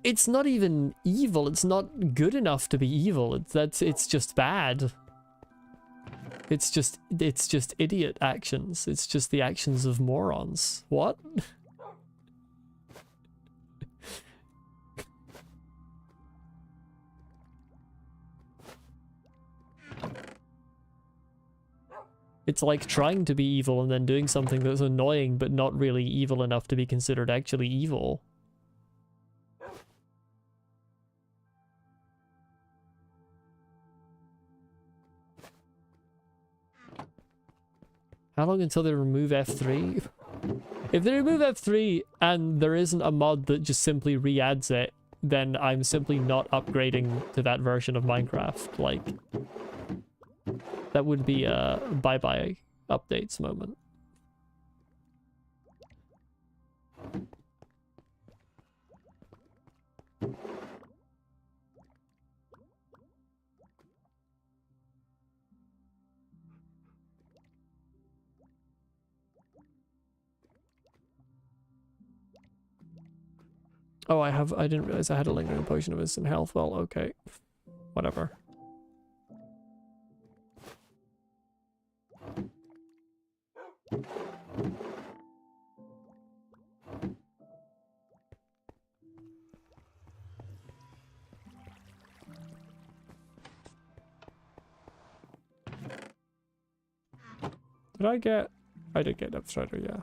It's not even evil. It's not good enough to be evil. It's just bad. It's just idiot actions. It's just the actions of morons. What? It's like trying to be evil and then doing something that's annoying but not really evil enough to be considered actually evil. How long until they remove F3? If they remove F3 and there isn't a mod that just simply re-adds it, then I'm simply not upgrading to that version of Minecraft. Like, that would be a bye-bye updates moment. Oh, I didn't realize I had a lingering potion of instant health. Well, okay. Whatever. Did I get... I did get Depth Strider, yeah.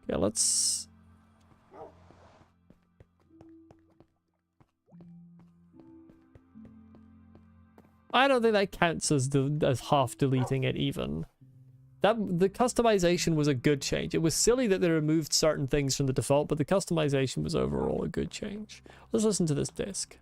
Yeah, let's... I don't think that counts as half deleting it even. The customization was a good change. It was silly that they removed certain things from the default, but the customization was overall a good change. Let's listen to this disc.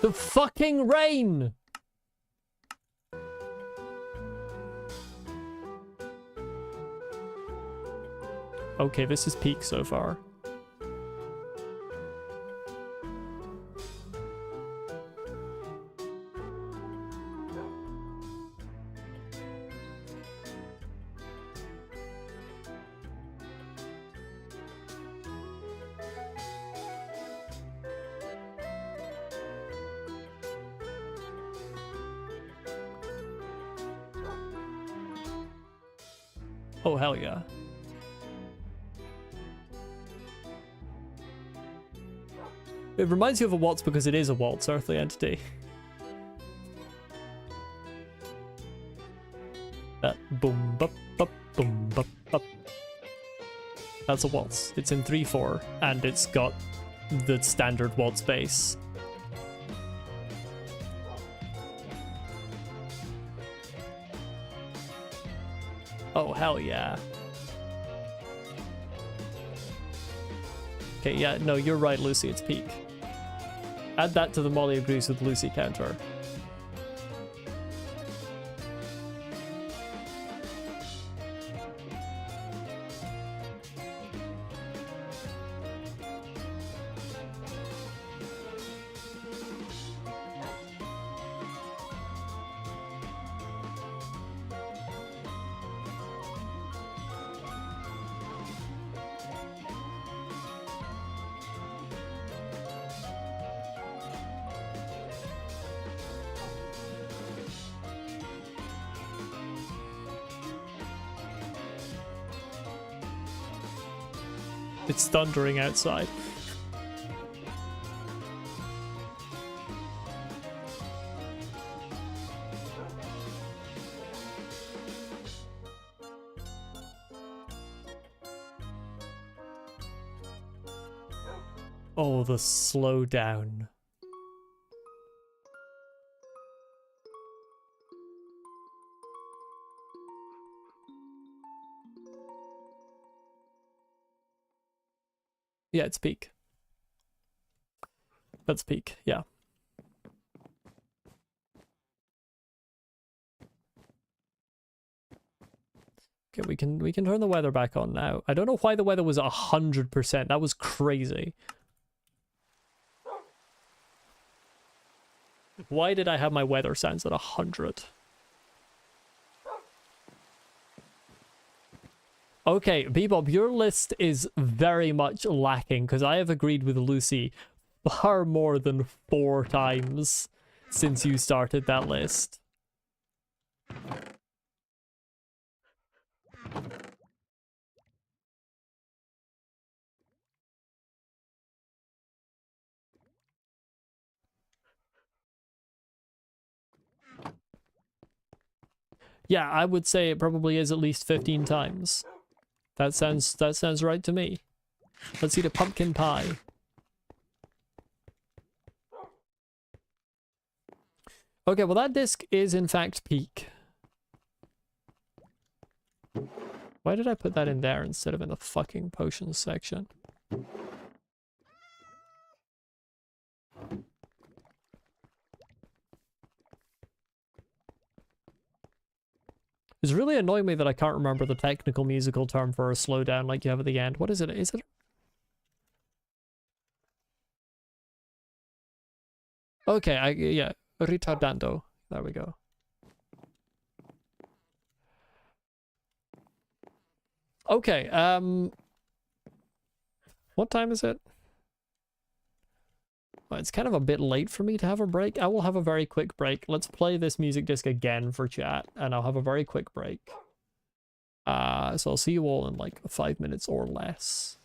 The fucking rain! Okay, this is peak so far. Oh, hell yeah. It reminds you of a waltz because it is a waltz, earthly entity. That boom bop bop boom bop bop. That's a waltz. It's in 3/4 and it's got the standard waltz bass. Oh, hell yeah. Okay, yeah, no, you're right, Lucy, it's peak. Add that to the Molly agrees with Lucy counter. It's thundering outside. Oh, the slowdown. Yeah, it's peak. That's peak, yeah. Okay, we can turn the weather back on now. I don't know why the weather was 100%. That was crazy. Why did I have my weather sounds at 100? Okay, Bebop, your list is very much lacking because I have agreed with Lucy far more than 4 times since you started that list. Yeah, I would say it probably is at least 15 times. That sounds right to me. Let's eat a pumpkin pie. Okay, well that disc is in fact peak. Why did I put that in there instead of in the fucking potions section? It's really annoying me that I can't remember the technical musical term for a slowdown like you have at the end. What is it? Is it? Okay, yeah, retardando. There we go. Okay, what time is it? Well, it's kind of a bit late for me to have a break. I will have a very quick break. Let's play this music disc again for chat, and I'll have a very quick break. So I'll see you all in like 5 minutes or less.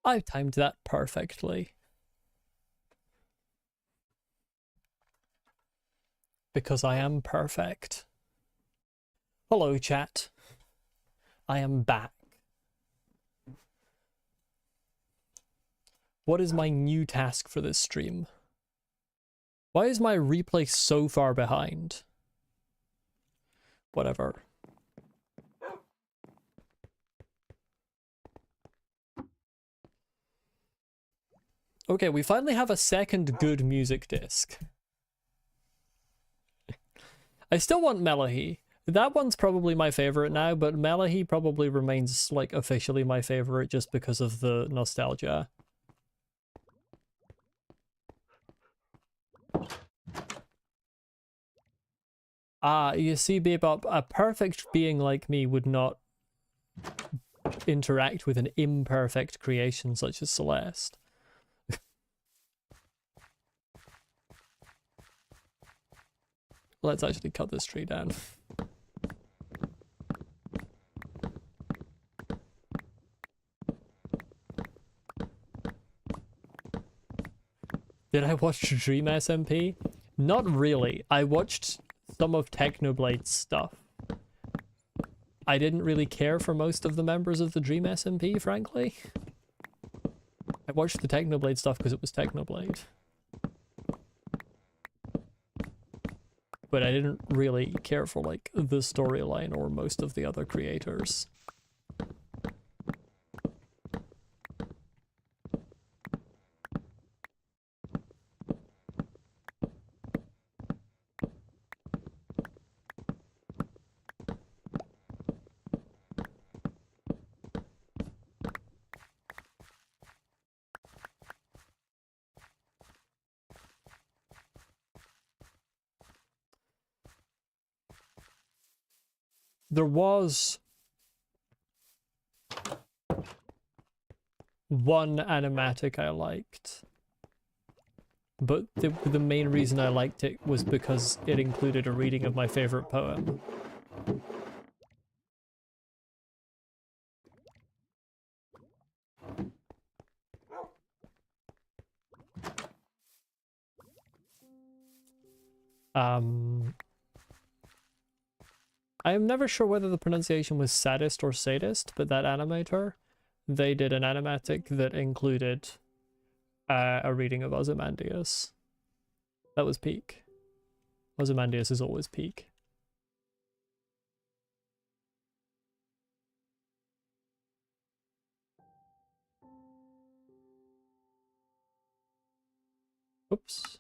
I've timed that perfectly. Because I am perfect. Hello, chat. I am back. What is my new task for this stream? Why is my replay so far behind? Whatever. Okay, we finally have a second good music disc. I still want Melahi. That one's probably my favorite now, but Melahi probably remains like officially my favorite just because of the nostalgia. You see, Bebop, a perfect being like me would not interact with an imperfect creation such as Celeste. Let's actually cut this tree down. Did I watch Dream SMP? Not really. I watched some of Technoblade's stuff. I didn't really care for most of the members of the Dream SMP, frankly. I watched the Technoblade stuff because it was Technoblade. But I didn't really care for, like, the storyline or most of the other creators. There was one animatic I liked, but the main reason I liked it was because it included a reading of my favorite poem. I am never sure whether the pronunciation was sadist or sadist, but that animator, they did an animatic that included a reading of Ozymandias. That was peak. Ozymandias is always peak. Oops.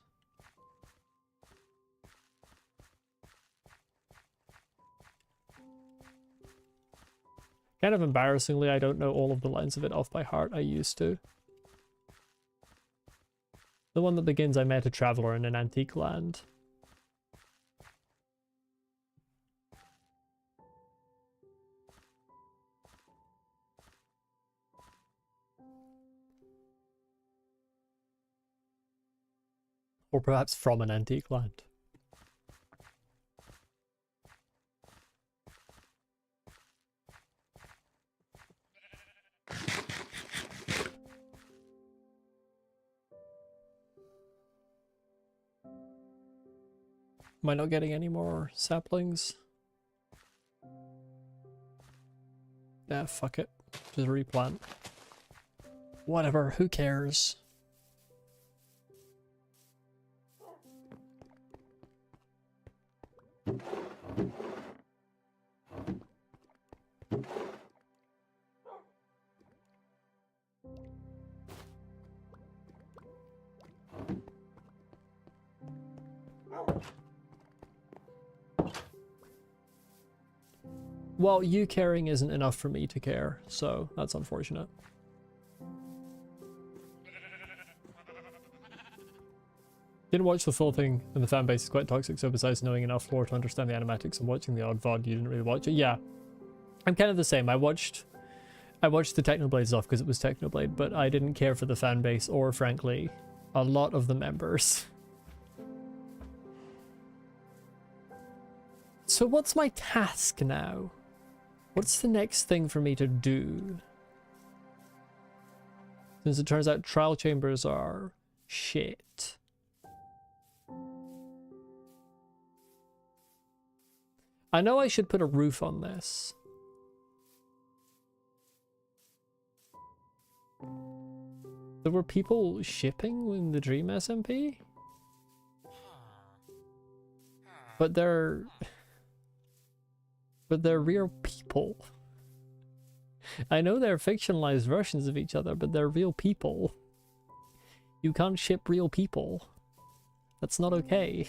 Kind of embarrassingly, I don't know all of the lines of it off by heart. I used to. The one that begins, I met a traveler in an antique land. Or perhaps from an antique land. Am I not getting any more saplings? Yeah, fuck it. Just replant. Whatever, who cares? Well, you caring isn't enough for me to care, so that's unfortunate. Didn't watch the full thing, and the fan base is quite toxic, so besides knowing enough lore to understand the animatics and watching the odd VOD, you didn't really watch it? Yeah. I'm kind of the same. I watched the Technoblade stuff because it was Technoblade, but I didn't care for the fan base or, frankly, a lot of the members. So what's my task now? What's the next thing for me to do? Since it turns out trial chambers are shit. I know I should put a roof on this. There were people shipping in the Dream SMP? But they're real people. I know they're fictionalized versions of each other, but they're real people. You can't ship real people. That's not okay.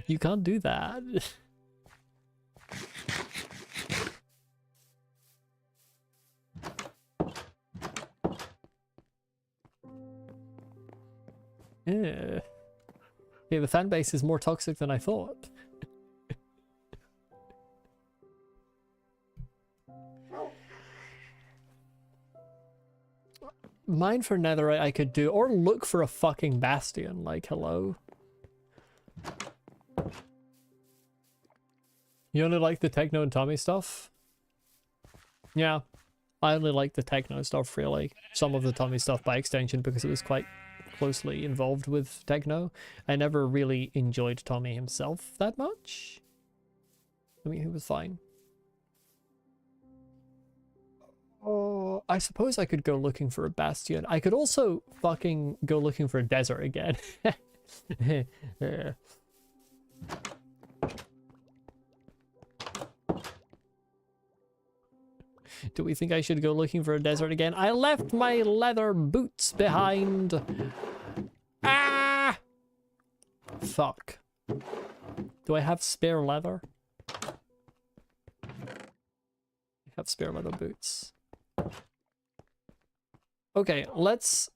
You can't do that. Yeah. Yeah, the fan base is more toxic than I thought. Mine for netherite I could do, or look for a fucking bastion, like, hello. You only like the techno and Tommy stuff? Yeah, I only like the techno stuff, really. Some of the Tommy stuff by extension, because it was quite closely involved with techno. I never really enjoyed Tommy himself that much. I mean, he was fine. Oh, I suppose I could go looking for a bastion. I could also fucking go looking for a desert again. Yeah. Do we think I should go looking for a desert again? I left my leather boots behind. Ah! Fuck. Do I have spare leather? I have spare leather boots. Okay, let's...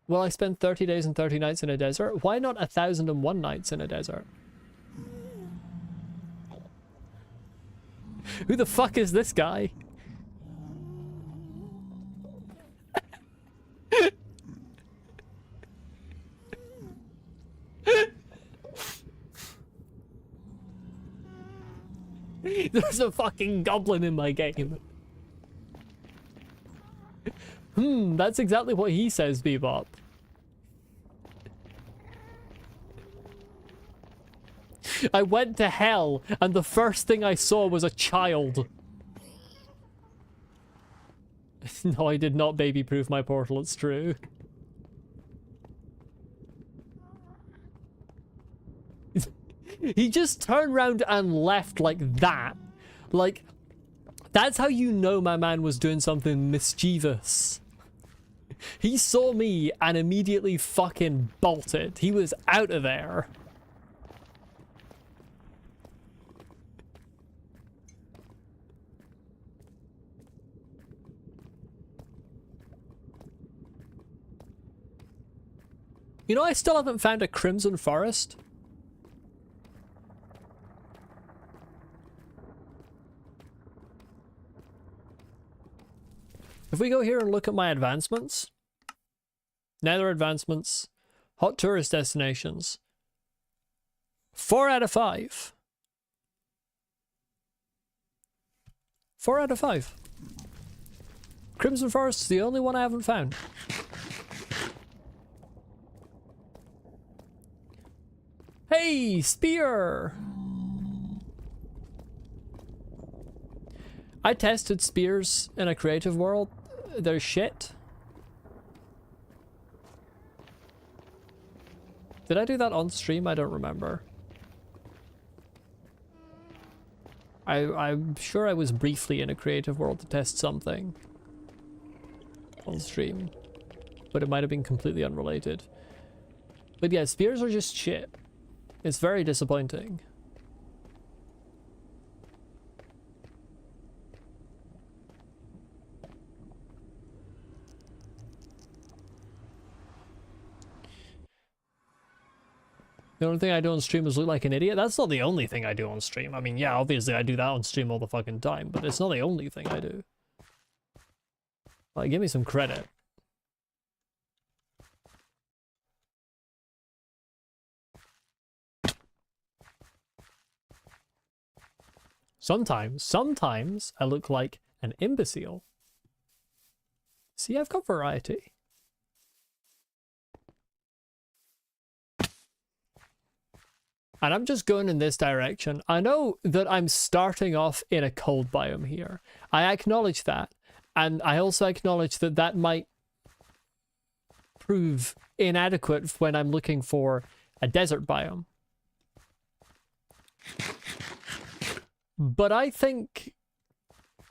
Will I spend 30 days and 30 nights in a desert? Why not 1001 nights in a desert? Who the fuck is this guy? There's a fucking goblin in my game. That's exactly what he says, Bebop. I went to hell, and the first thing I saw was a child. No, I did not baby-proof my portal, it's true. He just turned around and left like that. Like, that's how you know my man was doing something mischievous. He saw me and immediately fucking bolted. He was out of there. You know, I still haven't found a Crimson Forest. If we go here and look at my advancements, Nether advancements, hot tourist destinations, 4 out of 5. 4 out of 5. Crimson Forest is the only one I haven't found. Hey, spear! I tested spears in a creative world. They're shit. Did I do that on stream? I don't remember. I'm sure I was briefly in a creative world to test something on stream, but it might have been completely unrelated. But yeah, spears are just shit. It's very disappointing. The only thing I do on stream is look like an idiot. That's not the only thing I do on stream. I mean, yeah, obviously I do that on stream all the fucking time, but it's not the only thing I do. Like, give me some credit. Sometimes I look like an imbecile. See, I've got variety. And I'm just going in this direction. I know that I'm starting off in a cold biome here. I acknowledge that. And I also acknowledge that that might prove inadequate when I'm looking for a desert biome. But I think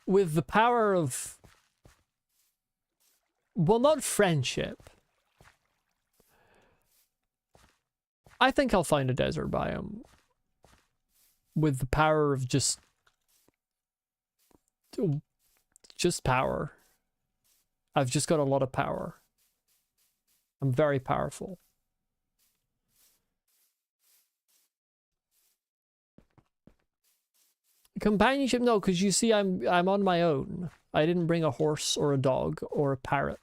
with the power of, well, not friendship, I think I'll find a desert biome with the power of just power. I've just got a lot of power. I'm very powerful. Companionship, no, because you see, I'm on my own. I didn't bring a horse or a dog or a parrot.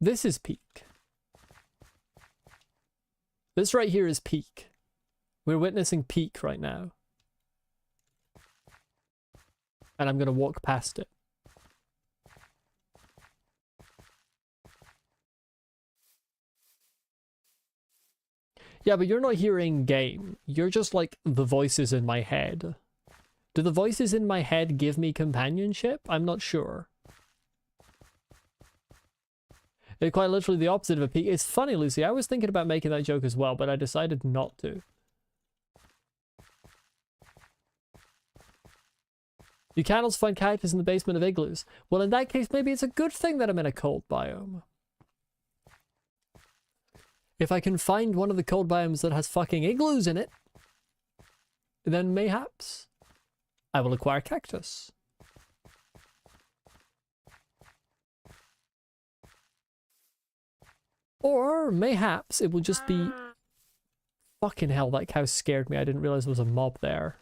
This is peak. This right here is peak. We're witnessing peak right now. And I'm gonna walk past it. Yeah, but you're not hearing game. You're just like the voices in my head. Do the voices in my head give me companionship? I'm not sure. They're quite literally the opposite of a peak. It's funny, Lucy. I was thinking about making that joke as well, but I decided not to. You can also find cactus in the basement of igloos. Well, in that case, maybe it's a good thing that I'm in a cold biome. If I can find one of the cold biomes that has fucking igloos in it, then mayhaps I will acquire cactus. Or mayhaps it will just be... Fucking hell, that cow scared me. I didn't realize there was a mob there.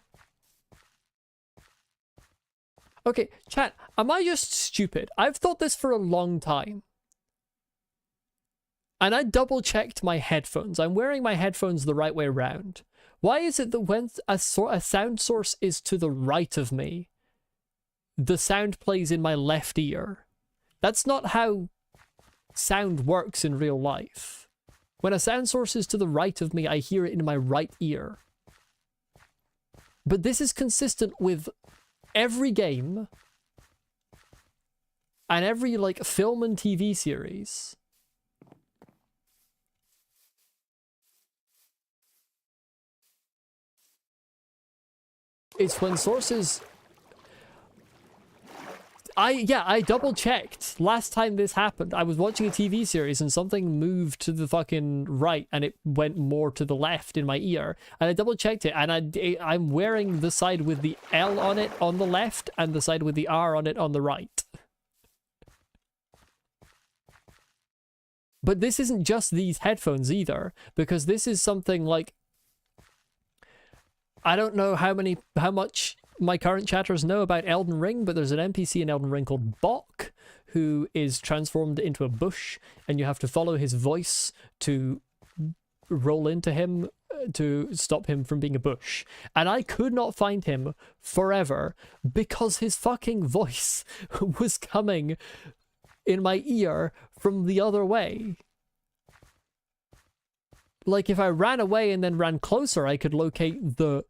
Okay, chat, am I just stupid? I've thought this for a long time. And I double-checked my headphones. I'm wearing my headphones the right way around. Why is it that when a sound source is to the right of me, the sound plays in my left ear? That's not how sound works in real life. When a sound source is to the right of me, I hear it in my right ear. But this is consistent with every game and every, like, film and TV series. It's when sources... I double checked last time this happened. I was watching a TV series and something moved to the fucking right and it went more to the left in my ear. And I double checked it and I'm wearing the side with the L on it on the left and the side with the R on it on the right. But this isn't just these headphones either, because this is something like... I don't know how much my current chatters know about Elden Ring, but there's an NPC in Elden Ring called Bok, who is transformed into a bush, and you have to follow his voice to roll into him to stop him from being a bush. And I could not find him forever because his fucking voice was coming in my ear from the other way. Like, if I ran away and then ran closer, I could locate the,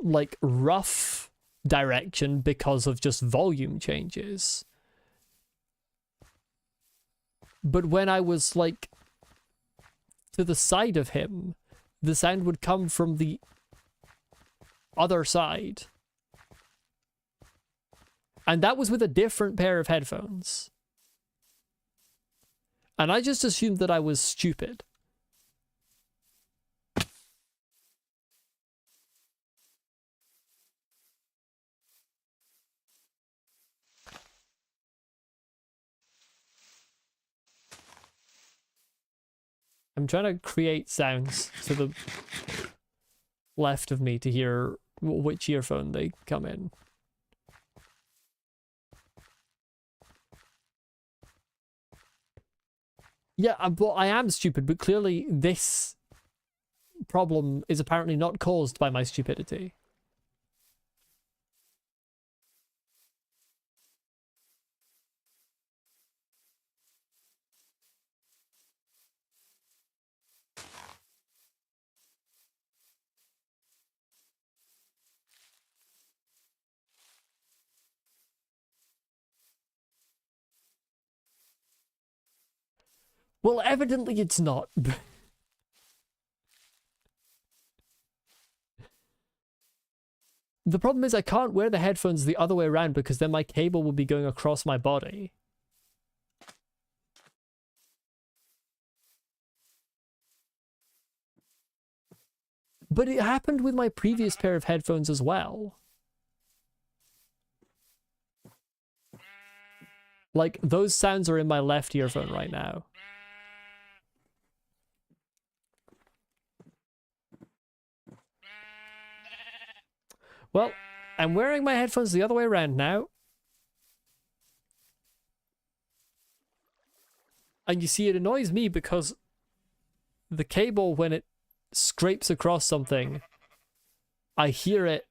like, rough direction because of just volume changes. But when I was, like, to the side of him, the sound would come from the other side. And that was with a different pair of headphones. And I just assumed that I was stupid. I'm trying to create sounds to the left of me to hear which earphone they come in. Yeah, well, I am stupid, but clearly this problem is apparently not caused by my stupidity. Well, evidently it's not. The problem is I can't wear the headphones the other way around because then my cable will be going across my body. But it happened with my previous pair of headphones as well. Like, those sounds are in my left earphone right now. Well, I'm wearing my headphones the other way around now. And you see, it annoys me because the cable, when it scrapes across something, I hear it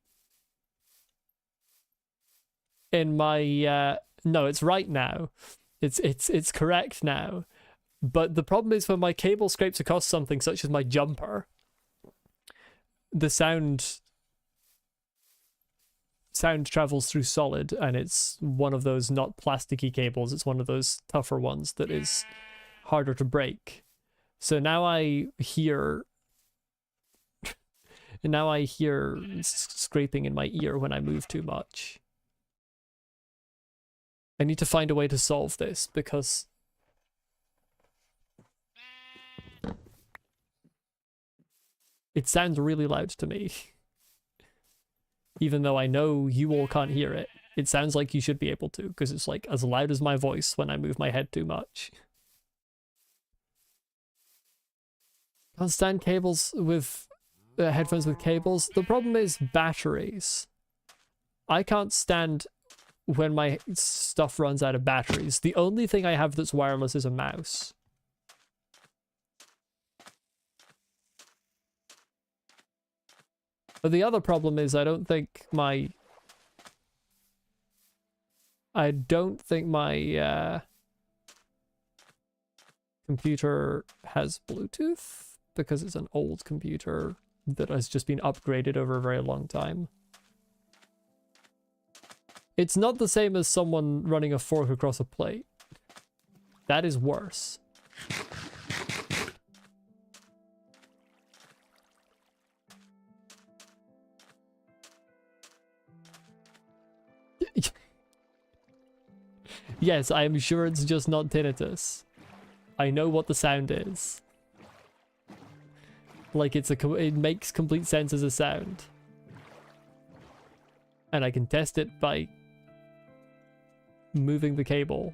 in my... no, it's right now. It's correct now. But the problem is when my cable scrapes across something such as my jumper, the sound travels through solid, and it's one of those not plasticky cables, it's one of those tougher ones that is harder to break. So now I hear scraping in my ear when I move too much. I need to find a way to solve this because it sounds really loud to me. Even though I know you all can't hear it, it sounds like you should be able to, because it's like as loud as my voice when I move my head too much. Can't stand cables with headphones with cables. The problem is batteries. I can't stand when my stuff runs out of batteries. The only thing I have that's wireless is a mouse. But the other problem is I don't think my computer has Bluetooth because it's an old computer that has just been upgraded over a very long time. It's not the same as someone running a fork across a plate. That is worse. Yes, I am sure it's just not tinnitus. I know what the sound is. Like it makes complete sense as a sound. And I can test it by moving the cable.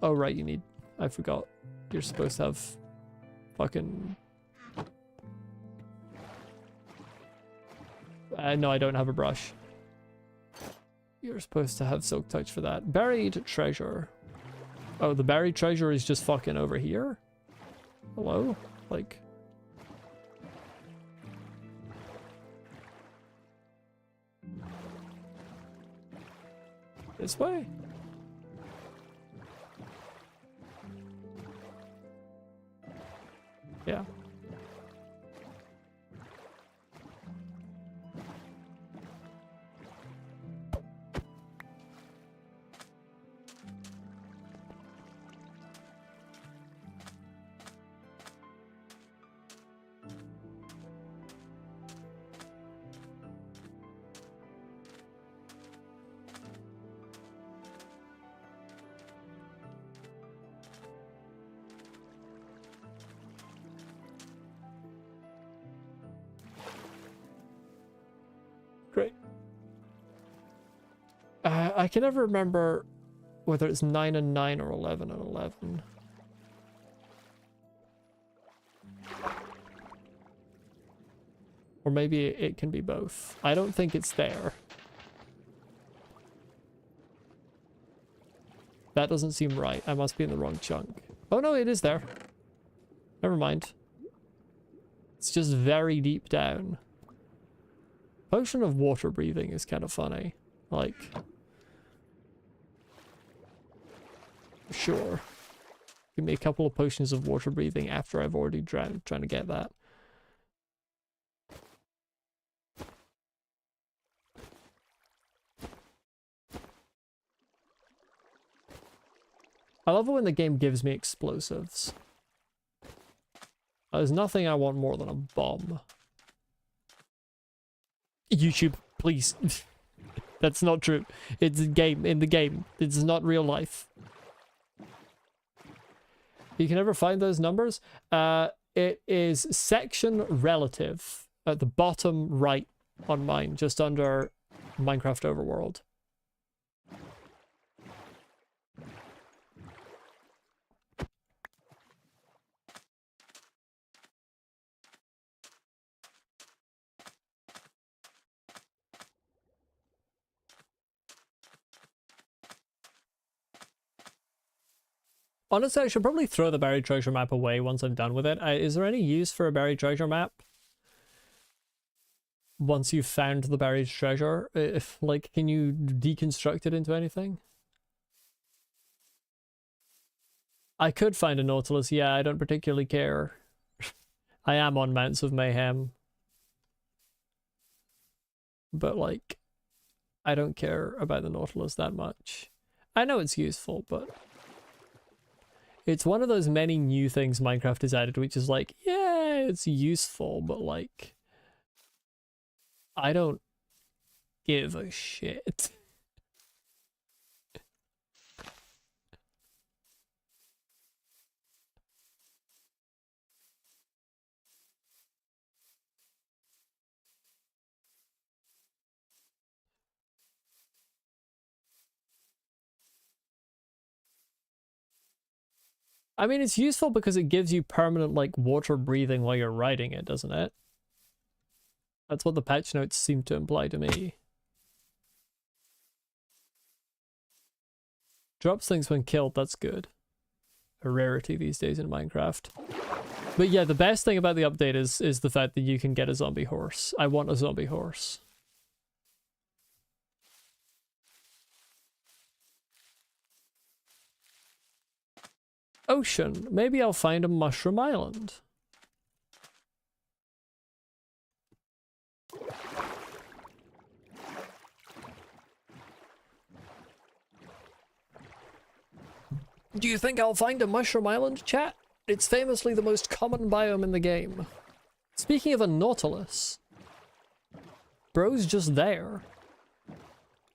Oh right, I forgot. You're supposed to have fucking... no, I don't have a brush. You're supposed to have Silk Touch for that. Buried treasure. Oh, the buried treasure is just fucking over here? Hello? Like... this way? Yeah. Great. I can never remember whether it's 9 and 9 or 11 and 11. Or maybe it can be both. I don't think it's there. That doesn't seem right. I must be in the wrong chunk. Oh no, it is there. Never mind. It's just very deep down. Potion of water breathing is kind of funny. Like... sure. Give me a couple of potions of water breathing after I've already drowned trying to get that. I love it when the game gives me explosives. There's nothing I want more than a bomb. YouTube, please. That's not true. It's a game, in the game. It's not real life. You can never find those numbers? It is section relative at the bottom right on mine, just under Minecraft Overworld. Honestly, I should probably throw the buried treasure map away once I'm done with it. Is there any use for a buried treasure map? Once you've found the buried treasure, if like, can you deconstruct it into anything? I could find a Nautilus, yeah, I don't particularly care. I am on Mounts of Mayhem. But like, I don't care about the Nautilus that much. I know it's useful, but... it's one of those many new things Minecraft has added, which is like, yeah, it's useful, but like, I don't give a shit. I mean, it's useful because it gives you permanent, like, water breathing while you're riding it, doesn't it? That's what the patch notes seem to imply to me. Drops things when killed, that's good. A rarity these days in Minecraft. But yeah, the best thing about the update is the fact that you can get a zombie horse. I want a zombie horse. Ocean. Maybe I'll find a mushroom island. Do you think I'll find a mushroom island, chat? It's famously the most common biome in the game. Speaking of a nautilus. Bro's just there.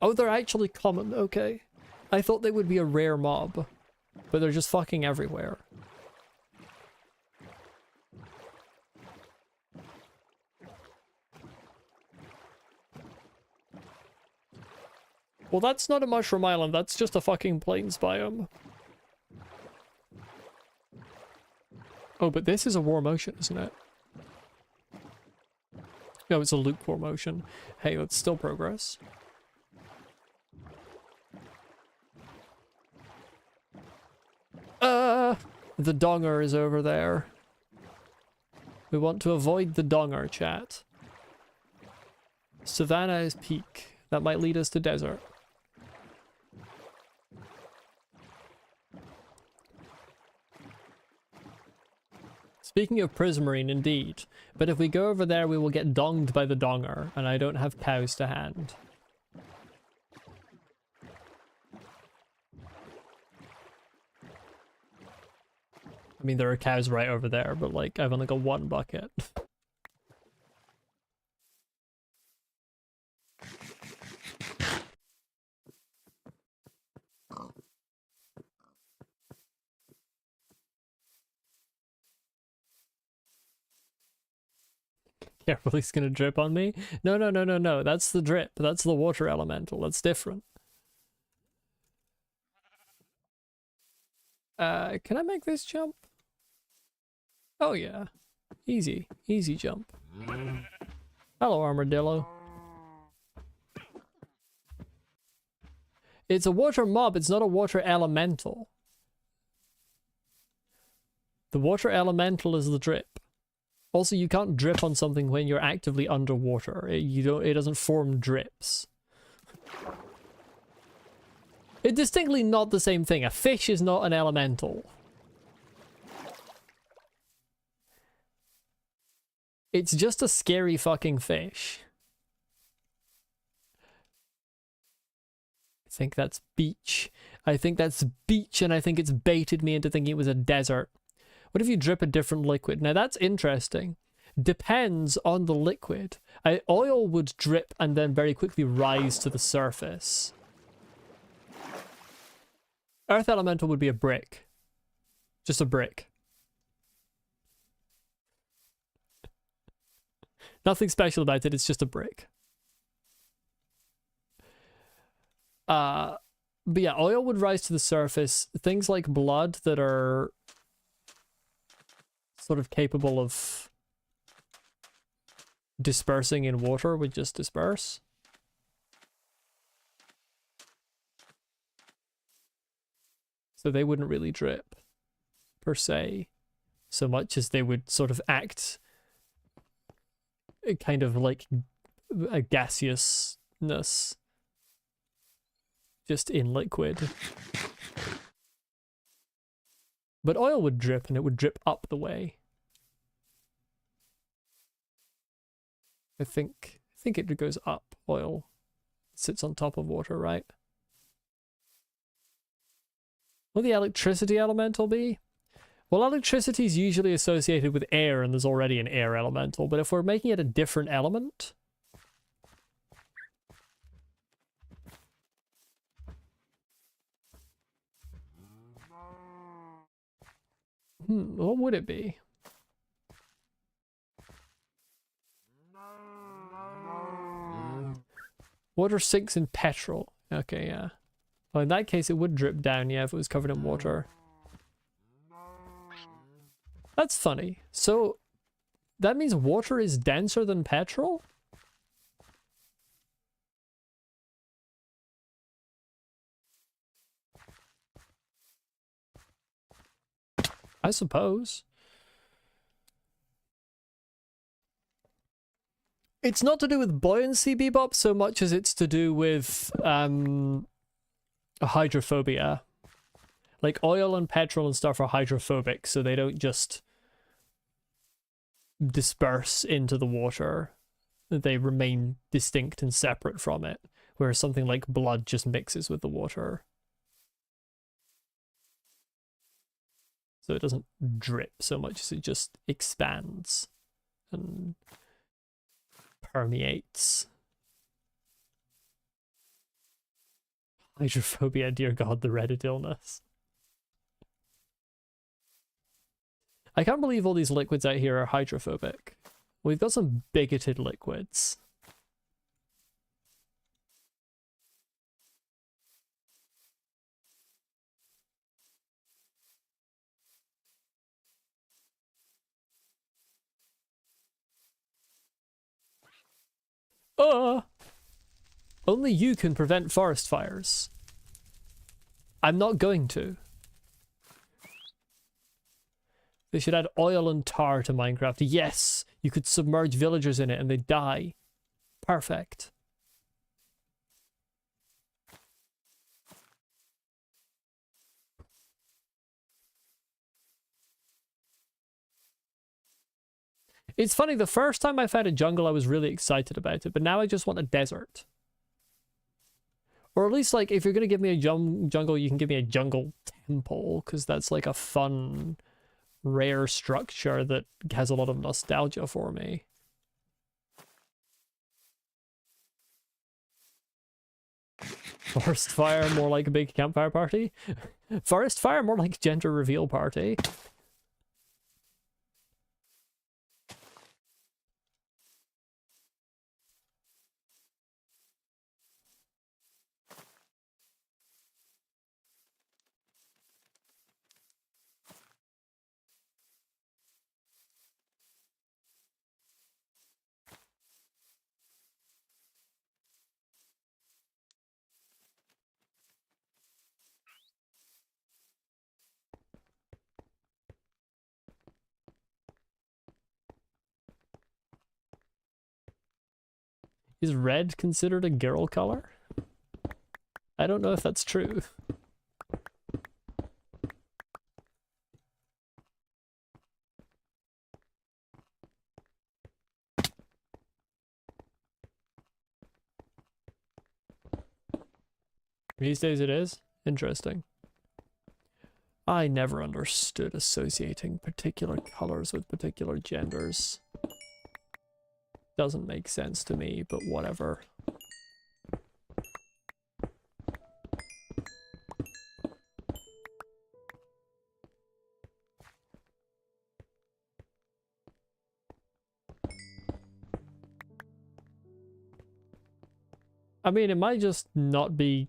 Oh, they're actually common, okay. I thought they would be a rare mob. But they're just fucking everywhere. Well, that's not a mushroom island, that's just a fucking plains biome. Oh, but this is a warm ocean, isn't it? No, it's a lukewarm ocean. Hey, let's still progress. The donger is over there. We want to avoid the donger, chat. Savannah is peak. That might lead us to desert. Speaking of prismarine, indeed. But if we go over there, we will get donged by the donger, and I don't have cows to hand. I mean, there are cows right over there, but like, I've only got one bucket. Careful, he's gonna drip on me. No, no, no, no, no. That's the drip. That's the water elemental. That's different. Can I make this jump? Oh yeah. Easy. Easy jump. Hello, Armadillo. It's a water mob, it's not a water elemental. The water elemental is the drip. Also, you can't drip on something when you're actively underwater. It doesn't form drips. It's distinctly not the same thing. A fish is not an elemental. It's just a scary fucking fish. I think that's beach. I think that's beach, and I think it's baited me into thinking it was a desert. What if you drip a different liquid? Now that's interesting. Depends on the liquid. Oil would drip and then very quickly rise to the surface. Earth elemental would be a brick. Just a brick. Nothing special about it, it's just a brick. But yeah, oil would rise to the surface. Things like blood that are sort of capable of dispersing in water would just disperse. So they wouldn't really drip, per se, so much as they would sort of act kind of like a gaseousness just in liquid. But oil would drip, and it would drip up the way. I think it goes up. Oil sits on top of water, right? Will the electricity elemental be? Well, electricity is usually associated with air, and there's already an air elemental, but if we're making it a different element... what would it be? Water sinks in petrol. Okay, yeah. Well, in that case, it would drip down, yeah, if it was covered in water. That's funny. So that means water is denser than petrol? I suppose. It's not to do with buoyancy, Bebop, so much as it's to do with hydrophobia. Like oil and petrol and stuff are hydrophobic, so they don't just disperse into the water. They remain distinct and separate from it, whereas something like blood just mixes with the water. So it doesn't drip so much as it just expands and permeates. Hydrophobia, dear God, the Reddit illness. I can't believe all these liquids out here are hydrophobic. We've got some bigoted liquids. Only you can prevent forest fires. I'm not going to. They should add oil and tar to Minecraft. Yes! You could submerge villagers in it and they die. Perfect. It's funny, the first time I found a jungle I was really excited about it, but now I just want a desert. Or at least, like, if you're going to give me a jungle, you can give me a jungle temple, because that's like a fun, rare structure that has a lot of nostalgia for me. Forest fire, more like a big campfire party. Forest fire, more like gender reveal party. Is red considered a girl color? I don't know if that's true. These days it is? Interesting. I never understood associating particular colors with particular genders. Doesn't make sense to me, but whatever. I mean, it might just not be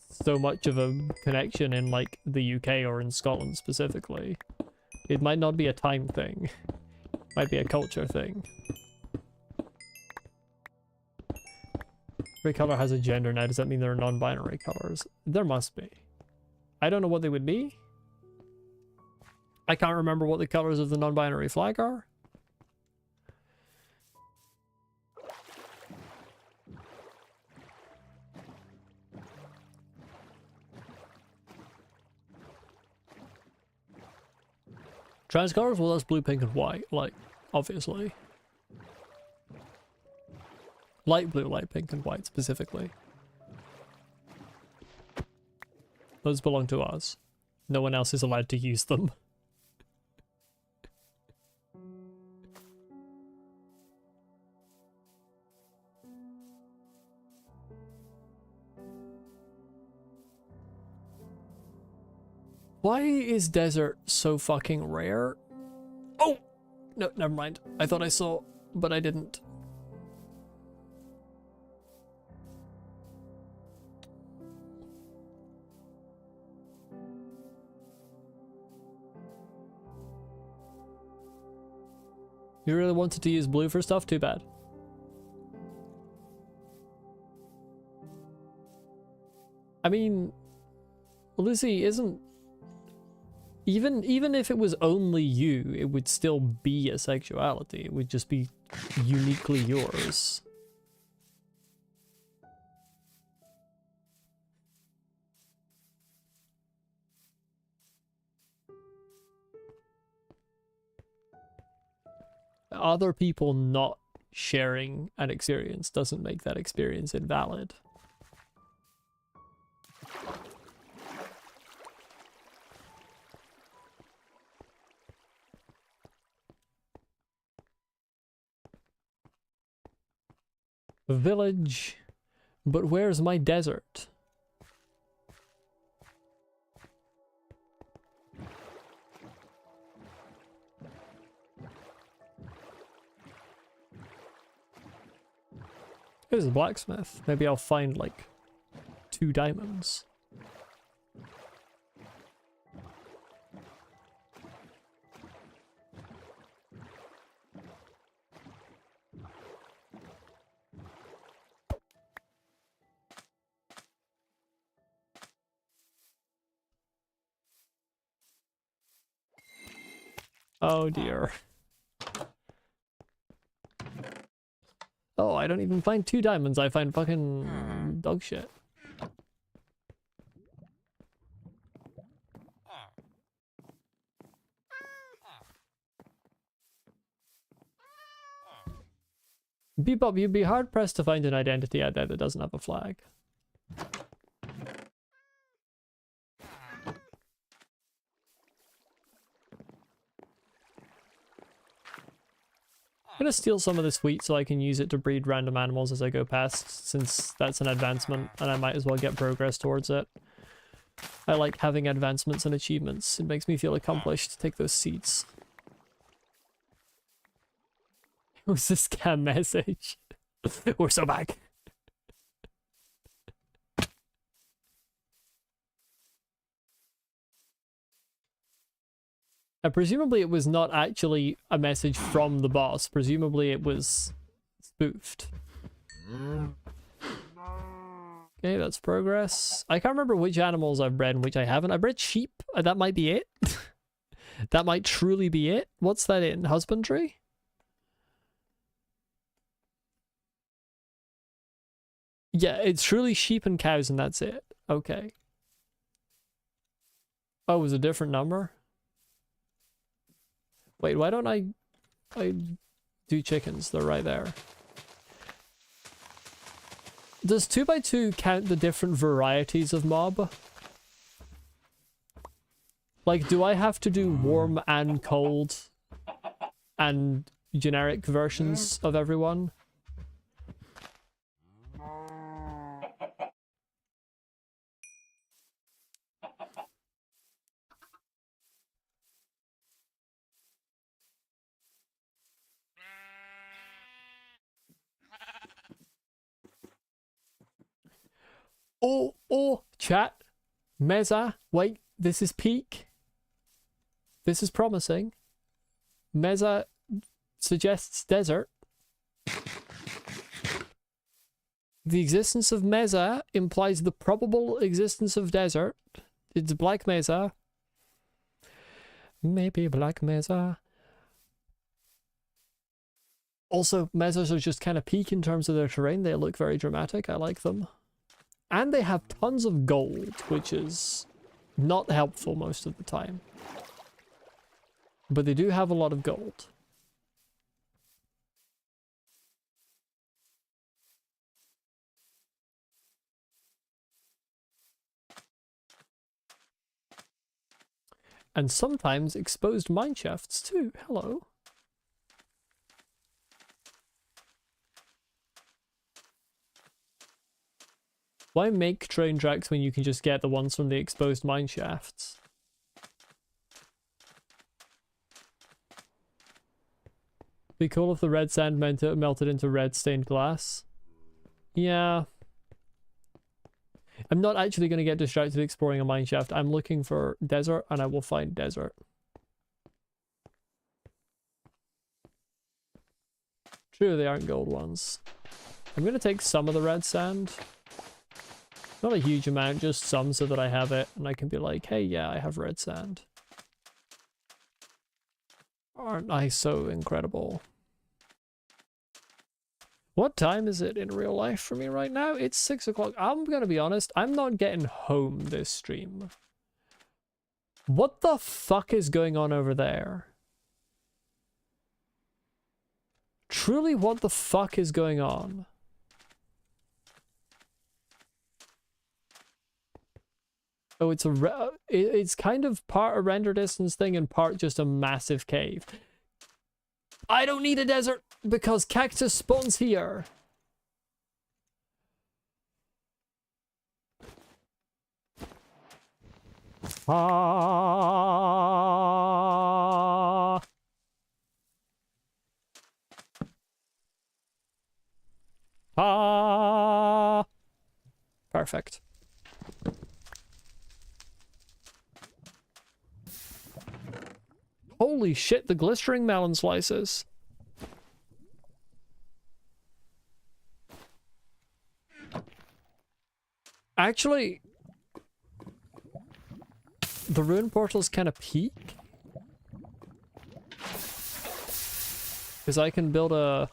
so much of a connection in, like, the UK or in Scotland specifically. It might not be a time thing. It might be a culture thing. Every color has a gender now. Does that mean there are non-binary colors? There must be. I don't know what they would be. I can't remember what the colors of the non-binary flag are. Trans colors? Well, that's blue, pink, and white. Like, obviously. Light blue, light pink, and white specifically. Those belong to us. No one else is allowed to use them. Why is desert so fucking rare? Oh! No, never mind. I thought I saw, but I didn't. You really wanted to use blue for stuff? Too bad. I mean, Lizzie isn't... Even if it was only you, it would still be a sexuality. It would just be uniquely yours. Other people not sharing an experience doesn't make that experience invalid. Village, but where's my desert? There's a blacksmith. Maybe I'll find like 2 diamonds. Oh dear. Oh, I don't even find 2 diamonds. I find fucking dog shit. Bebop, you'd be hard pressed to find an identity out there that doesn't have a flag. I'm gonna steal some of this wheat so I can use it to breed random animals as I go past, since that's an advancement and I might as well get progress towards it. I like having advancements and achievements. It makes me feel accomplished to take those seeds. It was a scam message. We're so back. Presumably it was not actually a message from the boss. Presumably it was spoofed. Okay, that's progress. I can't remember which animals I've bred and which I haven't. I bred sheep. That might be it. That might truly be it. What's that in? Husbandry? Yeah, it's truly sheep and cows and that's it. Okay. Oh, it was a different number? Wait, why don't I do chickens? They're right there. Does 2x2 count the different varieties of mob? Like, do I have to do warm and cold and generic versions of everyone? Oh, chat. Meza, wait, this is peak. This is promising. Meza suggests desert. The existence of Meza implies the probable existence of desert. It's Black Mesa. Maybe Black Mesa. Also, mesas are just kind of peak in terms of their terrain. They look very dramatic. I like them. And they have tons of gold, which is not helpful most of the time. But they do have a lot of gold. And sometimes exposed mine shafts too. Hello. Why make train tracks when you can just get the ones from the exposed mine shafts? Be cool if the red sand melted into red stained glass. Yeah. I'm not actually going to get distracted exploring a mine shaft. I'm looking for desert and I will find desert. True, they aren't gold ones. I'm gonna take some of the red sand. Not a huge amount, just some so that I have it and I can be like, hey, yeah, I have red sand. Aren't I so incredible? What time is it in real life for me right now? It's 6 o'clock. I'm gonna be honest, I'm not getting home this stream. What the fuck is going on over there? Truly, what the fuck is going on? Oh, it's kind of part a render distance thing and part just a massive cave. I don't need a desert because cactus spawns here. Ah. Ah. Perfect. Holy shit, the glistering melon slices. Actually, the ruin portals kind of peak. Because I can build a...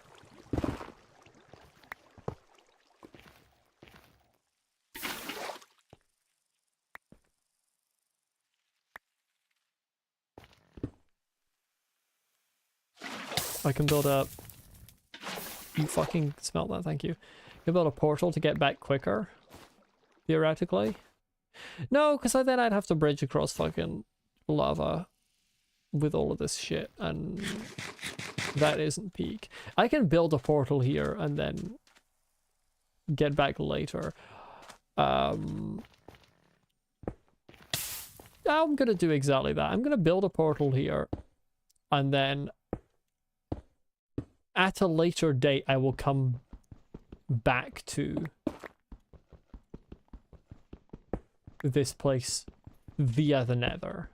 I can build a... You fucking smelt that, thank you. I can build a portal to get back quicker. Theoretically. No, because then I'd have to bridge across fucking lava with all of this shit, and that isn't peak. I can build a portal here and then get back later. I'm gonna do exactly that. I'm gonna build a portal here, and then at a later date I will come back to this place via the nether.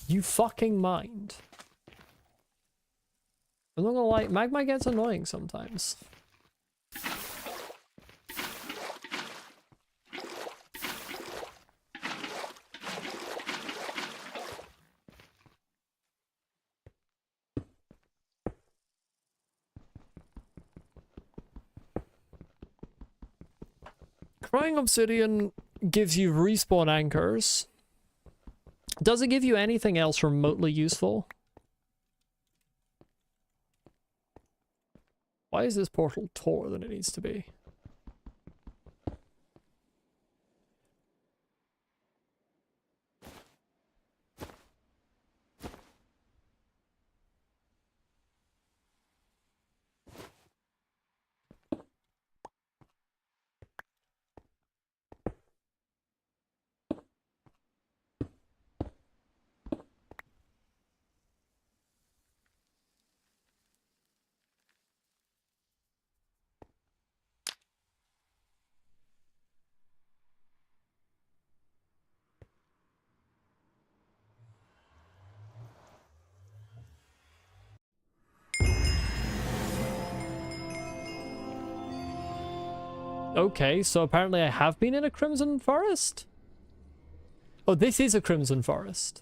You fucking mind. I'm not gonna lie, magma gets annoying sometimes. Crying obsidian gives you respawn anchors. Does it give you anything else remotely useful? Why is this portal taller than it needs to be? Okay, so apparently I have been in a crimson forest? Oh, this is a crimson forest.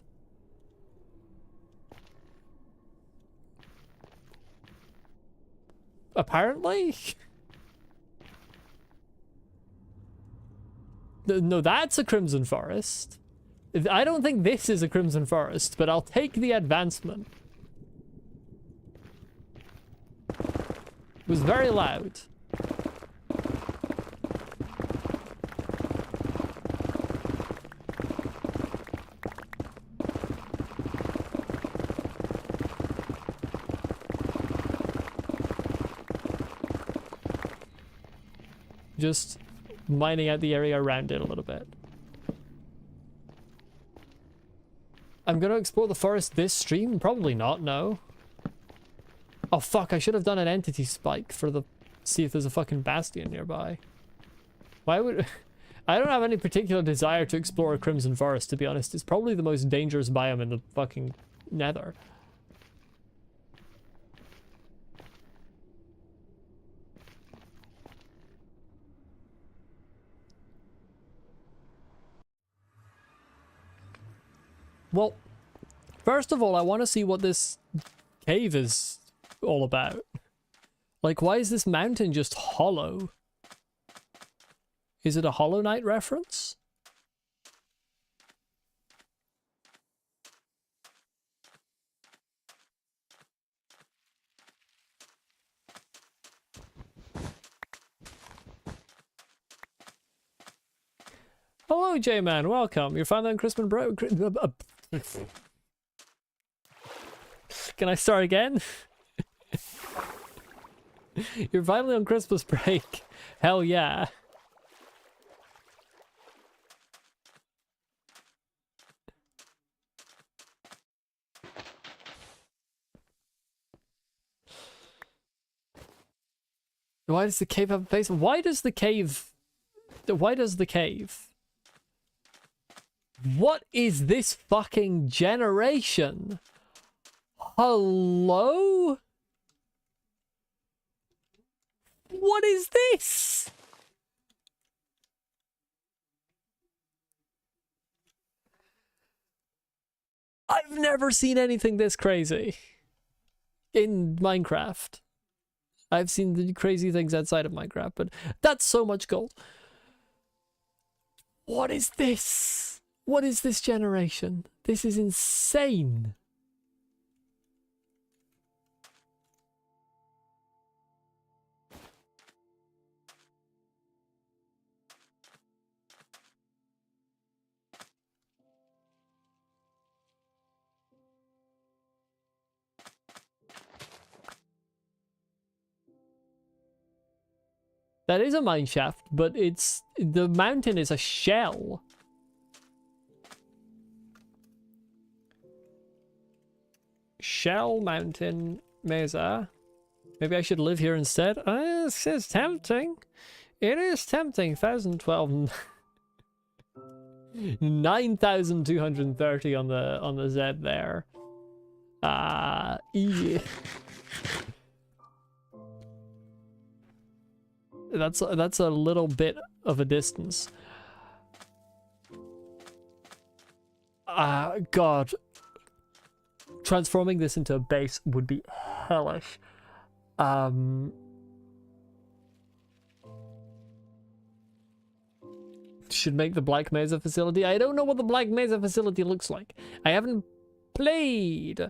Apparently? No, that's a crimson forest. I don't think this is a crimson forest, but I'll take the advancement. It was very loud. Just mining out the area around it a little bit. I'm gonna explore the forest this stream? Probably not, no. Oh fuck, I should have done an entity spike for the... see if there's a fucking bastion nearby. Why would... I don't have any particular desire to explore a Crimson Forest, to be honest. It's probably the most dangerous biome in the fucking nether. Well, first of all, I want to see what this cave is all about. Like, why is this mountain just hollow? Is it a Hollow Knight reference? Hello, J-Man. Welcome. You're finally on Crispin Bro. Can I start again? You're finally on Christmas break. Hell yeah. Why does the cave have a face? Why does the cave... Why does the cave... What is this fucking generation? Hello? What is this? I've never seen anything this crazy in Minecraft. I've seen the crazy things outside of Minecraft, but that's so much gold. What is this? What is this generation? This is insane. That is a mine shaft, but it's... the mountain is a shell. Shell Mountain Mesa. Maybe I should live here instead. This is tempting. It is tempting. 1012. 9,230 on the Z there. Yeah. That's a little bit of a distance. God. Transforming this into a base would be hellish. Should make the Black Mesa facility. I don't know what the Black Mesa facility looks like. I haven't played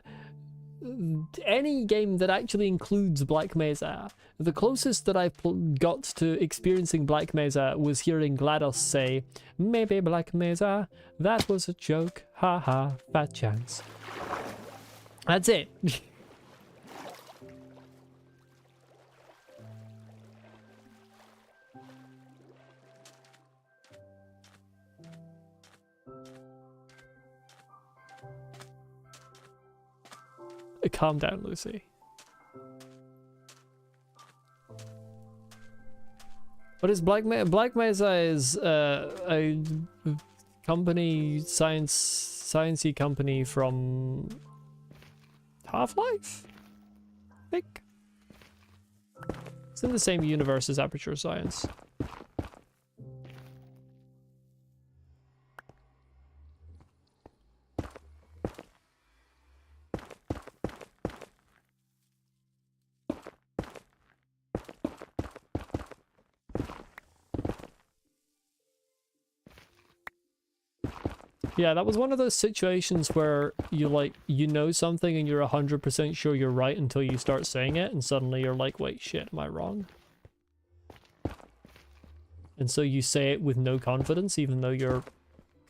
any game that actually includes Black Mesa. The closest that I've got to experiencing Black Mesa was hearing GLaDOS say, "Maybe Black Mesa, that was a joke, haha, fat chance." That's it. Calm down, Lucy. What is Black Mesa? Black Mesa is a company, sciencey company from Half-Life, I think. It's in the same universe as Aperture Science. Yeah, that was one of those situations where you know something and you're 100% sure you're right until you start saying it, and suddenly you're like, wait, shit, am I wrong? And so you say it with no confidence, even though you're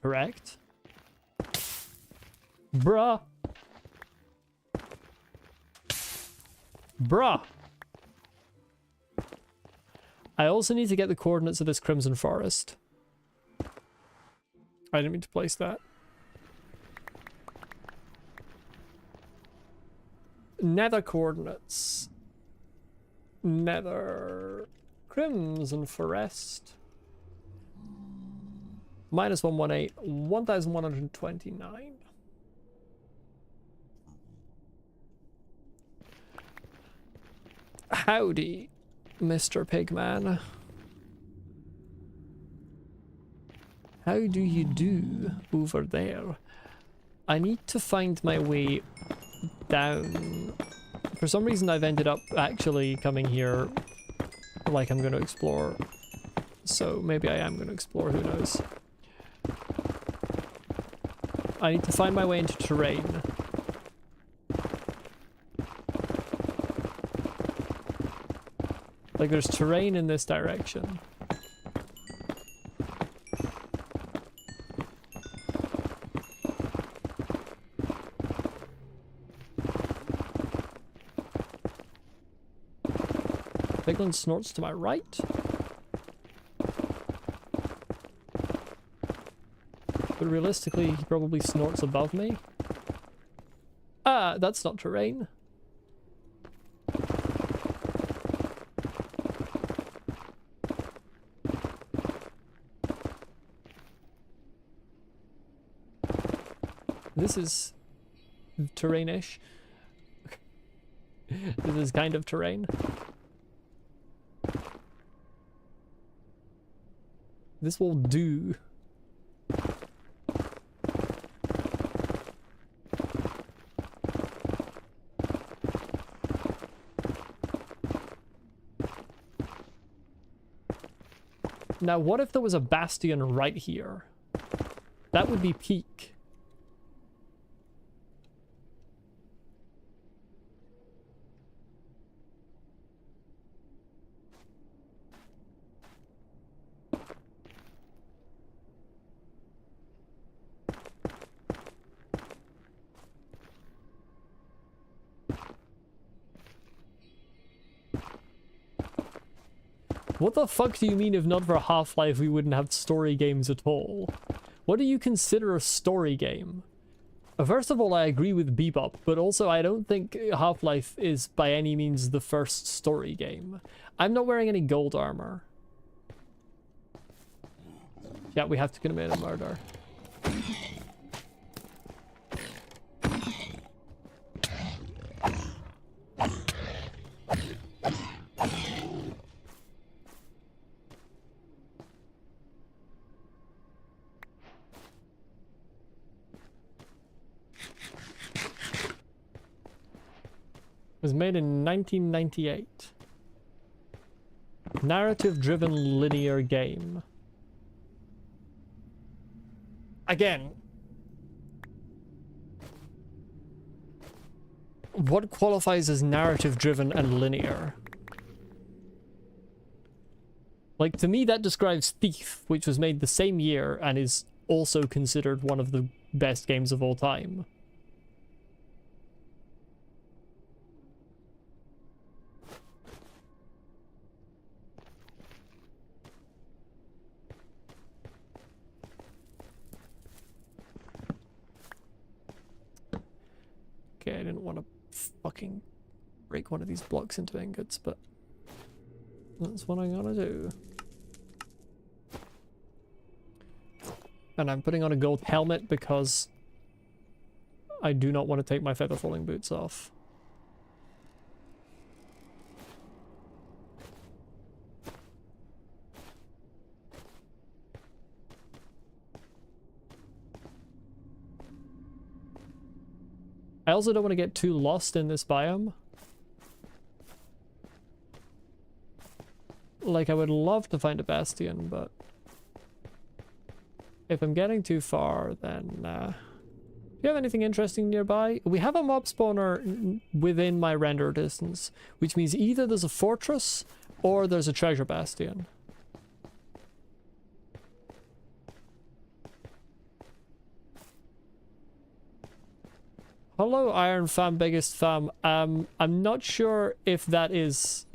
correct. Bruh. Bruh. I also need to get the coordinates of this Crimson Forest. I didn't mean to place that. Nether coordinates. Nether Crimson Forest. Minus 118, 1129. Howdy, Mr. Pigman. How do you do over there? I need to find my way down. For some reason I've ended up actually coming here like I'm going to explore. So maybe I am going to explore, who knows. I need to find my way into terrain. Like there's terrain in this direction. Piglin snorts to my right. But realistically, he probably snorts above me. Ah, that's not terrain. This is terrain-ish. This is kind of terrain. This will do. Now, what if there was a bastion right here? That would be peak. What the fuck do you mean if not for Half-Life we wouldn't have story games at all? What do you consider a story game? First of all, I agree with Bebop, but also I don't think Half-Life is by any means the first story game. I'm not wearing any gold armor. Yeah, we have to commit a murder. Was made in 1998. Narrative-driven linear game. Again, what qualifies as narrative-driven and linear? Like, to me that describes Thief, which was made the same year and is also considered one of the best games of all time. Okay, I didn't want to fucking break one of these blocks into ingots, but that's what I'm gonna do. And I'm putting on a gold helmet because I do not want to take my feather falling boots off. I also don't want to get too lost in this biome. Like, I would love to find a bastion, but if I'm getting too far, then do you have anything interesting nearby? We have a mob spawner within my render distance, which means either there's a fortress or there's a treasure bastion. Hello, Iron Fam, biggest fam. I'm not sure if that is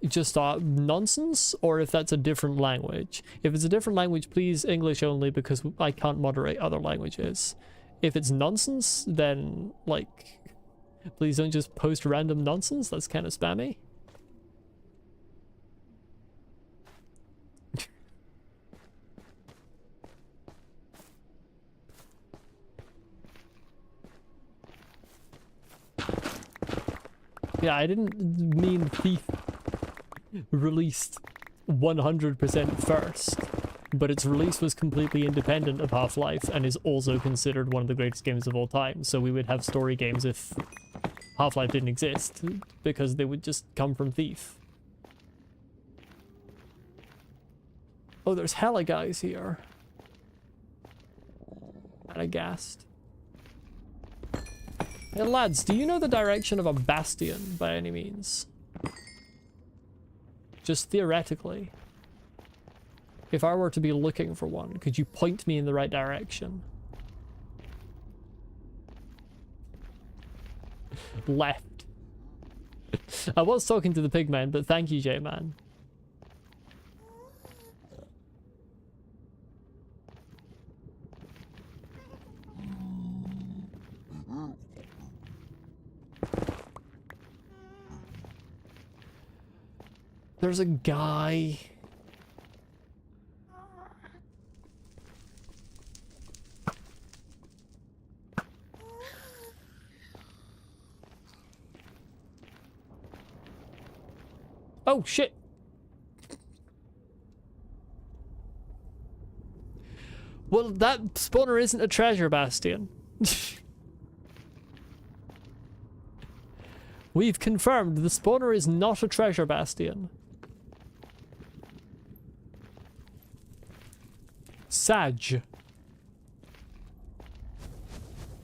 just nonsense or if that's a different language. If it's a different language, please English only, because I can't moderate other languages. If it's nonsense, then, like, please don't just post random nonsense. That's kind of spammy. Yeah, I didn't mean Thief released 100% first, but its release was completely independent of Half-Life and is also considered one of the greatest games of all time. So we would have story games if Half-Life didn't exist, because they would just come from Thief. Oh, there's hella guys here. And a ghast. Hey lads, do you know the direction of a bastion by any means? Just theoretically. If I were to be looking for one, could you point me in the right direction? Left. I was talking to the pigman, but thank you, J-Man. There's a guy. Oh, shit. Well, that spawner isn't a treasure bastion. We've confirmed the spawner is not a treasure bastion. Sag.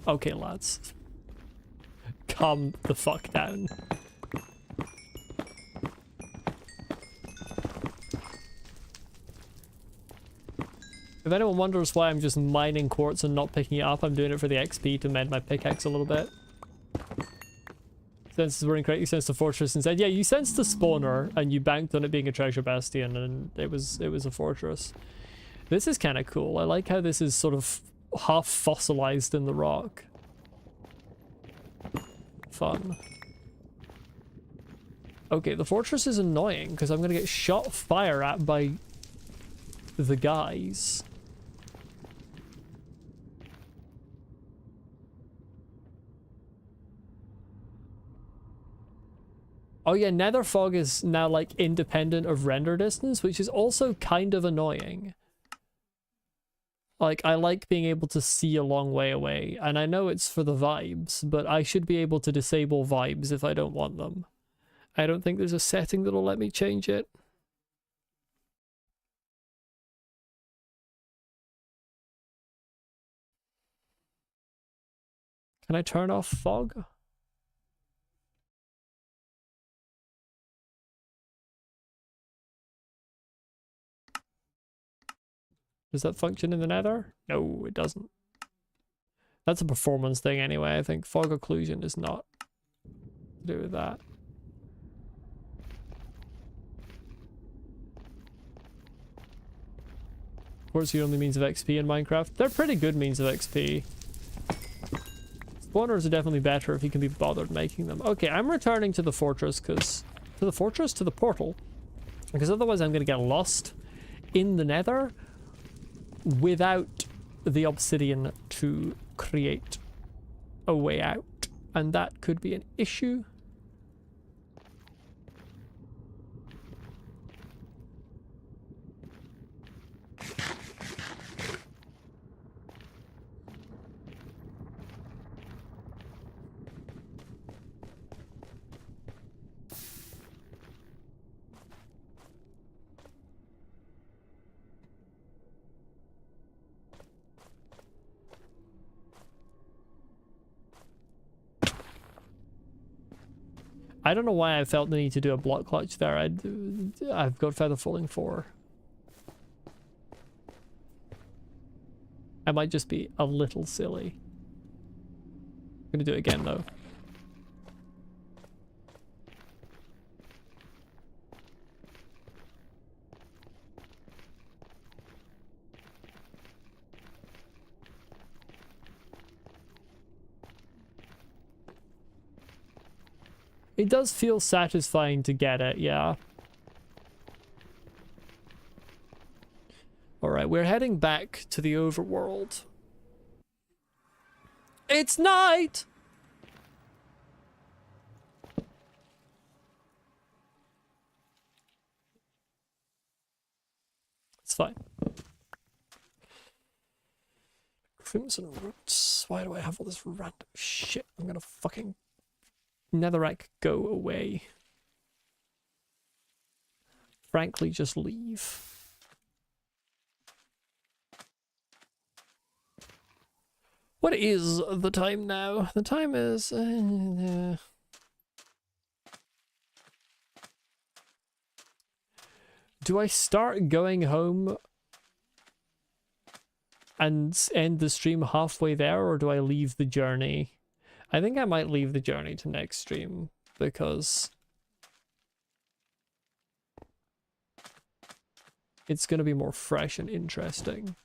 Okay, lads. Calm the fuck down. If anyone wonders why I'm just mining quartz and not picking it up, I'm doing it for the XP to mend my pickaxe a little bit. Senses were incorrect, you sensed the fortress and said, yeah, you sensed the spawner and you banked on it being a treasure bastion and it was a fortress. This is kind of cool. I like how this is sort of half fossilized in the rock. Fun. Okay, the fortress is annoying because I'm gonna get shot fire at by the guys. Oh yeah, nether fog is now like independent of render distance, which is also kind of annoying. Like, I like being able to see a long way away, and I know it's for the vibes, but I should be able to disable vibes if I don't want them. I don't think there's a setting that'll let me change it. Can I turn off fog? Does that function in the nether? No, it doesn't. That's a performance thing anyway. I think fog occlusion is not to do with that. Of course, the only means of XP in Minecraft. They're pretty good means of XP. Spawners are definitely better if you can be bothered making them. Okay, I'm returning to the fortress because... To the fortress? To the portal. Because otherwise I'm going to get lost in the nether without the obsidian to create a way out. And that could be an issue. I don't know why I felt the need to do a block clutch there. I've got feather falling 4. I might just be a little silly. I'm gonna do it again though. It does feel satisfying to get it, yeah. Alright, we're heading back to the overworld. It's night! fine. Crimson Roots. Why do I have all this random shit? I'm gonna fucking... Netherrack, go away. Frankly, just leave. What is the time now? The time is... Do I start going home and end the stream halfway there, or do I leave the journey? I think I might leave the journey to next stream, because it's going to be more fresh and interesting.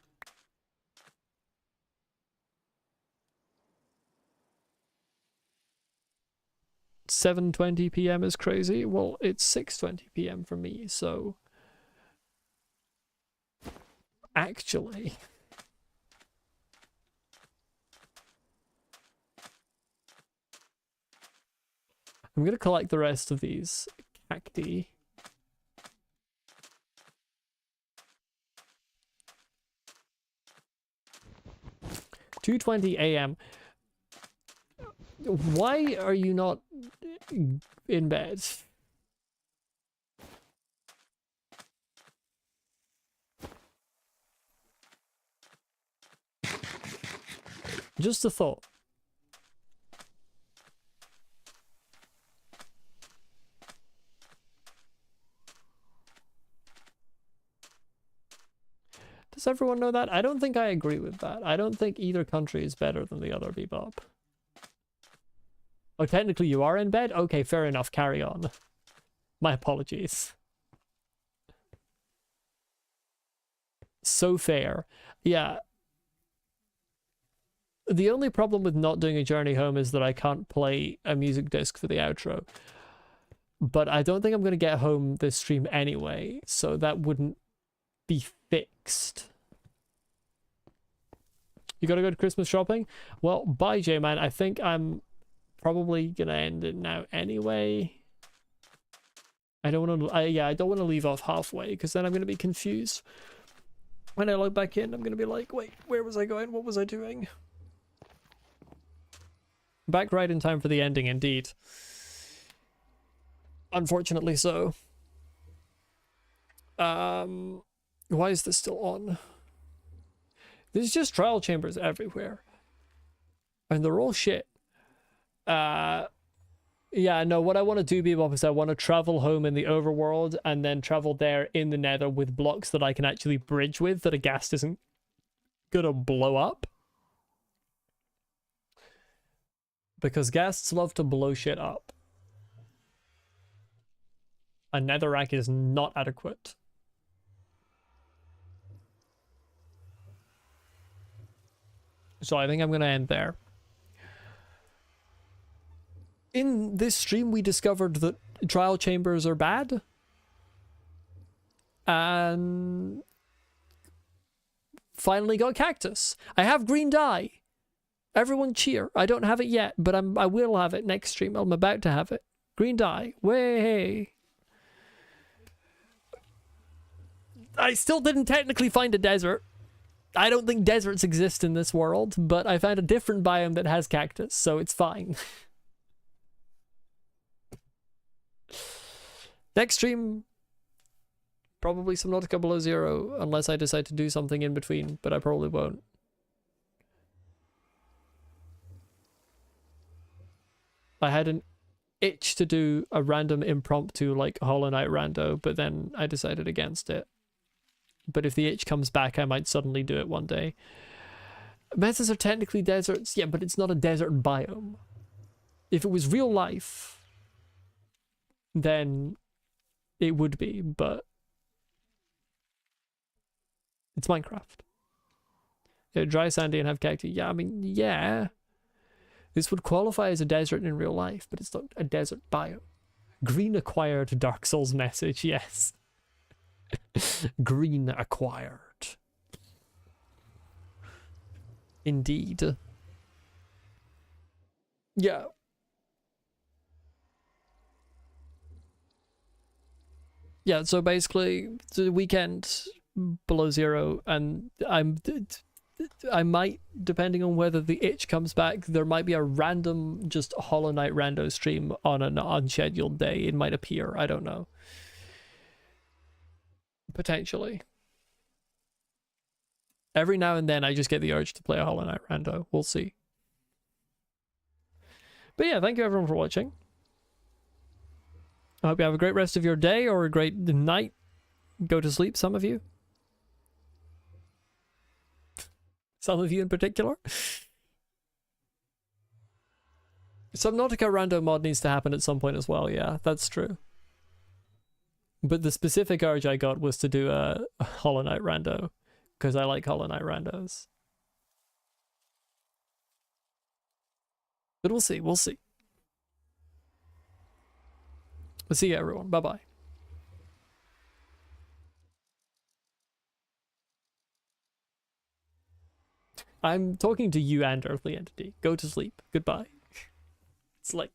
$7:20 p.m. is crazy. Well, it's 6:20 p.m. for me, so actually... I'm going to collect the rest of these cacti. $2:20 a.m. Why are you not in bed? Just a thought. Does everyone know that? I don't think I agree with that. I don't think either country is better than the other, Bebop. Oh, technically you are in bed? Okay, fair enough. Carry on. My apologies. So fair. Yeah. The only problem with not doing a journey home is that I can't play a music disc for the outro. But I don't think I'm going to get home this stream anyway, so that wouldn't be fixed. You gotta go to Christmas shopping? Well, bye, J-Man. I think I'm probably gonna end it now anyway. I don't want to... yeah, I don't want to leave off halfway, because then I'm going to be confused. When I log back in, I'm going to be like, wait, where was I going? What was I doing? Back right in time for the ending, indeed. Unfortunately so. Why is this still on? There's just trial chambers everywhere. And they're all shit. Yeah, no, what I want to do, Bebop, is I want to travel home in the overworld and then travel there in the nether with blocks that I can actually bridge with that a ghast isn't gonna blow up. Because ghasts love to blow shit up. A netherrack is not adequate. So I think I'm going to end there. In this stream, we discovered that trial chambers are bad. And finally got cactus. I have green dye. Everyone cheer. I don't have it yet, but I will have it next stream. I'm about to have it. Green dye. Way. I still didn't technically find a desert. I don't think deserts exist in this world, but I found a different biome that has cactus, so it's fine. Next stream, probably some Nautica Below Zero, unless I decide to do something in between, but I probably won't. I had an itch to do a random impromptu, like, Hollow Knight rando, but then I decided against it. But if the itch comes back, I might suddenly do it one day. Mesas are technically deserts, yeah, but it's not a desert biome. If it was real life, then it would be, but it's Minecraft. Yeah, dry, sandy, and have cacti. Yeah, I mean, yeah. This would qualify as a desert in real life, but it's not a desert biome. Green acquired Dark Souls message, yes. Green acquired. Indeed. Yeah. Yeah, so basically, the weekend, below 0, and I might, depending on whether the itch comes back, there might be a random just Hollow Knight rando stream on an unscheduled day. It might appear. I don't know. Potentially. Every now and then I just get the urge to play a Hollow Knight rando. We'll see. But yeah, thank you everyone for watching. I hope you have a great rest of your day or a great night. Go to sleep, some of you. Some of you in particular. Subnautica rando mod needs to happen at some point as well, yeah, that's true. But the specific urge I got was to do a Hollow Knight rando, because I like Hollow Knight randos. But we'll see, we'll see. We'll see you everyone, bye-bye. I'm talking to you and Earthly Entity. Go to sleep. Goodbye. It's late.